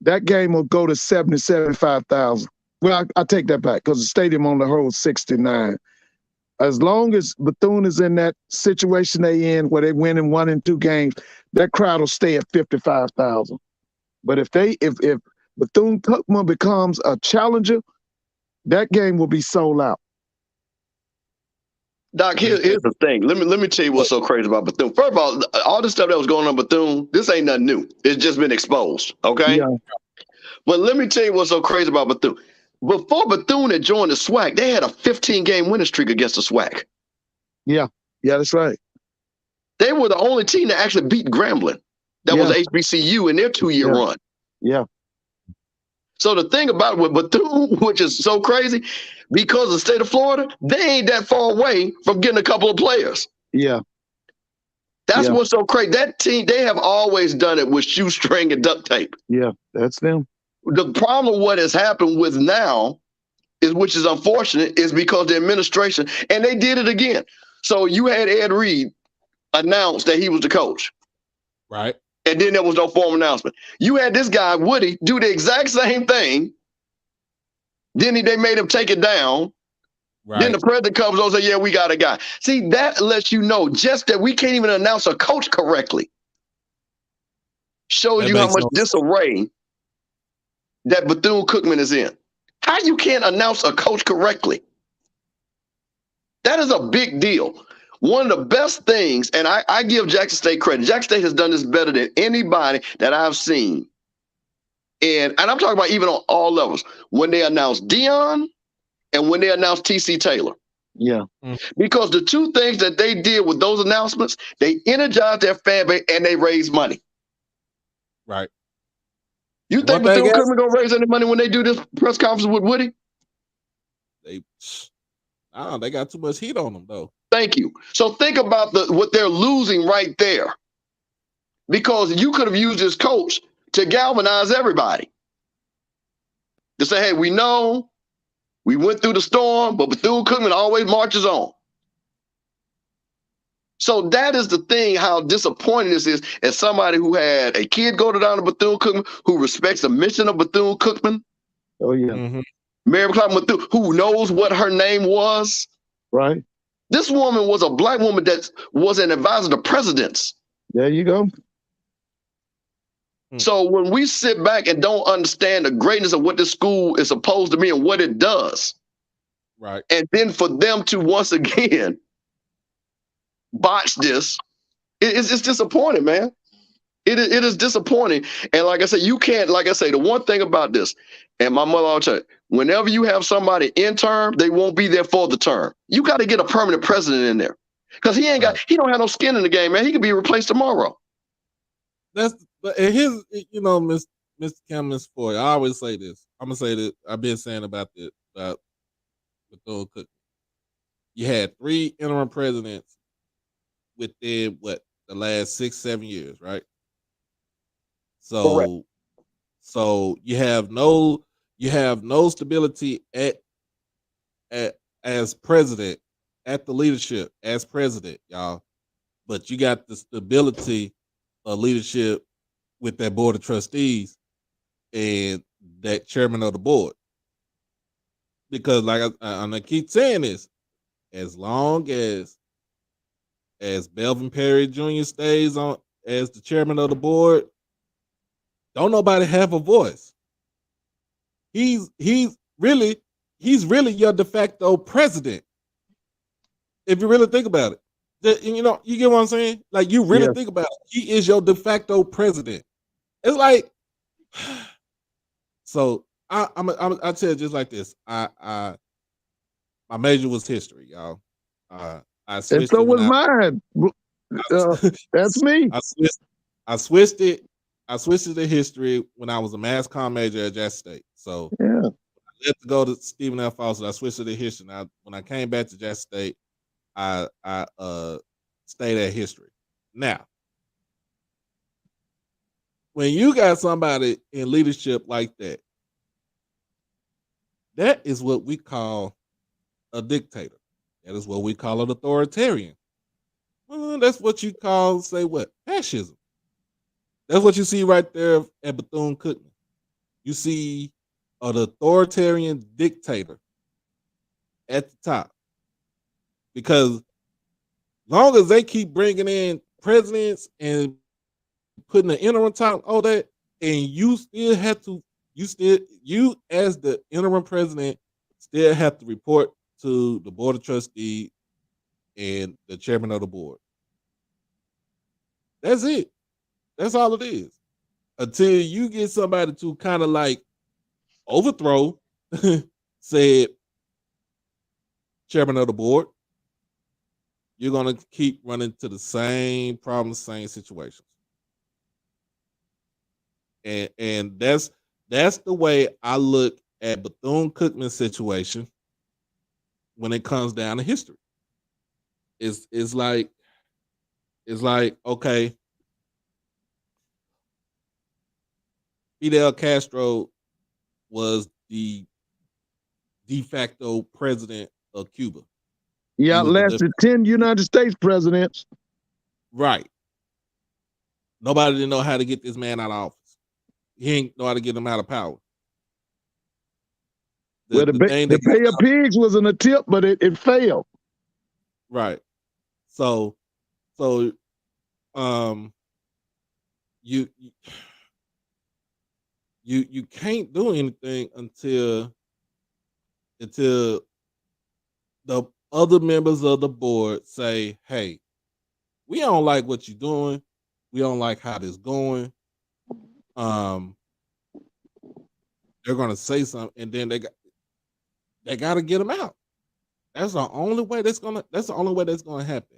that game will go to 75,000. Well, I take that back because the stadium only holds 69. As long as Bethune is in that situation they in where they win in 1 and 2 games, that crowd will stay at 55,000. But if Bethune-Cookman becomes a challenger, that game will be sold out. Doc, here's the thing. Let me tell you what's so crazy about Bethune. First of all the stuff that was going on Bethune, this ain't nothing new. It's just been exposed. Okay. Yeah. But let me tell you what's so crazy about Bethune. Before Bethune had joined the SWAC, they had a 15-game winning streak against the SWAC. Yeah, that's right. They were the only team that actually beat Grambling. That was HBCU in their 2-year run. Yeah. So the thing about it with Bethune, which is so crazy, because of the state of Florida, they ain't that far away from getting a couple of players. Yeah. That's what's so crazy. That team, they have always done it with shoestring and duct tape. Yeah, that's them. The problem with what has happened with now is, which is unfortunate, is because the administration, and they did it again. So you had Ed Reed announce that he was the coach. Right. And then there was no formal announcement. You had this guy, Woody, do the exact same thing. Then they made him take it down. Right. Then the president comes over and says, yeah, we got a guy. See, that lets you know just that we can't even announce a coach correctly. Shows you how much disarray that Bethune-Cookman is in. How you can't announce a coach correctly? That is a big deal. One of the best things, and I give Jackson State credit. Jackson State has done this better than anybody that I've seen. And I'm talking about even on all levels. When they announced Dion and when they announced TC Taylor. Yeah. Because the two things that they did with those announcements, they energized their fan base and they raised money. Right. You think Bethune-Cookman gonna raise any money when they do this press conference with Woody? They got too much heat on them though. Thank you. So think about what they're losing right there. Because you could have used this coach to galvanize everybody. To say, hey, we know we went through the storm, but Bethune-Cookman always marches on. So that is the thing, how disappointing this is as somebody who had a kid go down to Bethune-Cookman, who respects the mission of Bethune-Cookman. Oh, yeah. Mm-hmm. Mary McLeod Bethune, who knows what her name was. Right. This woman was a Black woman that was an advisor to presidents. There you go. So when we sit back and don't understand the greatness of what this school is supposed to be and what it does, Right. And then for them to once again botch this, it's disappointing, man. It is disappointing. And like I said, you can't, like I say, the one thing about this, and my mother always said, whenever you have somebody in term, they won't be there for the term. You got to get a permanent president in there. Because he don't have no skin in the game, man. He could be replaced tomorrow. But his, Mr. Cameron's Foy, I always say this. I'm gonna say that I've been saying about this about Bethune-Cookman. You had 3 interim presidents within the last 6-7 years, right? Correct. So you have no stability as president, at the leadership as president, y'all. But you got the stability of leadership with that board of trustees and that chairman of the board. Because like I'm gonna keep saying this, as long as Belvin Perry Jr. stays on as the chairman of the board, don't nobody have a voice. He's really your de facto president. If you really think about it, you get what I'm saying? Like, you really think about it, he is your de facto president. It's like, so I tell you just like this. My major was history, y'all. I switched and so it when was mine. That's me. I switched it to history when I was a mass comm major at Jackson State. So Yeah. I left to go to Stephen F. Fawcett. I switched it to history. Now, when I came back to Jackson State, I stayed at history. Now, when you got somebody in leadership like that, that is what we call a dictator. That is what we call an authoritarian. Well, that's what you call, say what? Fascism. That's what you see right there at Bethune-Cookman. You see an authoritarian dictator at the top. Because long as they keep bringing in presidents and putting the interim top on that, and you still have to, you as the interim president still have to report to the board of trustees and the chairman of the board. That's it. That's all it is. Until you get somebody to kind of like overthrow said chairman of the board, you're gonna keep running to the same problems, same situations. And that's the way I look at Bethune-Cookman's situation when it comes down to history. It's like, okay, Fidel Castro was the de facto president of Cuba. Yeah, lasted 10 United States presidents. Right. Nobody didn't know how to get this man out of office. He ain't know how to get him out of power. The Bay of Pigs was an attempt, but it failed. Right. So you can't do anything until the other members of the board say, hey, we don't like what you're doing. We don't like how this going. They're gonna say something, and then they gotta get them out. That's the only way that's gonna happen.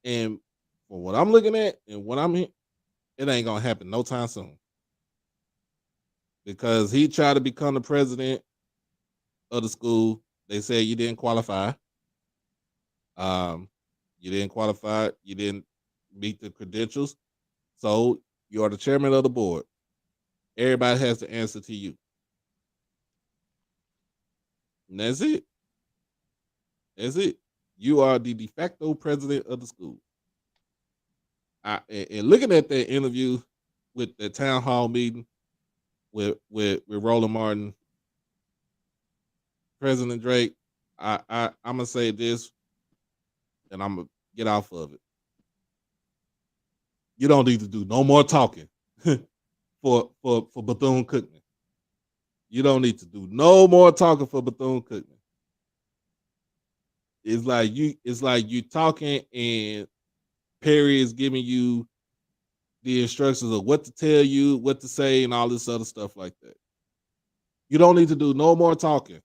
And for what I'm looking at and what I'm it ain't gonna happen no time soon. Because he tried to become the president of the school. They said you didn't qualify. You didn't qualify. You didn't meet the credentials. So you are the chairman of the board. Everybody has to answer to you. And that's it. That's it. You are the de facto president of the school. And looking at that interview with the town hall meeting with Roland Martin, President Drake, I'm gonna say this, and I'm gonna get off of it. You don't need to do no more talking for Bethune-Cookman. You don't need to do no more talking for Bethune-Cookman. It's like you talking and Perry is giving you the instructions of what to tell you, what to say, and all this other stuff like that. You don't need to do no more talking.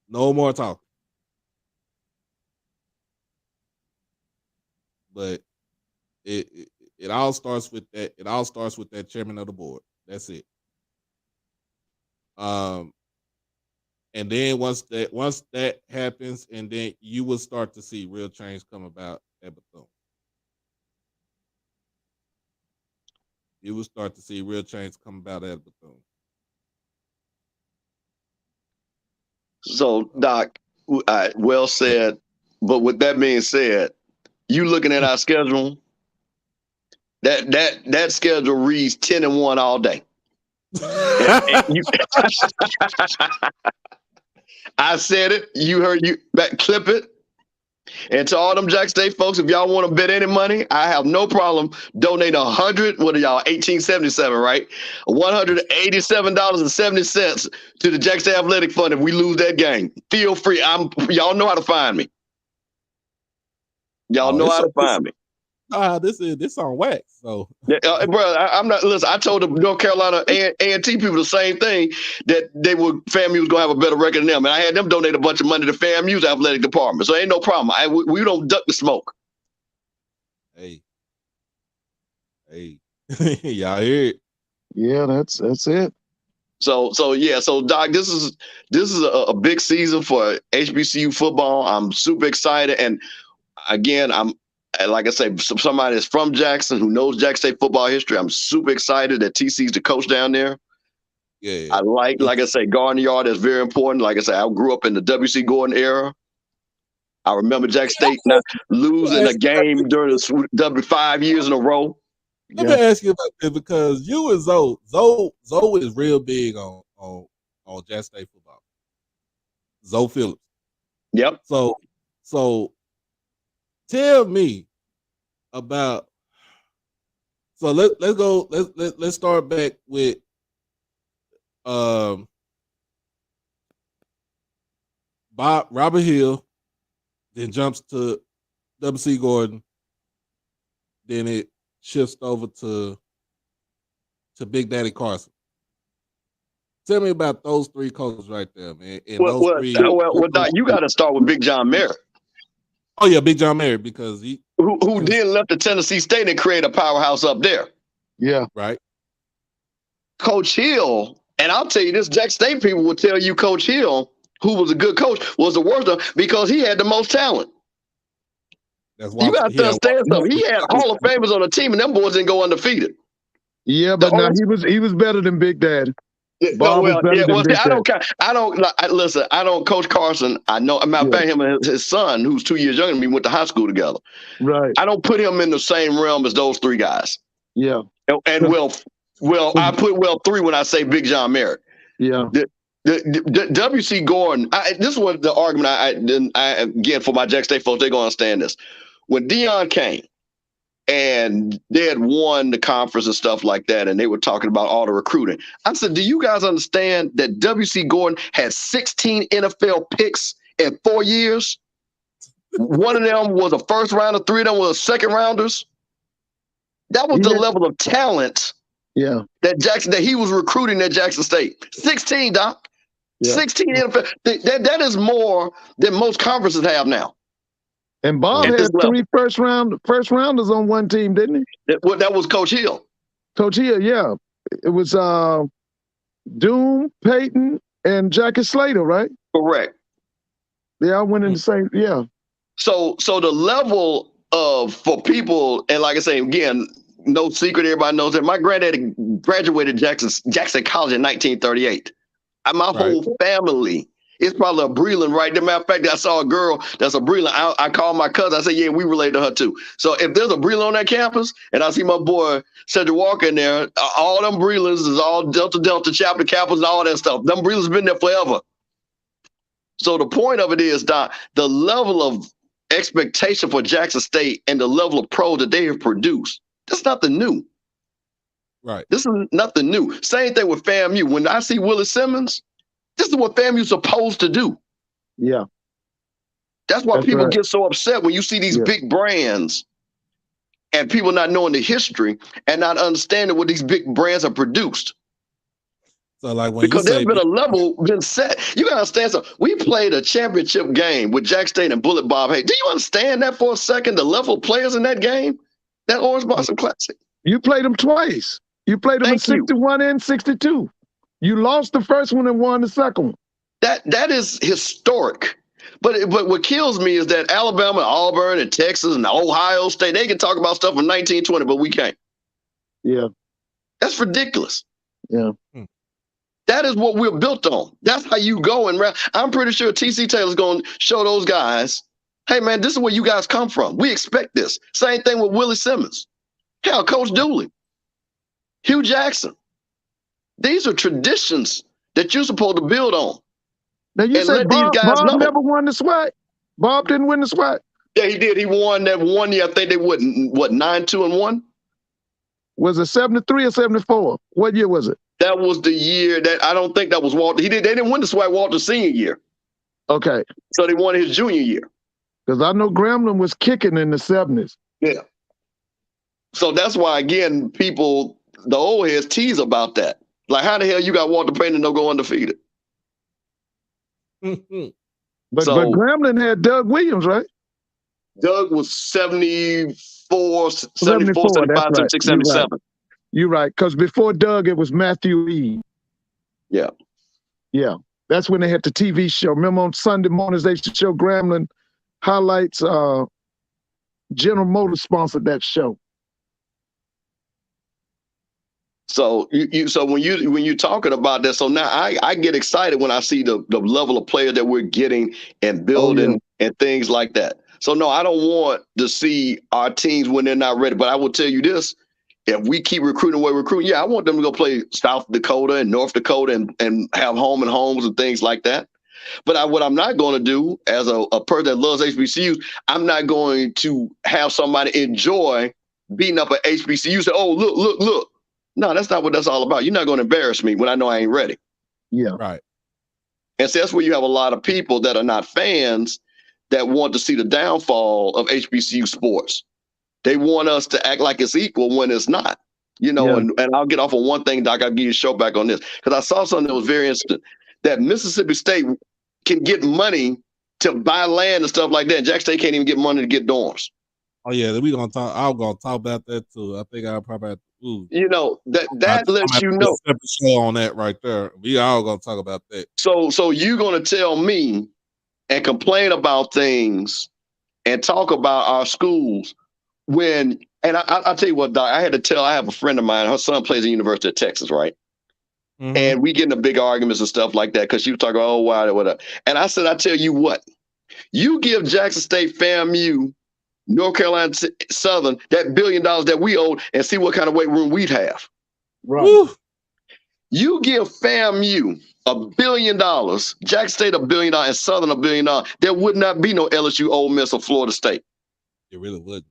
No more talking. But it all starts with that. It all starts with that chairman of the board. That's it. And then once that happens, and then you will start to see real change come about at Bethune. You will start to see real change come about at Bethune. So, Doc, well said. But with that being said, you looking at our schedule, that schedule reads 10-1 all day. I said it. You heard you back. Clip it. And to all them Jack State folks, if y'all want to bet any money, I have no problem donating 100. What are y'all? 1877, right? $187.70 to the Jack State Athletic Fund if we lose that game. Feel free. Y'all know how to find me. Y'all know how to find me. This on wax. So, bro, I'm not. Listen, I told the North Carolina A&T people the same thing, that FAMU was gonna have a better record than them, and I had them donate a bunch of money to FAMU's athletic department. So ain't no problem. We don't duck the smoke. Hey, y'all hear it? Yeah, that's it. So Doc, this is a big season for HBCU football. I'm super excited, and again, like I say, somebody that's from Jackson who knows Jackson State football history. I'm super excited that TC's the coach down there. Yeah. I like I say, Garden Yard is very important. Like I say, I grew up in the W.C. Gordon era. I remember Jackson State not losing a game during the W 5 years in a row. Let me ask you about this, because you and Zoe is real big on Jackson State football. Zoe Phillips. Yep. So tell me about. So let's go. Let's start back with Robert Hill, then jumps to W.C. Gordon, then it shifts over to Big Daddy Carson. Tell me about those three coaches right there, man. And Doc, you got to start with Big John Merritt. Oh yeah, Big John Merritt, because who then left to Tennessee State and create a powerhouse up there. Yeah, right. Coach Hill, and I'll tell you this: Jackson State people will tell you Coach Hill, who was a good coach, was the worst one because he had the most talent. You got to understand something. He had Hall of Famers on the team, and them boys didn't go undefeated. Yeah, but now he was better than Big Daddy. I don't. Coach Carson, I know. Matter of fact, him and his son, who's 2 years younger than me, went to high school together. Right. I don't put him in the same realm as those three guys. Yeah. And I put three when I say Big John Merritt. Yeah. The W.C. Gordon. This was the argument. Again, for my Jack State folks, they're gonna understand this. When Dion came, and they had won the conference and stuff like that, and they were talking about all the recruiting. I said, do you guys understand that W.C. Gordon had 16 NFL picks in 4 years? One of them was a first rounder, 3 of them were second rounders. That was the level of talent that he was recruiting at Jackson State. 16, Doc. Yeah. 16 NFL. That is more than most conferences have now. And Bob had 3 first rounders on one team, didn't he? That was Coach Hill. Coach Hill, yeah. It was Doom, Peyton, and Jackie Slater, right? Correct. They all went in the same, So the level of, for people, and like I say, again, no secret, everybody knows that my granddaddy graduated Jackson College in 1938. My whole family is probably a Breland right there. Matter of fact, I saw a girl that's a Breland. I called my cousin. I said, yeah, we related to her too. So if there's a Breland on that campus, and I see my boy Cedric Walker in there, all them Brelands is all Delta, Chapter Kappas, and all that stuff. Them Brelands been there forever. So the point of it is, Doc, the level of expectation for Jackson State and the level of pro that they have produced, that's nothing new. Right. This is nothing new. Same thing with FAMU. When I see Willie Simmons, this is what FAMU's supposed to do. Yeah. That's why That's people right. get so upset when you see these big brands and people not knowing the history and not understanding what these big brands have produced. So like when you Because there's say been a level been set. You gotta understand something. We played a championship game with Jack State and Bullet Bob. Hey, do you understand that for a second? The level of players in that game? That Orange Blossom Classic. You played them twice. You played them in Thank you. 61 and 62. You lost the first one and won the second one. That is historic. But what kills me is that Alabama, Auburn, and Texas, and Ohio State, they can talk about stuff from 1920, but we can't. Yeah. That's ridiculous. Yeah. That is what we're built on. That's how you go. And I'm pretty sure TC Taylor's going to show those guys, hey, man, this is where you guys come from. We expect this. Same thing with Willie Simmons. Hell, Coach Dooley, Hugh Jackson. These are traditions that you're supposed to build on. Now, you said Bob never won the SWAC? Bob didn't win the SWAC? Yeah, he did. He won that 1 year. I think they won, what, 9-2-1? Was it 73 or 74? What year was it? That was the year that I don't think that was Walter. They didn't win the SWAC Walter's senior year. Okay. So they won his junior year. Because I know Gremlin was kicking in the 70s. Yeah. So that's why, again, people, the old heads tease about that. Like, how the hell you got Walter Payton and don't go undefeated? But Gremlin had Doug Williams, right? Doug was 74, 75, 76, 77. You're right. Because before Doug, it was Matthew Reed. Yeah. Yeah. That's when they had the TV show. Remember on Sunday mornings, they used to show Gremlin highlights. General Motors sponsored that show. So so when you're talking about that, so now I get excited when I see the level of players that we're getting and building and things like that. So no, I don't want to see our teams when they're not ready. But I will tell you this: if we keep recruiting the way we're recruiting, I want them to go play South Dakota and North Dakota and have home and homes and things like that. But what I'm not going to do as a person that loves HBCUs, I'm not going to have somebody enjoy beating up an HBCU. Say, oh, look. No, that's not what that's all about. You're not going to embarrass me when I know I ain't ready. Yeah. Right. And so that's where you have a lot of people that are not fans that want to see the downfall of HBCU sports. They want us to act like it's equal when it's not. And I'll get off on one thing, Doc. I'll give you a show back on this. Because I saw something that was very interesting. That Mississippi State can get money to buy land and stuff like that. Jack State can't even get money to get dorms. Oh yeah, I'm gonna talk about that too. I think I'll probably that lets you know. Show on that right there. We all gonna talk about that. So you're gonna tell me and complain about things and talk about our schools when I'll tell you what, Doc, I have a friend of mine, her son plays at the University of Texas, right? Mm-hmm. And we get into big arguments and stuff like that because she was talking, oh, wow, whatever. And I said, I tell you what, you give Jackson State, FAMU, North Carolina Southern that $1 billion that we owe and see what kind of weight room we'd have. Right. Woo. You give FAMU $1 billion, Jackson State $1 billion, and Southern $1 billion, there would not be no LSU, Ole Miss, or Florida State. It really would.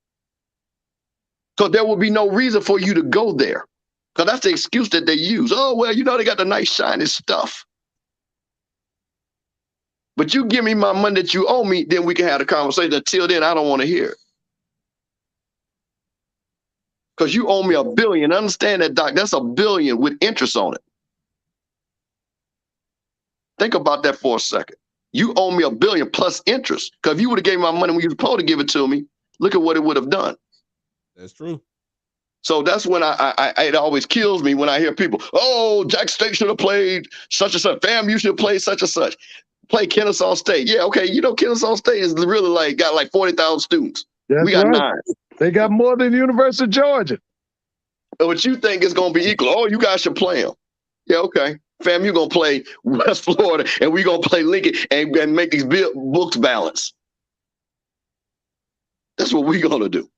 So there would be no reason for you to go there. Because that's the excuse that they use. Oh, well, they got the nice, shiny stuff. But you give me my money that you owe me, then we can have a conversation. Until then, I don't want to hear it. Because you owe me $1 billion. Understand that, Doc? That's $1 billion with interest on it. Think about that for a second. You owe me $1 billion plus interest. Because if you would have gave me my money when you were supposed to give it to me, look at what it would have done. That's true. So that's when it always kills me when I hear people, oh, Jack State should have played such and such. FAMU should have played such and such. Play Kennesaw State. Yeah, okay. Kennesaw State is really got 40,000 students. That's we got right. 9. They got more than the University of Georgia. But you think it's going to be equal. Oh, you guys should play them. Yeah, okay. FAMU going to play West Florida, and we going to play Lincoln and make these books balance. That's what we're going to do.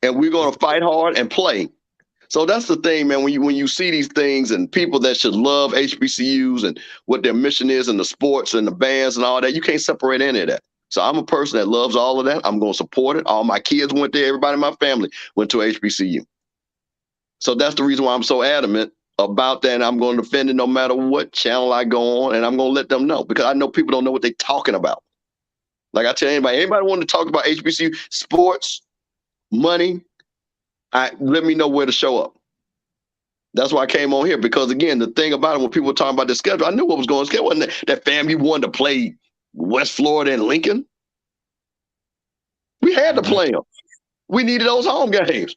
And we're going to fight hard and play. So that's the thing, man. When you see these things and people that should love HBCUs and what their mission is and the sports and the bands and all that, you can't separate any of that. So I'm a person that loves all of that. I'm going to support it. All my kids went there. Everybody in my family went to HBCU. So that's the reason why I'm so adamant about that. And I'm going to defend it no matter what channel I go on. And I'm going to let them know because I know people don't know what they're talking about. Like I tell anybody want to talk about HBCU sports, money, let me know where to show up. That's why I came on here, because again, the thing about it, when people were talking about the schedule, I knew what was going on. It wasn't that FAMU wanted to play West Florida and Lincoln. We had to play them. We needed those home games.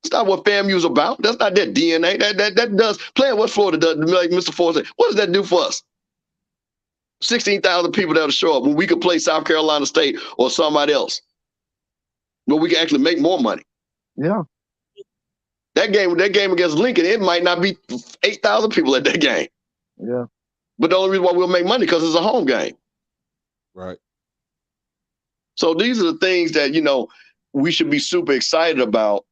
That's not what FAMU's about. That's not their DNA. That does playing West Florida does, like Mr. Ford said. What does that do for us? 16,000 people that'll show up when we could play South Carolina State or somebody else, where we can actually make more money. Yeah. That game against Lincoln, it might not be 8,000 people at that game. Yeah. But the only reason why we'll make money because it's a home game. Right. So these are the things that, we should be super excited about.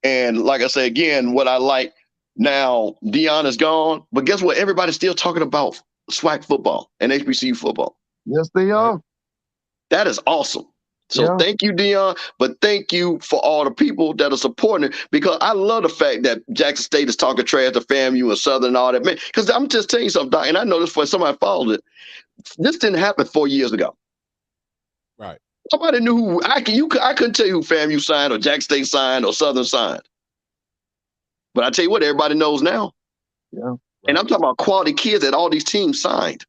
And like I say, again, what I like now, Deion is gone. But guess what? Everybody's still talking about SWAC football and HBCU football. Yes, they are. That is awesome. So thank you, Deion, but thank you for all the people that are supporting it, because I love the fact that Jackson State is talking trash to FAMU and Southern and all that. Man, because I'm just telling you something, Doc, and I know this for somebody followed it. This didn't happen 4 years ago. Right. Nobody knew who I couldn't tell you who FAMU signed or Jackson State signed or Southern signed. But I tell you what, everybody knows now. Yeah. Right. And I'm talking about quality kids that all these teams signed.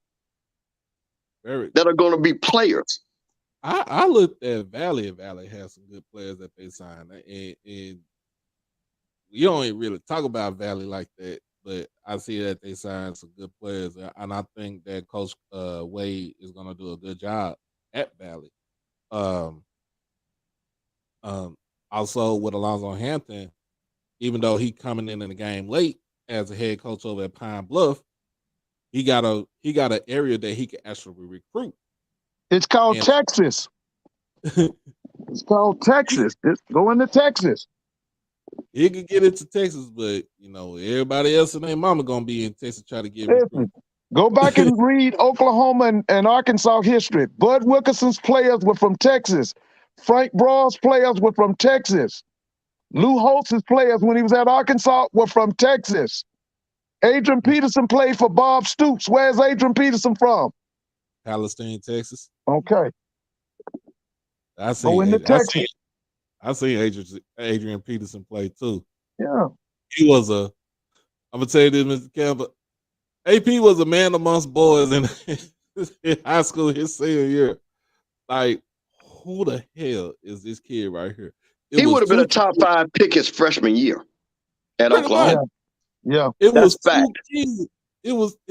That are going to be players. I looked at Valley, and Valley has some good players that they signed, and we don't really talk about Valley like that, but I see that they signed some good players, and I think that Coach Wade is going to do a good job at Valley. Also with Alonzo Hampton, even though he coming in the game late as a head coach over at Pine Bluff, he got an area that he can actually recruit. It's called Texas. It's called Texas. It's going to Texas. He could get into Texas, but everybody else and their mama gonna be in Texas trying to get recruited. Go back and read Oklahoma and Arkansas history. Bud Wilkinson's players were from Texas. Frank Brawl's players were from Texas. Lou Holtz's players when he was at Arkansas were from Texas. Adrian Peterson played for Bob Stoops. Where's Adrian Peterson from? Palestine, Texas. Okay. I see Adrian Peterson play too. Yeah. He was I'm gonna tell you this, Mr. Campbell. AP was a man amongst boys in high school his senior year. Like, who the hell is this kid right here? He would have been a top 5 pick his freshman year at Oklahoma. Yeah. It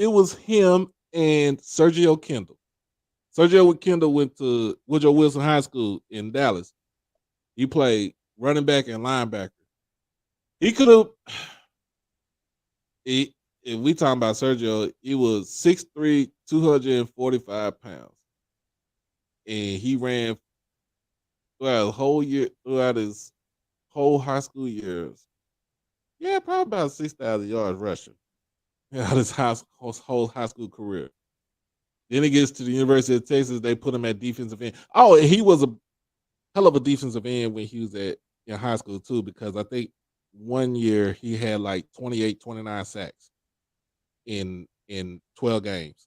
was him and Sergio Kendall. Sergio Kendall went to Woodrow Wilson High School in Dallas. He played running back and linebacker. He could have. If we talking about Sergio, he was 6'3", 245 pounds, and he ran throughout his whole high school years. Yeah, probably about 6,000 yards rushing out his whole high school career. Then he gets to the University of Texas. They put him at defensive end. Oh, and he was a hell of a defensive end when he was in high school too, because I think one year he had like 28, 29 sacks in 12 games.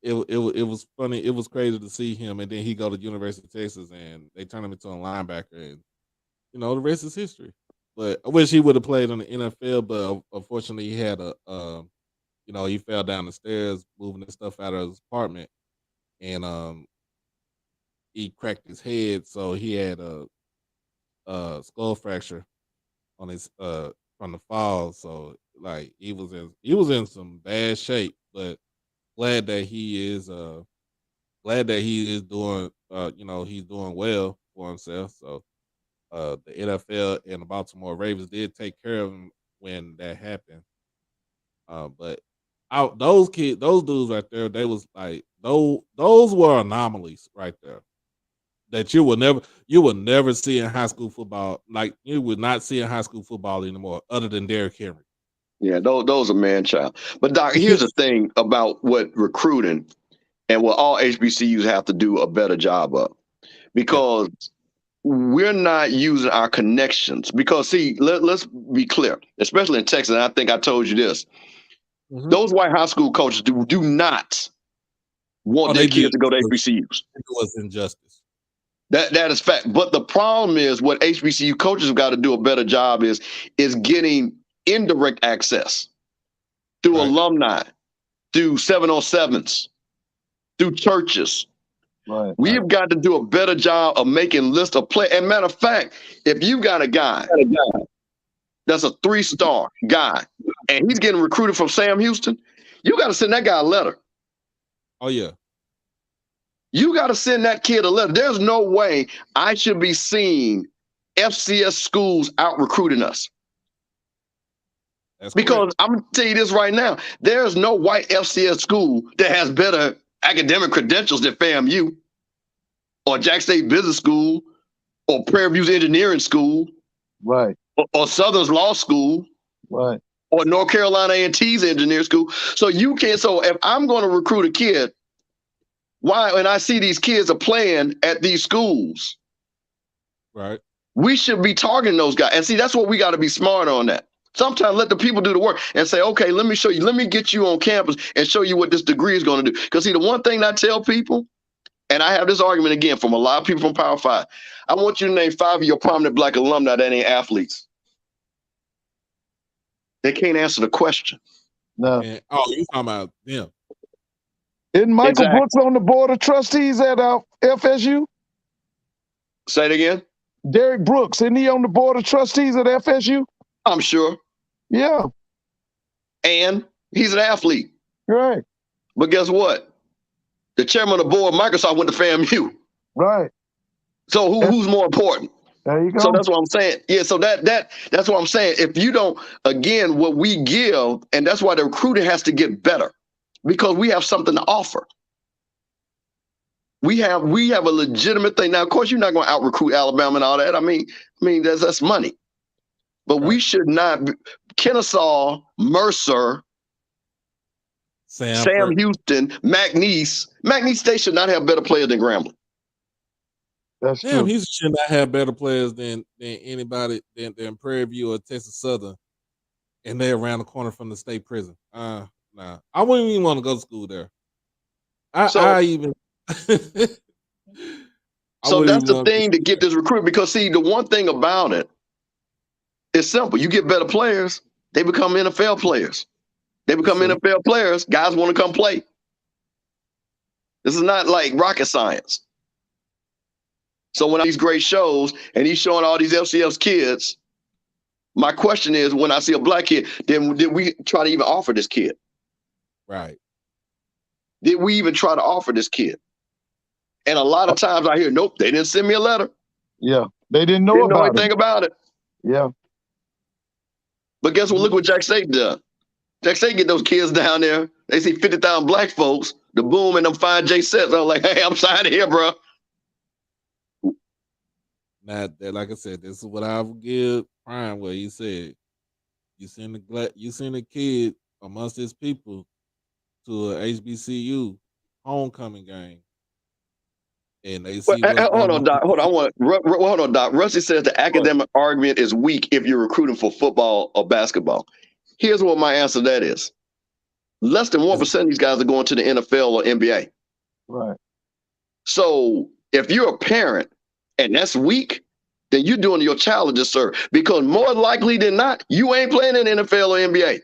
It was funny. It was crazy to see him, and then he go to University of Texas, and they turn him into a linebacker, and the rest is history. But I wish he would have played in the NFL, but unfortunately, he had he fell down the stairs moving the stuff out of his apartment, and he cracked his head, so he had a skull fracture on his from the fall. So like he was in some bad shape, but glad that he is doing he's doing well for himself. So the NFL and the Baltimore Ravens did take care of him when that happened. But those dudes right there, they was like those were anomalies right there that you will never see in high school football. Like you would not see in high school football anymore, other than Derrick Henry. Yeah, those are man-child. But Doc, here's the thing about what recruiting and what all HBCUs have to do a better job of, because we're not using our connections. Because see, let's be clear, especially in Texas. And I think I told you this. Those white high school coaches do not want their kids to go to HBCUs. It was injustice. That is fact. But the problem is what HBCU coaches have got to do a better job is getting indirect access through alumni, through 707s, through churches. Right. We have got to do a better job of making lists of play. And matter of fact, if you got a guy that's a 3-star guy and he's getting recruited from Sam Houston, you got to send that guy a letter. Oh, yeah. You got to send that kid a letter. There's no way I should be seeing FCS schools out recruiting us. That's because correct. I'm going to tell you this right now. There's no white FCS school that has better academic credentials than FAMU or Jack State Business School or Prairie View's Engineering School. Right. Or Southern's Law School. Right. Or North Carolina A&T's Engineering School. So you can't. So if I'm going to recruit a kid, why, when I see these kids are playing at these schools, right, we should be targeting those guys. And see, that's what we got to be smart on that. Sometimes let the people do the work and say, okay, let me show you, let me get you on campus and show you what this degree is going to do. Because see, the one thing I tell people, and I have this argument again from a lot of people from Power 5, I want you to name 5 of your prominent Black alumni that ain't athletes. They can't answer the question. No. And, you talking about them. Isn't Michael Brooks on the board of trustees at FSU? Say it again. Derek Brooks, isn't he on the board of trustees at FSU? I'm sure. Yeah. And he's an athlete. Right. But guess what? The chairman of the board of Microsoft went to FAMU. Right. So who's more important? There you go. So that's what I'm saying. Yeah, so that's what I'm saying. If you don't, again, what we give, and that's why the recruiting has to get better, because we have something to offer. We have a legitimate thing. Now, of course, you're not going to out-recruit Alabama and all that. I mean that's money. But we should not Kennesaw, Mercer, Sam Houston, McNeese State should not have better players than Grambling. That's true. He should not have better players than anybody than Prairie View or Texas Southern, and they're around the corner from the state prison. Nah, I wouldn't even want to go to school there. So that's the thing to get this recruit, because see, the one thing about it, it's simple. You get better players, they become NFL players. They become NFL players, guys want to come play. This is not like rocket science. So when these great shows and he's showing all these FCS kids, my question is, when I see a Black kid, then did we try to even offer this kid? Right. Did we even try to offer this kid? And a lot of times I hear, nope, they didn't send me a letter. Yeah, they didn't know anything about it. Yeah. But guess what? Look what Jack State done. Jack State get those kids down there. They see 50,000 Black folks, the boom, and them fine J sets. I'm like, hey, I'm signing here, bro. Now, like I said, this is what I would give Prime, where he said, you send a kid amongst his people to a HBCU homecoming game, and they see. Hold on, Doc. Hold on, Doc. Rusty says the academic argument is weak if you're recruiting for football or basketball. Here's what my answer to that is: less than 1% of these guys are going to the NFL or NBA. Right. So if you're a parent and that's weak, then you're doing your child a disservice, because more likely than not, you ain't playing in the NFL or NBA.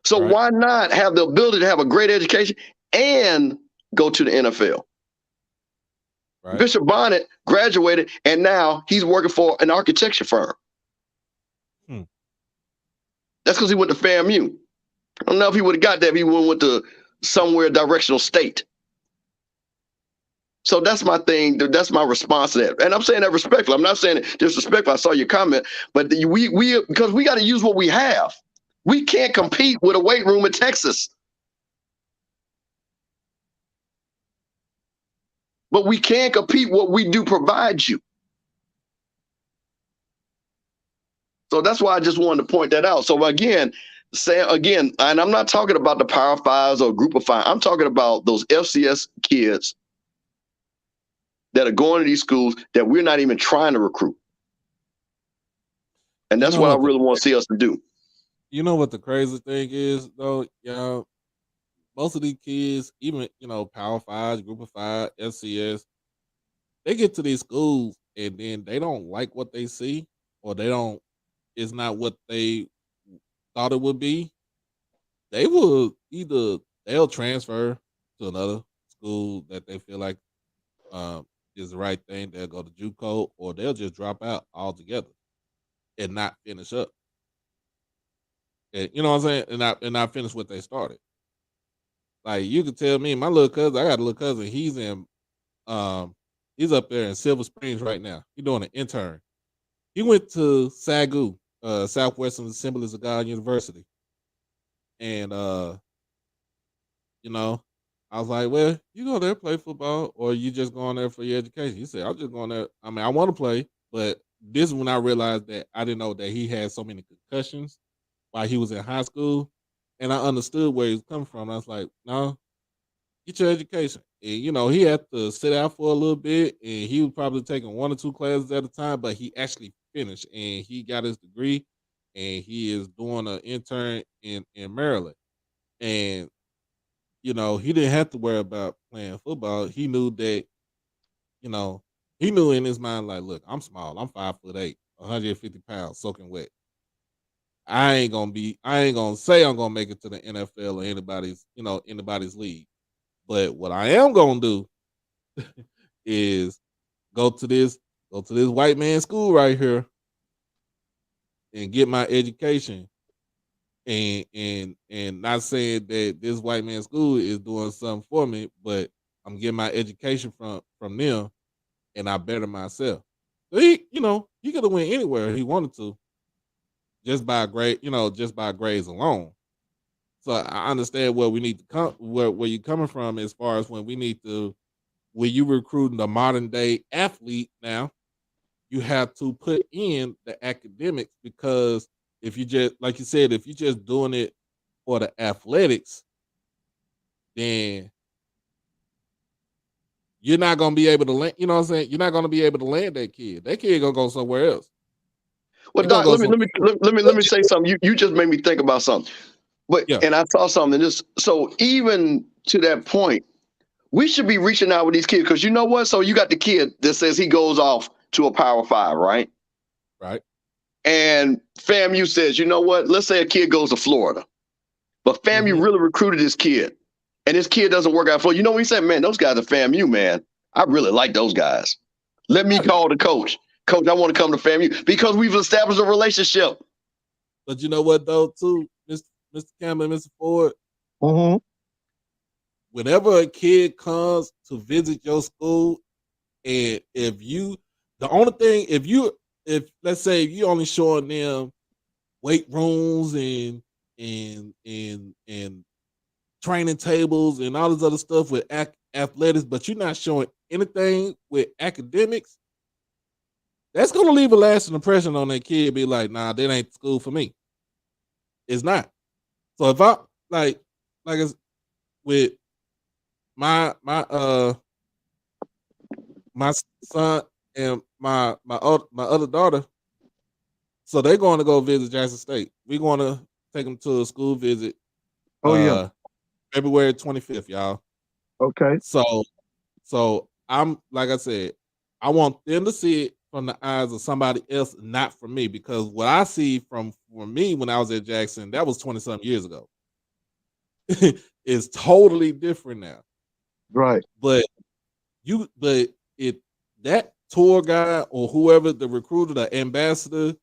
So why not have the ability to have a great education and go to the NFL? Right. Bishop Bonnet graduated, and now he's working for an architecture firm. That's because he went to FAMU. I don't know if he would have got that if he went to somewhere directional state. So that's my thing. That's my response to that. And I'm saying that respectfully. I'm not saying it disrespectful. I saw your comment, but because we got to use what we have. We can't compete with a weight room in Texas. But we can compete what we do provide you. So that's why I just wanted to point that out. So again, and I'm not talking about the Power Fives or Group of Five. I'm talking about those FCS kids that are going to these schools that we're not even trying to recruit. And that's what I really want to see us to do. You know what the crazy thing is though, y'all? Most of these kids, even Power Five, Group of Five, FCS, they get to these schools and then they don't like what they see, or they don't. It's not what they thought it would be. They will either they'll transfer to another school that they feel like um, is the right thing. They'll go to JUCO, or they'll just drop out altogether and not finish up. And, you know what I'm saying? And not finish what they started. Like you could tell me, my little cousin, I got a little cousin. Um he's up there in Silver Springs right now. He's doing an intern. He went to SAGU, Southwestern Assemblies of God University, and you know, I was like, well, you go there play football, or you just going there for your education? He said, I'm just going there. I mean, I want to play, but this is when I realized that I didn't know that he had so many concussions while he was in high school, and I understood where he was coming from. I was like, no, get your education. And he had to sit out for a little bit, and he was probably taking one or two classes at a time, but he actually finished and he got his degree, and he is doing an intern in Maryland. And he didn't have to worry about playing football. He knew that, you know, he knew in his mind, like, look, I'm small. I'm 5'8", 150 pounds, soaking wet. I ain't gonna say I'm gonna make it to the NFL or anybody's league. But what I am gonna do is go to this white man school right here and get my education. And not saying that this white man school is doing something for me, but I'm getting my education from them, and I better myself. So he could have went anywhere he wanted to, just by just by grades alone. So I understand where we need to come, where you're coming from, as far as when you recruiting the modern day athlete now, you have to put in the academics, because if you just, like you said, if you're just doing it for the athletics, then you're not gonna be able to land. You know what I'm saying? You're not gonna be able to land that kid. That kid gonna go somewhere else. Well, He gonna Doc, go let me say something. You just made me think about something. But yeah, and I saw something. Just so even to that point, we should be reaching out with these kids, because you know what? So you got the kid that says he goes off to a Power Five, right? right. And FAMU says, you know what? Let's say a kid goes to Florida, but FAMU Mm-hmm. really recruited this kid, and this kid doesn't work out for you. You know what he said? Man, those guys are FAMU, man. I really like those guys. Let me Right. call the coach. Coach, I want to come to FAMU because we've established a relationship. But you know what though, too, Mr. Campbell, Mr. Ford, Mm-hmm. whenever a kid comes to visit your school, and the only thing, if let's say if you only showing them weight rooms and training tables and all this other stuff with athletics, but you're not showing anything with academics, that's gonna leave a lasting impression on that kid. Be like, nah, that ain't school for me. It's not. So if I like it's with my my son and my other daughter, so they're going to go visit Jackson State. We're going to take them to a school visit, Oh yeah. uh, February 25th, y'all. Okay. So I'm, like I said, I want them to see it from the eyes of somebody else, not from me, because what I see from me when I was at Jackson, that was 20 something years ago. It's totally different now. Right. But but it that tour guide or whoever, the recruiter, the ambassador,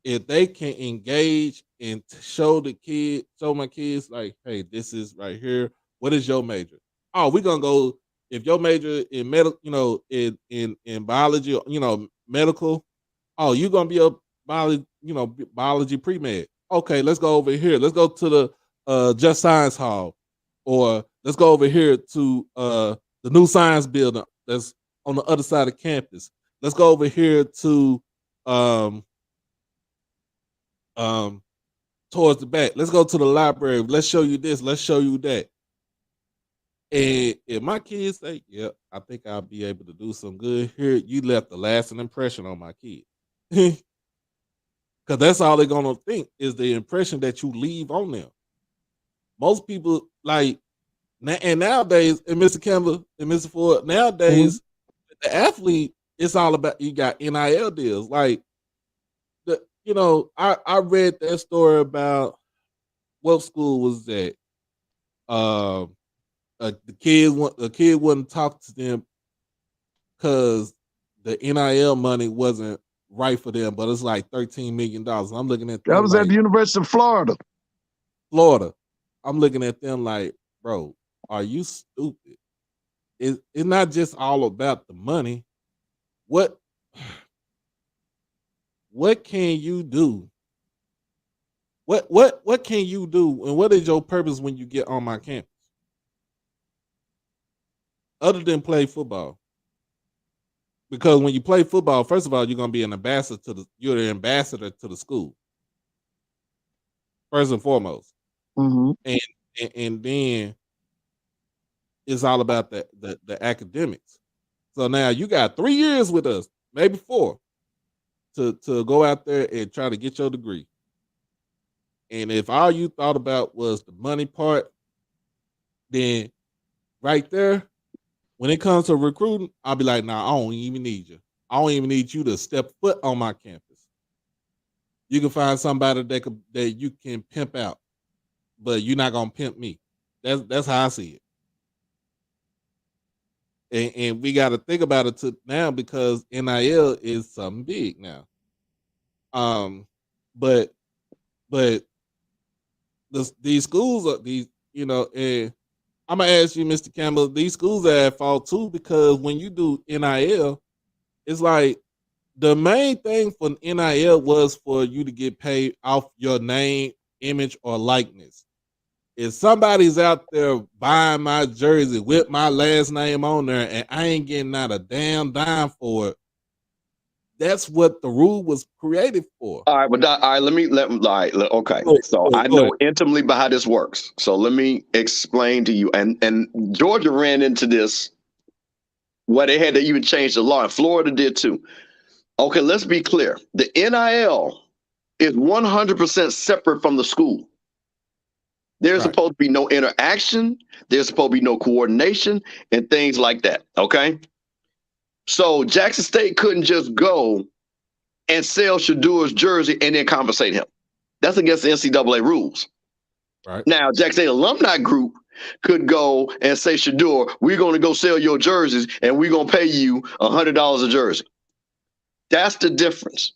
if they can engage and show my kids, like, hey, this is right here. What is your major? Oh, we're gonna go. If your major in medical, in biology, medical. Oh, you're gonna be a biology pre med. Okay, let's go over here. Let's go to the Just Science Hall, or let's go over here to the new science building that's on the other side of campus. Let's go over here to um um towards the back. Let's go to the library. Let's show you this. Let's show you that. And if my kids say, "Yep, I think I'll be able to do some good here," you left a lasting impression on my kid. Because that's all they're gonna think is the impression that you leave on them. Most people like, and nowadays, and Mr. Campbell and Mr. Ford, nowadays, the athlete, it's all about, you got NIL deals. Like, I read that story about what school was that? The kid wouldn't talk to them because the NIL money wasn't right for them, but it's like $13 million. I'm looking at them That was like, at the University of Florida. I'm looking at them like, bro, are you stupid? It's not just all about the money. What can you do? What can you do, and what is your purpose when you get on my campus? Other than play football. Because when you play football, first of all, you're gonna be you're the ambassador to the school. First and foremost. Mm-hmm. And then it's all about the academics. So now you got 3 years with us, maybe 4, to go out there and try to get your degree. And if all you thought about was the money part, then right there, when it comes to recruiting, I'll be like, nah, I don't even need you. I don't even need you to step foot on my campus. You can find somebody that you can pimp out, but you're not gonna pimp me. That's how I see it. And we got to think about it now because NIL is something big now. But these schools are and I'm gonna ask you, Mr. Campbell, these schools are at fault too, because when you do NIL, it's like the main thing for NIL was for you to get paid off your name, image, or likeness. If somebody's out there buying my jersey with my last name on there and I ain't getting out a damn dime for it, that's what the rule was created for. All right, but all right, okay. So I know intimately about how this works. So let me explain to you. And Georgia ran into this where they had to even change the law, and Florida did too. Okay, let's be clear. The NIL is 100% separate from the school. There's supposed to be no interaction. There's supposed to be no coordination and things like that. Okay. So Jackson State couldn't just go and sell Shadur's jersey and then compensate him. That's against the NCAA rules. Right. Now, Jackson State alumni group could go and say, Shadur, we're going to go sell your jerseys and we're going to pay you $100 a jersey. That's the difference.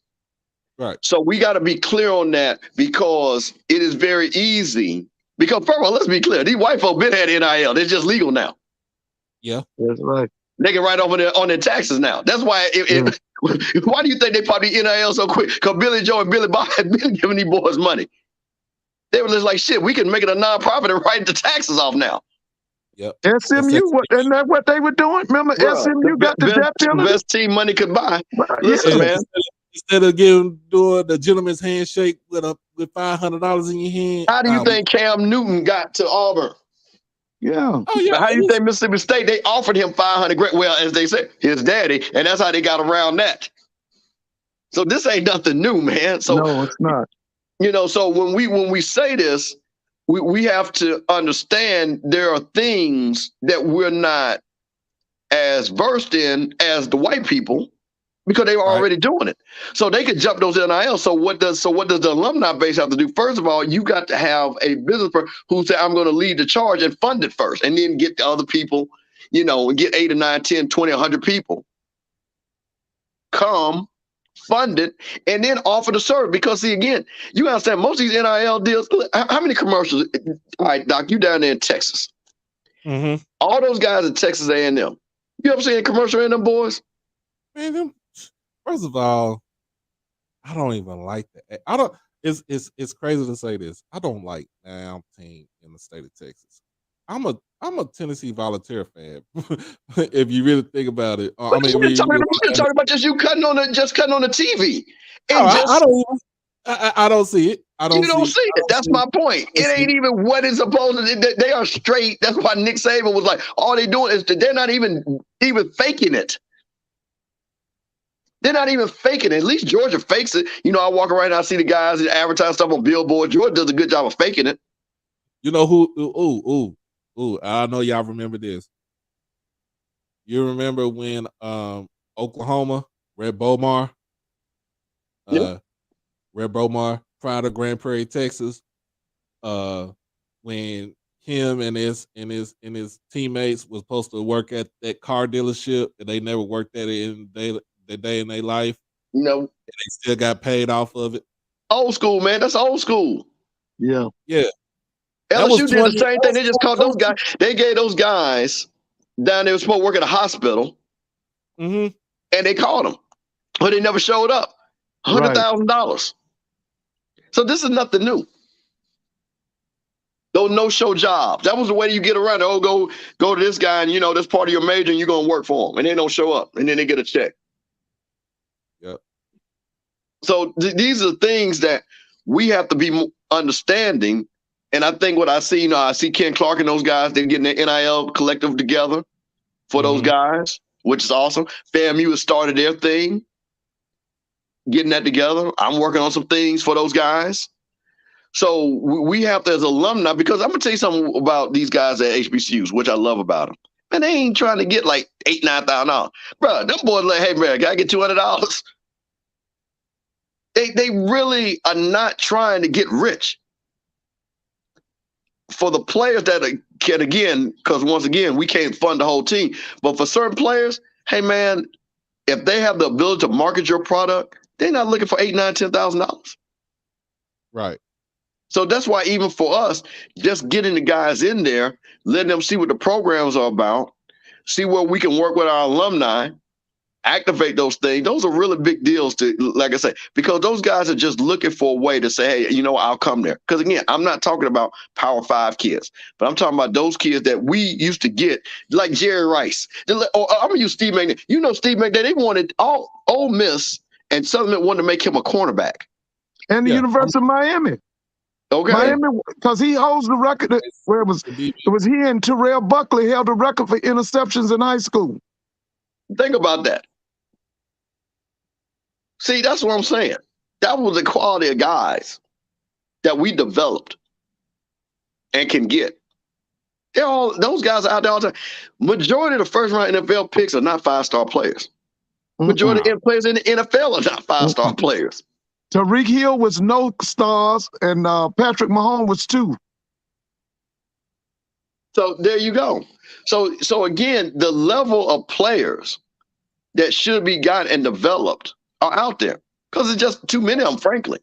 Right. So we got to be clear on that, because it is very easy. Because first of all, let's be clear. These white folk been had NIL. They're just legal now. Yeah. That's right. They can write off on their taxes now. That's why why do you think they probably NIL so quick? Because Billy Joe and Billy Bob had been giving these boys money. They were just like, shit, we can make it a nonprofit and write the taxes off now. Yep. SMU, isn't that what they were doing? Remember, SMU got the death penalty? Best team money could buy. Listen, man. Instead of doing the gentleman's handshake with $500 in your hand. How do you think Cam Newton got to Auburn? Yeah. Oh, yeah. But how do you think Mississippi State, they offered him $500,000? Well, as they say, his daddy, and that's how they got around that. So this ain't nothing new, man. So no, it's not. So when we say this, we have to understand there are things that we're not as versed in as the white people, because they were already doing it. So they could jump those NIL. So what does the alumni base have to do? First of all, you got to have a business person who said, I'm going to lead the charge and fund it first, and then get the other people, and get 8 or 9, 10, 20, 100 people. Come, fund it, and then offer the service. Because see, again, you understand most of these NIL deals, how many commercials? All right, Doc, you down there in Texas. Mm-hmm. All those guys in Texas A&M. You ever seen a commercial in them boys? Man, first of all, I don't even like that. I don't. It's crazy to say this. I don't like damn team in the state of Texas. I'm a Tennessee Volunteer fan. If you really think about it, But we're talking about just cutting on the TV. I don't see it. You don't see it. That's my point. It ain't even what it's supposed to. They are straight. That's why Nick Saban was like, all they doing is they're not even faking it. They're not even faking it. At least Georgia fakes it. You know, I walk around and I see the guys that advertise stuff on Billboard. Georgia does a good job of faking it. You know who? Ooh! I know y'all remember this. You remember when Oklahoma, Red Bomar, Yeah. Red Bomar, prior to Grand Prairie, Texas, when him and his teammates was supposed to work at that car dealership and they never worked at it in the day in their life. You know, And they still got paid off of it. old school, man. That's old school. Yeah. Yeah. That was LSU did the 20. same thing. They just called those guys. They gave those guys down there who was supposed to work at a hospital, Mm-hmm. and they called them, but they never showed up. $100,000. So this is nothing new. Those no-show jobs. That was the way you get around it. Oh, go to this guy, and that's part of your major, and you're gonna work for him, and they don't show up, and then they get a check. Yep. So these are things that we have to be understanding. And I think what I see, I see Ken Clark and those guys, they're getting their NIL collective together for those guys, which is awesome. FAMU has started their thing, getting that together. I'm working on some things for those guys. So we have to, as alumni, because I'm going to tell you something about these guys at HBCUs, which I love about them. Man, they ain't trying to get like $8,000, $9,000. Bro, them boys like, hey, man, can I get $200? They really are not trying to get rich. For the players that can, again, because once again, we can't fund the whole team. But for certain players, hey, man, if they have the ability to market your product, they're not looking for $8,000, $9,000, $10,000. Right. So that's why even for us, just getting the guys in there, letting them see what the programs are about, see where we can work with our alumni, activate those things. Those are really big deals to, like I say, because those guys are just looking for a way to say, hey, I'll come there. Because again, I'm not talking about Power 5 kids, but I'm talking about those kids that we used to get, like Jerry Rice. Or I'm going to use Steve McNair. Steve McNair, they wanted Ole Miss and Southern wanted to make him a cornerback. And the University of Miami. Okay. Miami, because he holds the record. Where it was he and Terrell Buckley held the record for interceptions in high school. Think about that. See, that's what I'm saying. That was the quality of guys that we developed and can get. Those guys are out there all the time. Majority of the first round NFL picks are not 5-star players. Majority of players in the NFL are not 5-star players. Tyreek Hill was no stars, and Patrick Mahomes was 2. So there you go. So again, the level of players that should be gotten and developed are out there because it's just too many of them, frankly.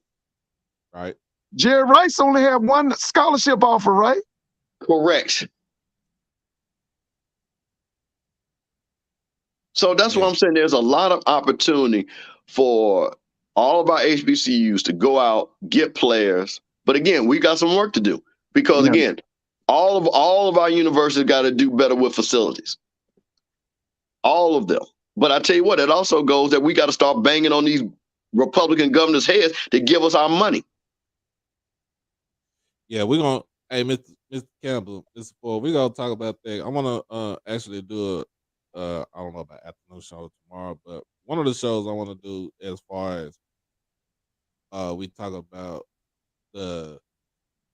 Right. Jerry Rice only had 1 scholarship offer, right? Correct. So that's what I'm saying. There's a lot of opportunity for all of our HBCUs to go out, get players. But again, we got some work to do because again, all of our universities got to do better with facilities. All of them. But I tell you what, it also goes that we got to start banging on these Republican governors' heads to give us our money. Yeah, we're gonna. Hey, Mr. Campbell, Mr. Ford, we're gonna talk about that. I want to actually do I don't know about afternoon show tomorrow, but one of the shows I want to do as far as we talk about the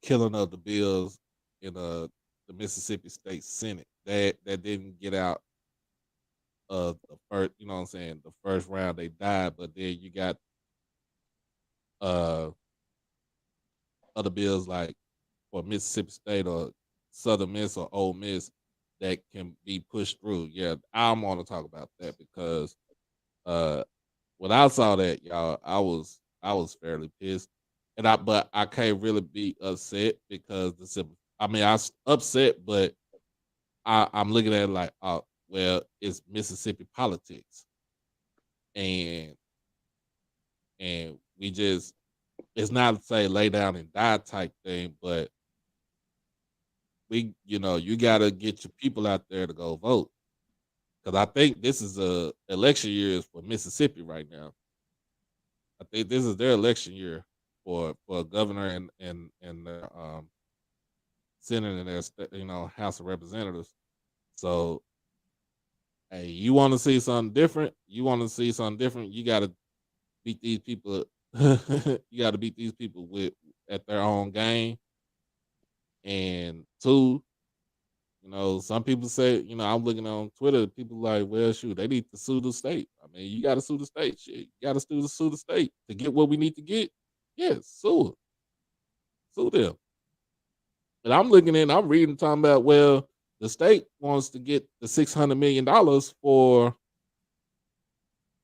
killing of the bills in the Mississippi State Senate that didn't get out of the first, you know what I'm saying, the first round they died, but then you got other bills like for Mississippi State or Southern Miss or Ole Miss that can be pushed through. Yeah, I'm going to talk about that because when I saw that, y'all, I was fairly pissed, but I can't really be upset because I was upset, but I'm looking at it like, oh, well, it's Mississippi politics, and we just, it's not to say lay down and die type thing, but you got to get your people out there to go vote. Because I think this is election years for Mississippi right now. I think this is their election year for governor and Senate and their House of Representatives. So, Hey, you want to see something different? You want to see something different? You got to beat these people. You got to beat these people at their own game. And two, some people say, I'm looking on Twitter, people like, well, shoot, they need to sue the state. I mean, you got to sue the state. Shit, you got to sue the state to get what we need to get. Yes, sue it. Sue them. And I'm looking in, I'm reading, talking about, well, the state wants to get the $600 million for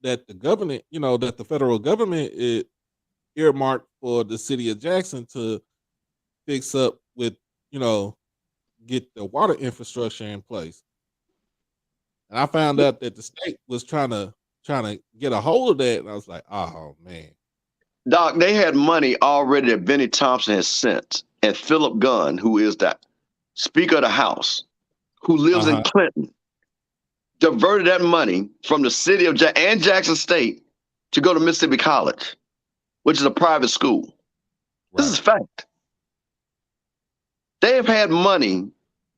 that the government, that the federal government is earmarked for the city of Jackson to fix up with, get the water infrastructure in place. And I found out that the state was trying to get a hold of that, and I was like, oh man. Doc, they had money already that Benny Thompson has sent, and Philip Gunn, who is the Speaker of the House, who lives in Clinton, diverted that money from the city of and Jackson State to go to Mississippi College, which is a private school. Right. This is fact. They have had money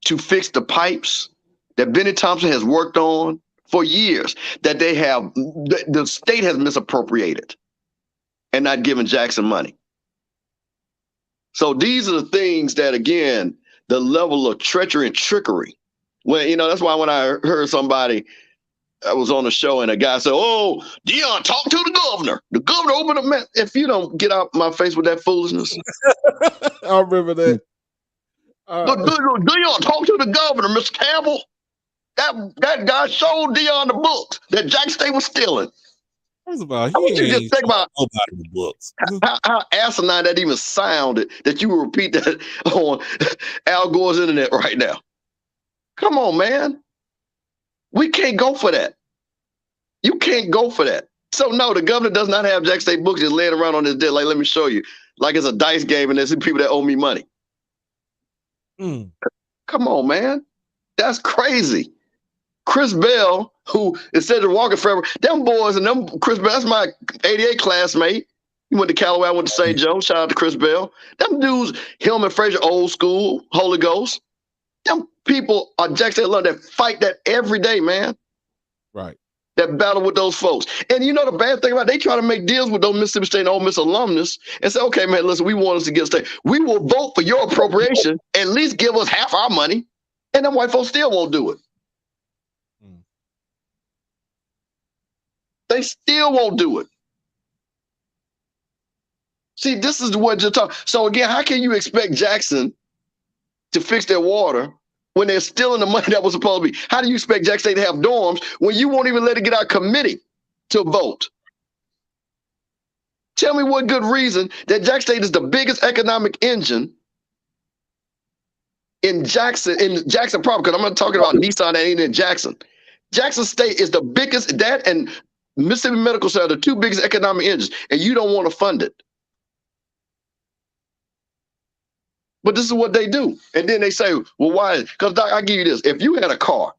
to fix the pipes that Benny Thompson has worked on for years, that the state has misappropriated and not given Jackson money. So these are the things that, again, the level of treachery and trickery. When, that's why when I heard somebody, I was on the show and a guy said, oh, Dion, talk to the governor. The governor opened up. Man, if you don't get out my face with that foolishness. I remember that. Dion, talk to the governor, Mr. Campbell. That guy showed Dion the books that Jack State was stealing. First of all, I want you to just think about the books. how asinine that even sounded that you would repeat that on Al Gore's internet right now. Come on, man. We can't go for that. You can't go for that. So no, the governor does not have Jack State books just laying around on his desk. Like, let me show you. Like it's a dice game and there's some people that owe me money. Come on, man. That's crazy. Chris Bell, who is said to walk it forever, them boys and them Chris Bell, that's my 88 classmate. He went to Callaway, I went to St. Joe. Shout out to Chris Bell. Them dudes, him and Frazier, old school, Holy Ghost. Them people are Jack State alum that fight that every day, man. Right. That battle with those folks. And you know the bad thing about it, they try to make deals with those Mississippi State and Ole Miss alumnus and say, okay, man, listen, we want us to get state. We will vote for your appropriation, at least give us half our money. And them white folks still won't do it. They still won't do it. See, this is what you're talking. So again, how can you expect Jackson to fix their water when they're stealing the money that was supposed to be? How do you expect Jackson State to have dorms when you won't even let it get out committee to vote? Tell me what good reason that Jackson State is the biggest economic engine in Jackson proper, because I'm not talking about Nissan and in Jackson. Jackson State is the biggest, that and Mississippi Medical Center are the two biggest economic engines, and you don't want to fund it. But this is what they do. And then they say, well, why? Because, Doc, I give you this. If you had a car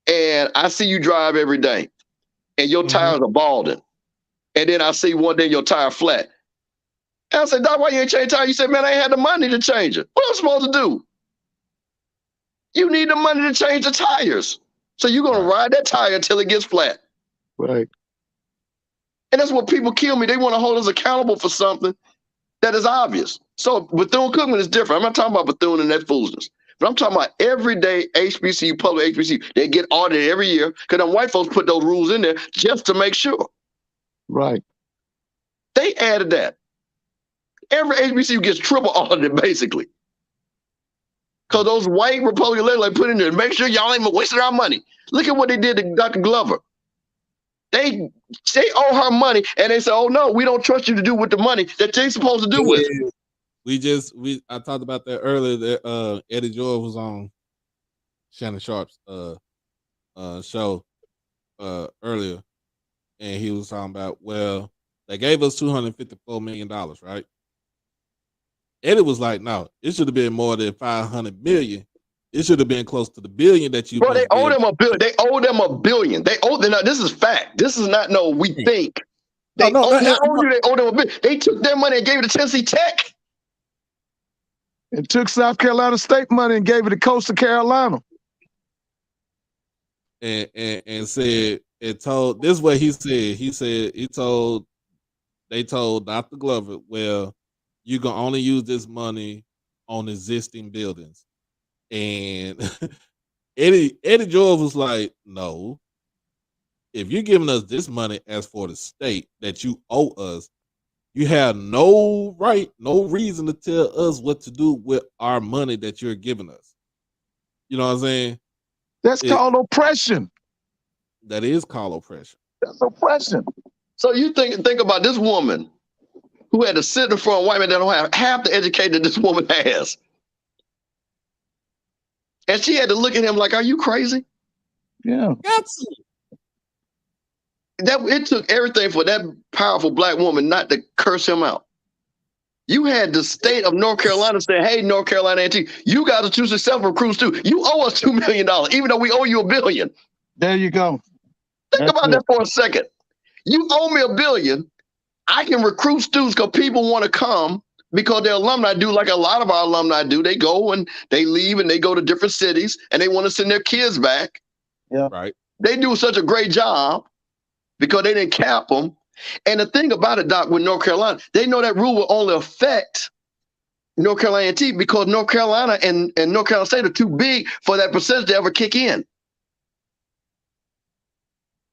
and I see you drive every day and your tires are balding, and then I see one day your tire flat, and I say, Doc, why you ain't change tire? You say, man, I ain't had the money to change it. What am I supposed to do? You need the money to change the tires. So you're going to ride that tire until it gets flat. Right. And that's what people kill me. They want to hold us accountable for something that is obvious. So Bethune-Cookman is different. I'm not talking about Bethune and that foolishness. But I'm talking about everyday HBCU, public HBCU. They get audited every year because them white folks put those rules in there just to make sure. Right. They added that. Every HBCU gets triple audited, basically. Because those white Republican legislators put in there, make sure y'all ain't wasting our money. Look at what they did to Dr. Glover. They owe her money, and they say, "Oh no, we don't trust you to do with the money that they're supposed to do with." I talked about that earlier. That Eddie George was on Shannon Sharp's show earlier, and he was talking about, well, they gave us $254 million, right? Eddie was like, no, it should have been more than $500 million. It should have been close to the billion that you. Bro, they owe them $1 billion. They owe them $1 billion. They owe them. This is fact. This is not we think. They owe them $1 billion. They took their money and gave it to Tennessee Tech. And took South Carolina State money and gave it to Coastal Carolina. and said it told this is what he said. They told Dr. Glover, well, you can only use this money on existing buildings. And Eddie George was like, no, if you're giving us this money as for the state that you owe us, you have no right, no reason to tell us what to do with our money that you're giving us. You know what I'm saying? That's called oppression. That is called oppression. That's oppression. So you think about this woman who had to sit in front of white men that don't have half the education that this woman has. And she had to look at him like, are you crazy? Yeah. It took everything for that powerful black woman not to curse him out. You had the state of North Carolina say, hey, North Carolina A&T, you guys are too successful recruits too. You owe us $2 million, even though we owe you $1 billion. There you go. Think about that for a second. You owe me $1 billion. I can recruit students because people want to come because their alumni do like a lot of our alumni do. They go and they leave and they go to different cities and they want to send their kids back. Yeah. Right. They do such a great job because they didn't cap them. And the thing about it, Doc, with North Carolina, they know that rule will only affect North Carolina A&T because North Carolina and North Carolina State are too big for that percentage to ever kick in.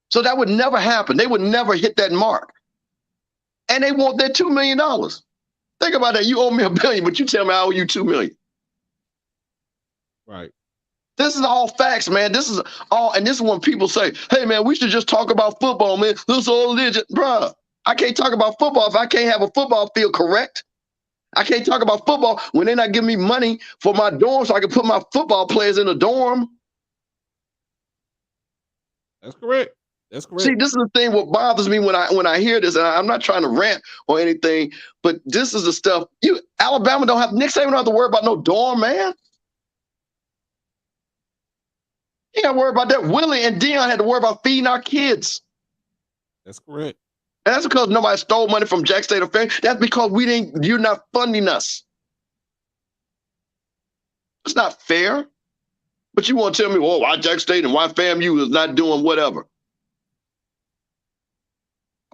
So that would never happen. They would never hit that mark. And they want that $2 million. Think about that. You owe me $1 billion, but you tell me I owe you $2 million. Right. This is all facts, man. This is all, and this is when people say, hey, man, we should just talk about football, man. This is all legit. Bruh, I can't talk about football if I can't have a football field correct. I can't talk about football when they're not giving me money for my dorm so I can put my football players in a dorm. That's correct. That's correct. See, this is the thing what bothers me when I hear this, and I'm not trying to rant or anything, but this is the stuff. Alabama don't have, Nick Saban don't have to worry about no dorm, man. You got to worry about that. Willie and Dion had to worry about feeding our kids. That's correct. And that's because nobody stole money from Jack State or Famu. That's because you're not funding us. It's not fair. But you want to tell me, well, why Jack State and why FAMU is not doing whatever?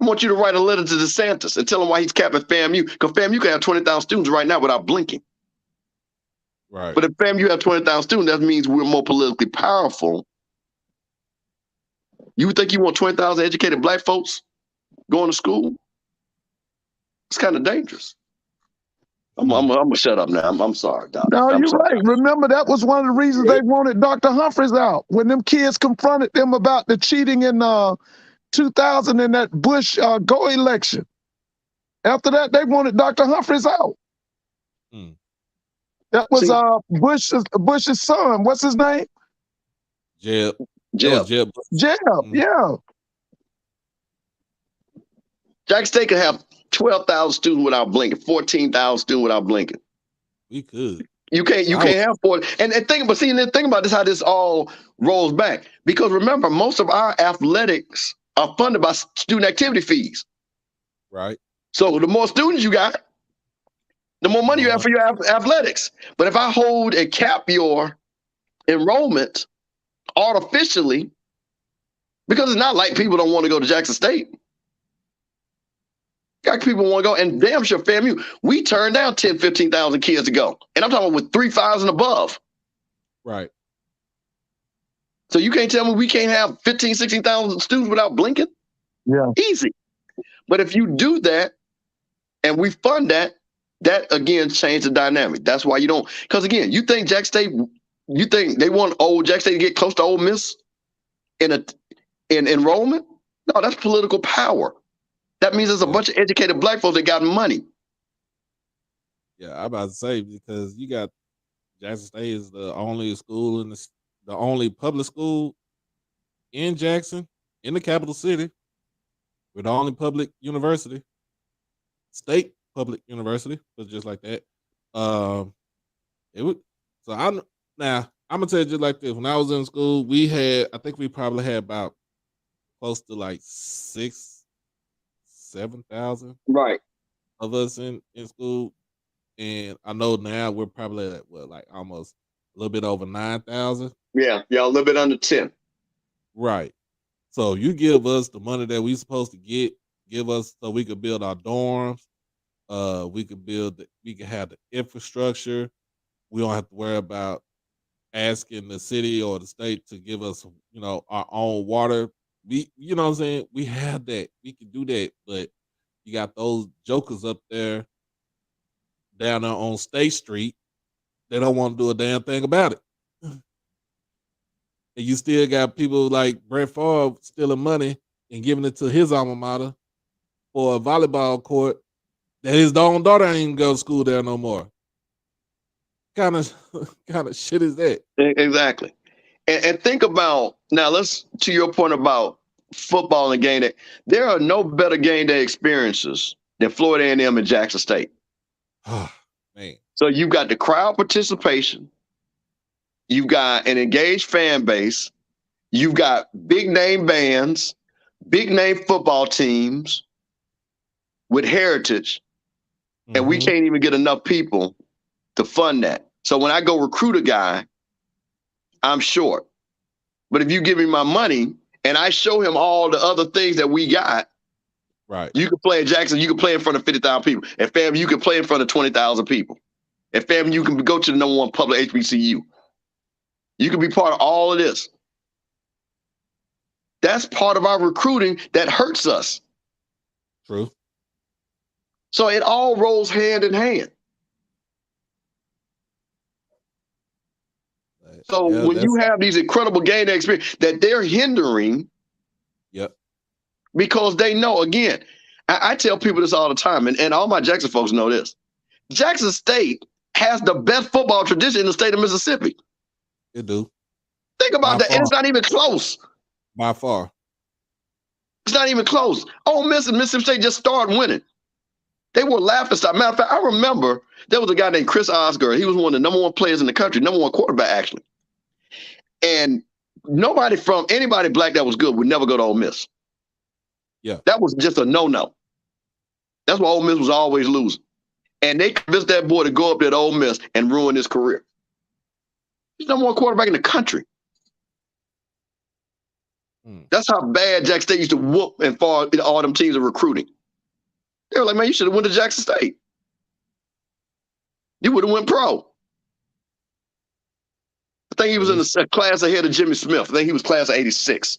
I want you to write a letter to DeSantis and tell him why he's capping FAMU. Because FAMU can have 20,000 students right now without blinking. Right. But if FAMU have 20,000 students, that means we're more politically powerful. You think you want 20,000 educated black folks going to school? It's kind of dangerous. I'm gonna shut up now. I'm sorry, Doc. No, I'm you're sorry. right. Remember, that was one of the reasons they wanted Dr. Humphreys out. When them kids confronted them about the cheating in 2000 in that Bush go election. After that, they wanted Dr. Humphreys out. Hmm. That was Bush's son. What's his name? Jeb. Jeb, yeah. Jack State could have 12,000 students without blinking, 14,000 students without blinking. We could. You can't have 40. And think about this, how this all rolls back. Because remember, most of our athletics are funded by student activity fees. Right. So the more students you got, the more money you have for your athletics. But if I hold and cap your enrollment artificially, because it's not like people don't want to go to Jackson State. Got people want to go, and damn sure FAMU, we turned down 10, 15,000 kids to go. And I'm talking about with 3,000 above. Right. So you can't tell me we can't have 15, 16,000 students without blinking? Yeah. Easy. But if you do that and we fund that, that again changed the dynamic. That's why you don't, because again, you think Jack State, you think they want old Jack State to get close to Ole Miss in enrollment? No, that's political power. That means there's a bunch of educated black folks that got money. Yeah, I'm about to say, because you got Jackson State is the only school in the only public school in Jackson, in the capital city. We're the only public university, state public university, but just like that. It would. So I'm gonna tell you just like this. When I was in school, I think we probably had about close to like 7,000 right of us in school, and I know now we're probably at like almost a little bit over 9,000. Yeah, a little bit under 10. Right. So you give us the money that we supposed to give us so we could build our dorms. We could we could have the infrastructure. We don't have to worry about asking the city or the state to give us, our own water. You know what I'm saying? We have that. We can do that. But you got those jokers up there down there on State Street. They don't want to do a damn thing about it. And you still got people like Brett Favre stealing money and giving it to his alma mater for a volleyball court that his own daughter ain't even go to school there no more. Kind of shit is that? Exactly. And think about now. Let's to your point about football and game day. There are no better game day experiences than Florida A&M and Jackson State. Man. So you've got the crowd participation. You've got an engaged fan base. You've got big name bands, big name football teams with heritage, and we can't even get enough people to fund that. So when I go recruit a guy, I'm short. But if you give me my money and I show him all the other things that we got, right? You can play in Jackson, you can play in front of 50,000 people. And fam, you can play in front of 20,000 people. And fam, you can go to the #1 public HBCU. You can be part of all of this. That's part of our recruiting that hurts us. True. So it all rolls hand in hand. So when you have these incredible game day experience that they're hindering, yep, because they know, again, I tell people this all the time, and all my Jackson folks know this. Jackson State has the best football tradition in the state of Mississippi. It do. Think about that. And it's not even close. By far. It's not even close. Ole Miss and Mississippi State just started winning. They were laughing stock. Matter of fact, I remember there was a guy named Chris Osgood. He was one of the #1 players in the country, #1 quarterback, actually. And anybody black that was good would never go to Ole Miss. Yeah. That was just a no-no. That's why Ole Miss was always losing. And they convinced that boy to go up there to Ole Miss and ruin his career. He's #1 quarterback in the country. That's how bad Jackson State used to whoop and fall in all them teams of recruiting. They were like, man, you should have went to Jackson State. You would have went pro. I think he was in the class ahead of Jimmy Smith. I think he was class of 86.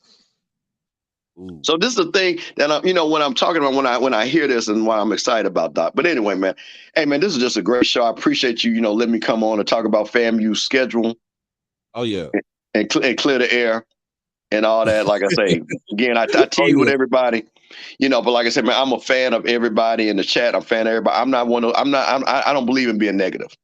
So this is the thing that when I'm talking about when I hear this and why I'm excited about that. But anyway, man, hey man, this is just a great show. I appreciate you, letting me come on and talk about FAMU's schedule. Oh yeah, and clear the air and all that. Like I say, again, I tease with everybody, but like I said, man, I'm a fan of everybody in the chat. I'm a fan of everybody. I don't believe in being negative.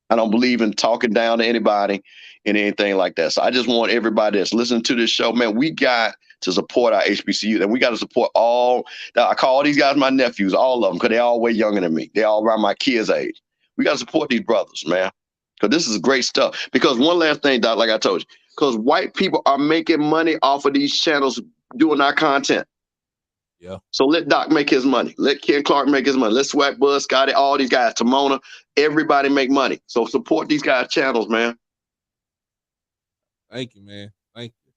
I don't believe in talking down to anybody and anything like that. So I just want everybody that's listening to this show, man, we got to support our HBCU, and we got to support all. I call all these guys my nephews, all of them, because they all way younger than me. They all around my kids' age. We got to support these brothers, man, because this is great stuff. Because one last thing, Doc, like I told you, because white people are making money off of these channels doing our content. Yeah. So let Doc make his money. Let Ken Clark make his money. Let SWAC, Buzz, Scotty, all these guys, Timona, everybody make money. So support these guys' channels, man. Thank you, man. Thank you.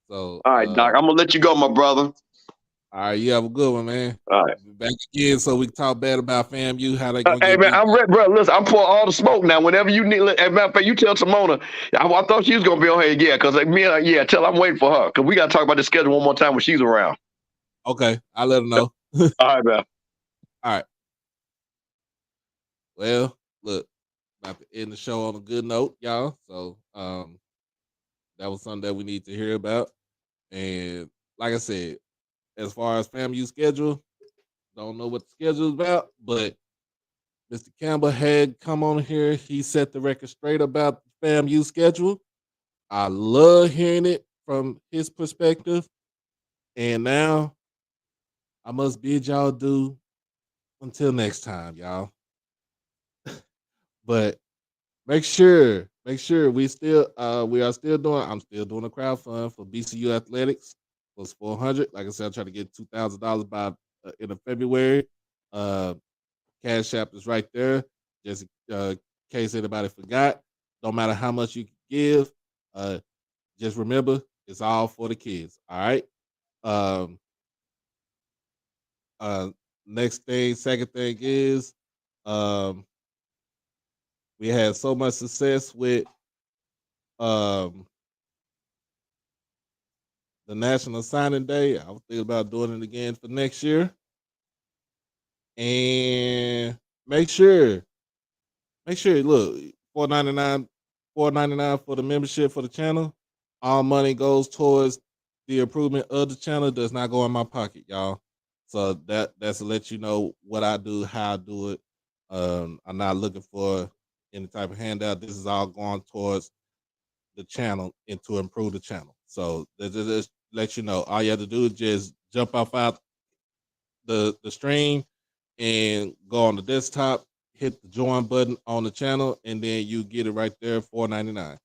So all right, Doc, I'm gonna let you go, my brother. All right, you have a good one, man. All right. Back again so we can talk bad about FAMU, how they Hey man, I'm ready, bro. Listen, I'm pouring all the smoke now. Whenever you need, as a matter of fact, you tell Timona. I thought she was gonna be on here, yeah, because tell I'm waiting for her, because we gotta talk about the schedule one more time when she's around. Okay, I'll let her know. All right, man. All right. Well, look, about to end the show on a good note, y'all. So that was something that we need to hear about. And like I said, as far as FAMU schedule, don't know what the schedule is about, but Mr. Campbell had come on here. He set the record straight about the FAMU schedule. I love hearing it from his perspective. And now I must bid y'all adieu until next time, y'all. But make sure we are still doing. I'm still doing a crowdfund for BCU Athletics. It was $400. Like I said, I'm trying to get $2,000 by end of February. Cash App is right there. Just in case anybody forgot. Don't matter how much you give. Just remember It's all for the kids. All right. Um. Next thing, second thing is, um, we had so much success with um the National Signing Day. I was thinking about doing it again for next year. And make sure, look, $4.99 for the membership for the channel. All money goes towards the improvement of the channel. Does not go in my pocket, y'all. So that's to let you know what I do, how I do it. I'm not looking for any type of handout. This is all going towards the channel and to improve the channel. So that just let you know. All you have to do is just jump off out the stream and go on the desktop, hit the join button on the channel, and then you get it right there, $4.99.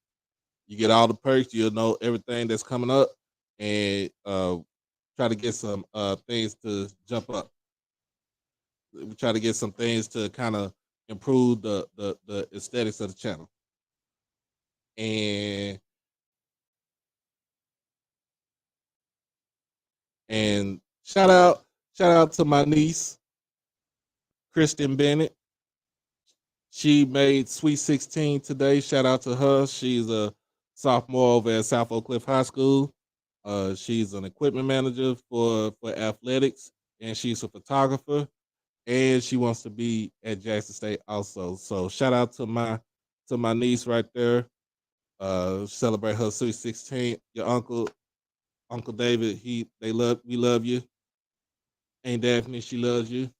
You get all the perks. You'll know everything that's coming up, and try to get some things to jump up. We try to get some things to kind of improve the aesthetics of the channel. And shout out to my niece, Kristen Bennett. She made Sweet 16 today. Shout out to her. She's a sophomore over at South Oak Cliff High School. She's an equipment manager for athletics, and she's a photographer, and she wants to be at Jackson State also. So shout out to my niece right there. Celebrate her Sweet 16. Your Uncle David, we love you. Aunt Daphne, she loves you.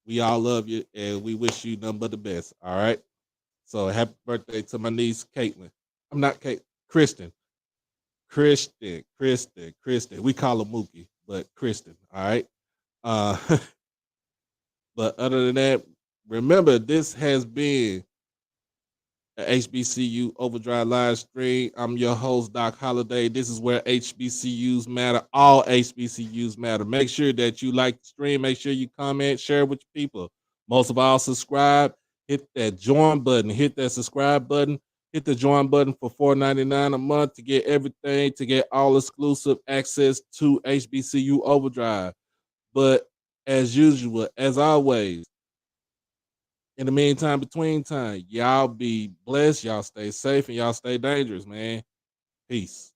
We all love you, and we wish you nothing but the best. All right. So happy birthday to my niece, Caitlin. I'm not Kate, Kristen. Kristen. We call her Mookie, but Kristen. All right. Uh, but other than that, remember this has been a HBCU Overdrive live stream. I'm your host, Doc Holliday. This is where HBCUs matter. All HBCUs matter. Make sure that you like the stream. Make sure you comment, share with your people. Most of all, subscribe. Hit that join button. Hit that subscribe button. Hit the join button for $4.99 a month to get everything, to get all exclusive access to HBCU Overdrive. But as usual, as always, in the meantime, between time, y'all be blessed, y'all stay safe, and y'all stay dangerous, man. Peace.